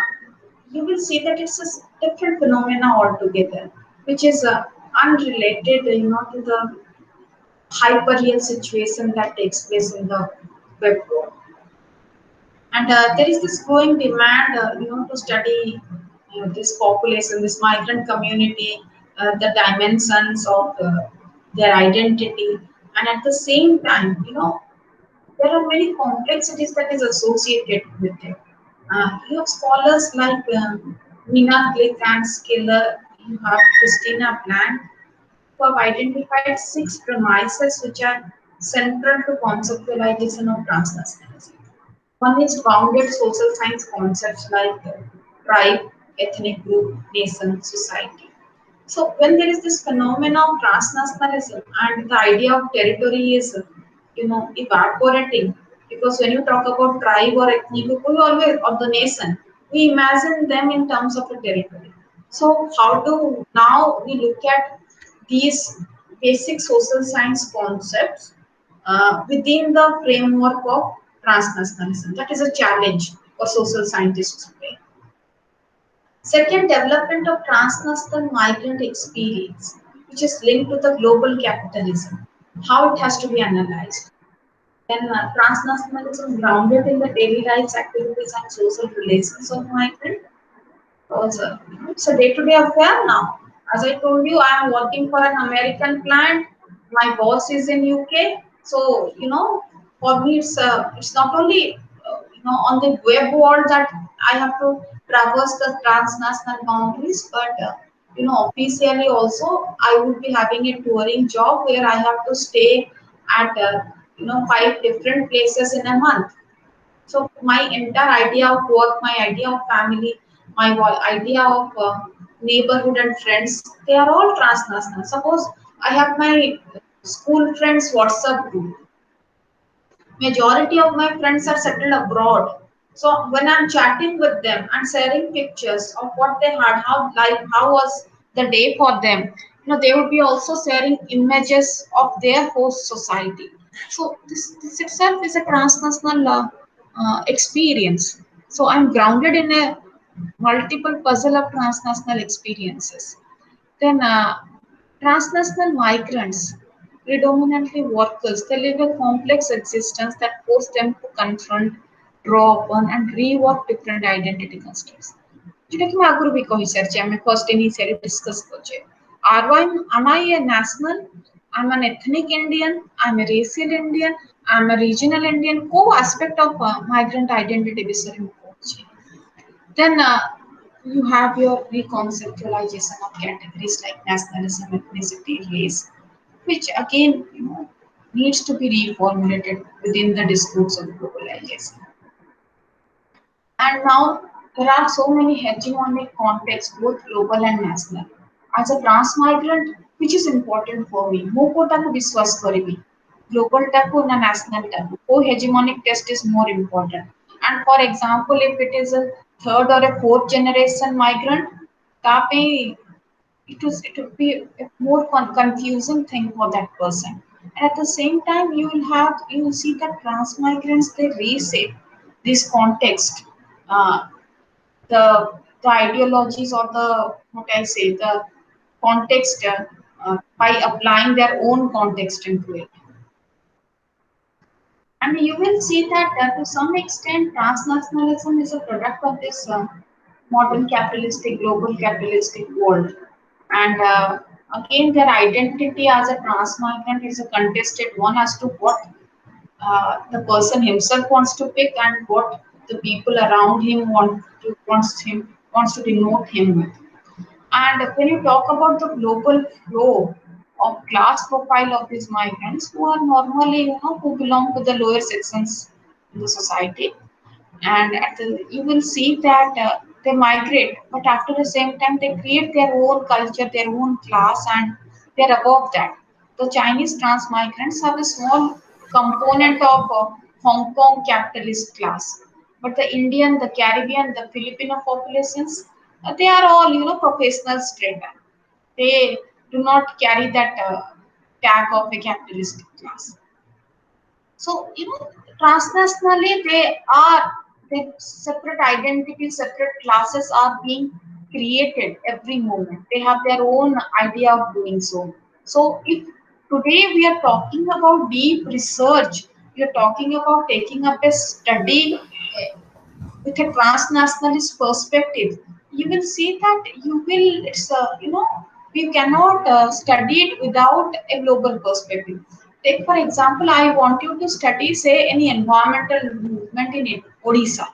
B: you will see that it's a different phenomena altogether, which is unrelated, to the hyper-real situation that takes place in the web world. And there is this growing demand, to study this population, this migrant community, the dimensions of their identity, and at the same time, there are many complexities that is associated with it. You have scholars like Mina Glick and Skiller, you have Christina Bland, who have identified 6 premises which are central to conceptualization of transnationalism. One is grounded social science concepts like tribe, ethnic group, nation, society. So when there is this phenomenon of transnationalism and the idea of territory is, evaporating, because when you talk about tribe or ethnic group, we always of the nation, we imagine them in terms of a territory. So how do now we look at these basic social science concepts within the framework of transnationalism? That is a challenge for social scientists today. Second, development of transnational migrant experience, which is linked to the global capitalism, how it has to be analyzed. Then transnationalism grounded in the daily lives, activities, and social relations of migrant. Also, it's a day-to-day affair now. As I told you, I am working for an American client. My boss is in UK, so for me it's not only on the web world that I have to traverse the transnational boundaries, but officially also I would be having a touring job where I have to stay at 5 different places in a month. So my entire idea of work, my idea of family, my idea of neighborhood and friends, they are all transnational. Suppose I have my school friends WhatsApp group. Majority of my friends are settled abroad. So when I'm chatting with them and sharing pictures of what they had, how was the day for them, they would be also sharing images of their host society. So this itself is a transnational experience. So I'm grounded in a multiple puzzle of transnational experiences. Then transnational migrants, predominantly workers, they live a complex existence that force them to confront, draw upon, and rework different identity constructs. जोटाकि मैं आगुरी भी कहि सारिछि आमे first initially discuss करछे am I a national, I'm an ethnic Indian, I'm a racial Indian, I'm a regional Indian, को aspect of migrant identity विषय में कहछि. Then you have your reconceptualization of categories like nationalism, ethnicity, race, which again needs to be reformulated within the discourse of globalization. And now there are so many hegemonic contexts, both global and national. As a transmigrant, which is important for me, ମୁଁ କୋଉଟାକୁ ବିଶ୍ୱାସ କରିବି, global ଟାକୁ ନା national ଟାକୁ, କୋଉ hegemonic test is more important. And for example, if it is a third or a fourth generation migrant, ତା ପାଇଁ it would be a more confusing thing for that person. And at the same time, you will see that transmigrants, they reshape this context. Uh, the the ideologies or the what I say the context by applying their own context into it. And you will see that to some extent transnationalism is a product of this modern capitalistic, global capitalistic world. And again, their identity as a trans migrant is a contested one as to what the person himself wants to pick and what the people around him wants to denote him with. And when you talk about the global flow of class profile of these migrants who are normally, who belong to the lower sections in the society, and you will see that they migrate, but after the same time they create their own culture, their own class, and they're above that. The Chinese trans migrants have a small component of Hong Kong capitalist class, but the Indian, the Caribbean, the Filipino populations, they are all professional straight up. They do not carry that tag of a capitalist class. So, transnationally, the separate identities, separate classes are being created every moment. They have their own idea of doing so. So, if today we are talking about deep research, we are talking about taking up a study with a transnationalist perspective, you will see that we cannot study it without a global perspective. Take for example, I want you to study, say, any environmental movement in Odisha.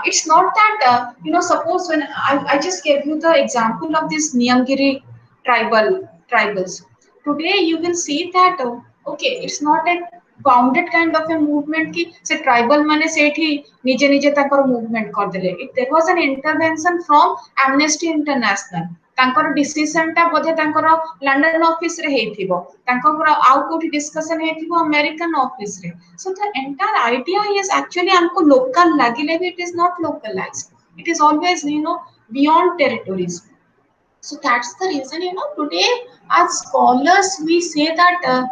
B: It's not that suppose when I just gave you the example of this Niyamgiri tribals. Today you will see that okay, it's not a bounded kind of a movement ki se tribal mane sethi nije nije takar movement kardele. There was an intervention from Amnesty International. ତାଙ୍କର decision ଟା ବୋଧେ ତାଙ୍କର London office ରେ ହେଇଥିବ, ତାଙ୍କର ଆଉ କୋଉଠି discussion ହେଇଥିବ ଆମେରିକାନ ଅଫିସ ରେ. So the entire idea is actually हमको local लगे भी it is not localized. It is always beyond territories. So that's the reason today as scholars we say that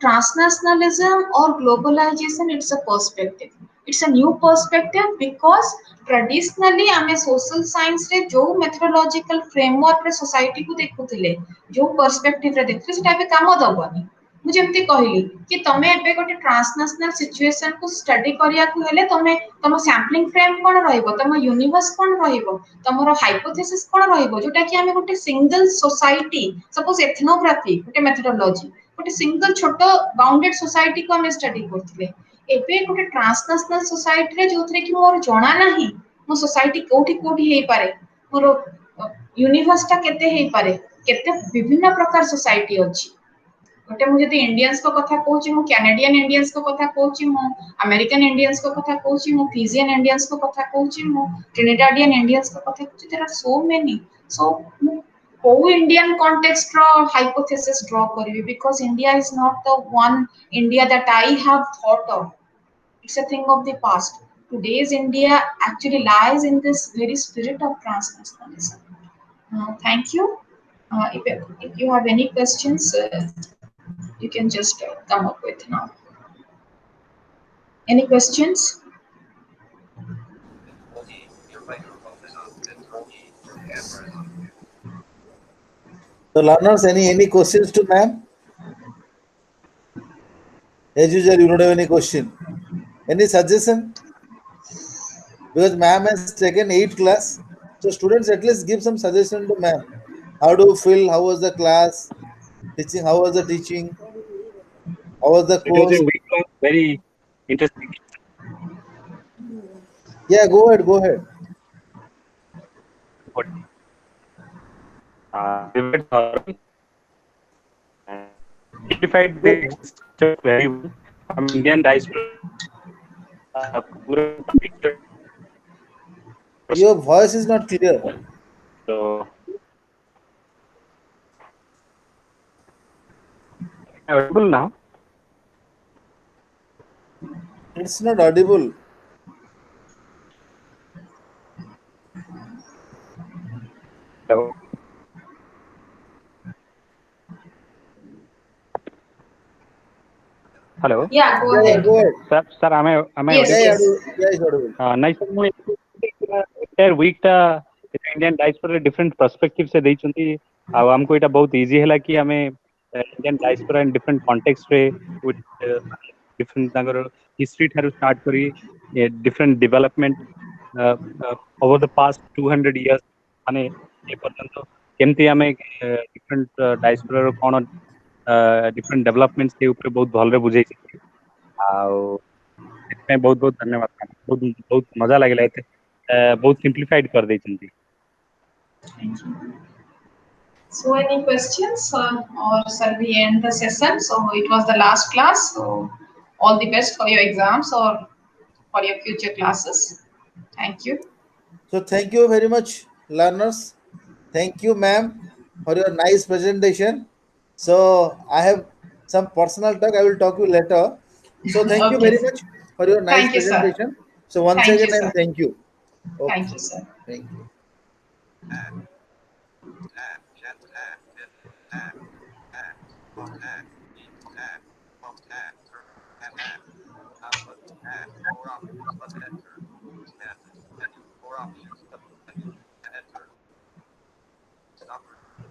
B: transnationalism or globalization, it's a perspective. It's a new perspective because traditionally आमे social science रे जो methodological framework रे society को देखुथिले, जो perspective रे देखुथिले सेटा भी काम दबनी. ମୁଁ ଯେମିତି କହିଲି କି ତମେ ଏବେ ଗୋଟେ ଟ୍ରାନ୍ସନାସନାଲ ସିଚୁଏସନ କୁ ଷ୍ଟଡି କରିବାକୁ ହେଲେ ତମ ସାମ୍ପଲିଂ ଫ୍ରେମ୍ କଣ ରହିବ, ତମ ୟୁନିଭର୍ସ କଣ ରହିବ, ତମର ହାଇପୋଥେସିସ୍ କଣ ରହିବ, ଯୋଉଟା କି ଆମେ ଗୋଟେ ସିଙ୍ଗଲ ସୋସାଇଟି, ସପୋଜ ଏଥନୋଗ୍ରାଫି ଗୋଟେ ମେଥଡୋଲୋଜି, ଗୋଟେ ସିଙ୍ଗଲ ଛୋଟ ବାଉଣ୍ଡେଡ ସୋସାଇଟି କୁ ଆମେ ଷ୍ଟଡି କରୁଥିଲେ. ଏବେ ଗୋଟେ ଟ୍ରାନ୍ସନାସନାଲ ସୋସାଇଟିରେ ଯୋଉଥିରେ କି ମୋର ଜଣା ନାହିଁ ମୋ ସୋସାଇଟି କୋଉଠି କୋଉଠି ହେଇପାରେ, ମୋର ୟୁନିଭର୍ସ ଟା କେତେ ହେଇପାରେ, କେତେ ବିଭିନ୍ନ ପ୍ରକାର ସୋସାଇଟି ଅଛି. ଗୋଟେ ମୁଁ ଯଦି ଇଣ୍ଡିଆନ୍ସ କ କଥା କହୁଛି, ମୁଁ କାନାଡିଆନ ଇଣ୍ଡିଆନ୍ସ କ କଥା କହୁଛି, ମୁଁ ଆମେରିକାନ ଇଣ୍ଡିଆନ୍ସ କ କଥା କହୁଛି, ମୁଁ ଫିଜିଆନ ଇଣ୍ଡିଆନ୍ସ କ କଥା କହୁଛି, ମୁଁ ଟ୍ରିନିଡାଡିଆନ ଇଣ୍ଡିଆନ୍ସ କ କଥା କହୁଛି. ଦେयर ଆର୍ ସୋ ମେନି. ସୋ ମୁଁ କୋଉ ଇଣ୍ଡିଆନ କଣ୍ଟେକ୍ସଟ ର ହାଇପୋଥେସିସ୍ ଡ୍ର କରିବି, because India is Nata the one India that I have thought of. It's a thing of the past. Today's India actually lies in this very spirit of transnationalism. Thank you. If you have any questions, you can just come up with now. Any questions?
A: So learners, any questions to ma'am? As usual, you don't have any question. Any suggestion? Because ma'am has taken 8th class, so students at least give some suggestion to ma'am. How do you feel? How was the class? Teaching? How was the teaching? How was the course?
C: It was a week long, very interesting.
A: Yeah, go ahead. Go ahead.
C: They were thorough and identified the structure very well from Indian diaspora.
A: Your voice is not clear.
C: So, audible now?
A: It's not audible.
C: Hello. Hello.
B: Yeah, go ahead.
A: Go ahead.
C: Sir, am I
B: Yes,
C: audible?
B: yes.
A: Yeah, it's audible.
C: Nice. Entire week Indian diaspora different perspective से देइचंती आ हमको एटा बहुत easy हैला कि हमें Indian diaspora in different context रे with different तागर history through start करी different development over the past 200 years माने ए पर्यंत केमती हमें डिफरेंट डायस्पोरा रो कोन डिफरेंट डेवलपमेंट्स के ऊपर बहुत भलरे बुझे आ बहुत बहुत धन्यवाद बहुत बहुत मजा लगे बहुत सिंप्लीफाइड कर देइचंती
B: Thank you. So any questions or shall we end the session? So it was the last class. So all the best for your exams or for your future classes. Thank you.
A: So thank you very much, learners. Thank you, ma'am, for your nice presentation. So I have some personal talk. I will talk you later. So thank you
B: Okay,
A: very
B: sir.
A: much for your nice
B: Thank you, sir.
A: presentation. So once
B: Thank you,
A: again, and
B: sir.
A: thank you.
B: Thank
A: Okay.
B: you, sir.
A: Thank you.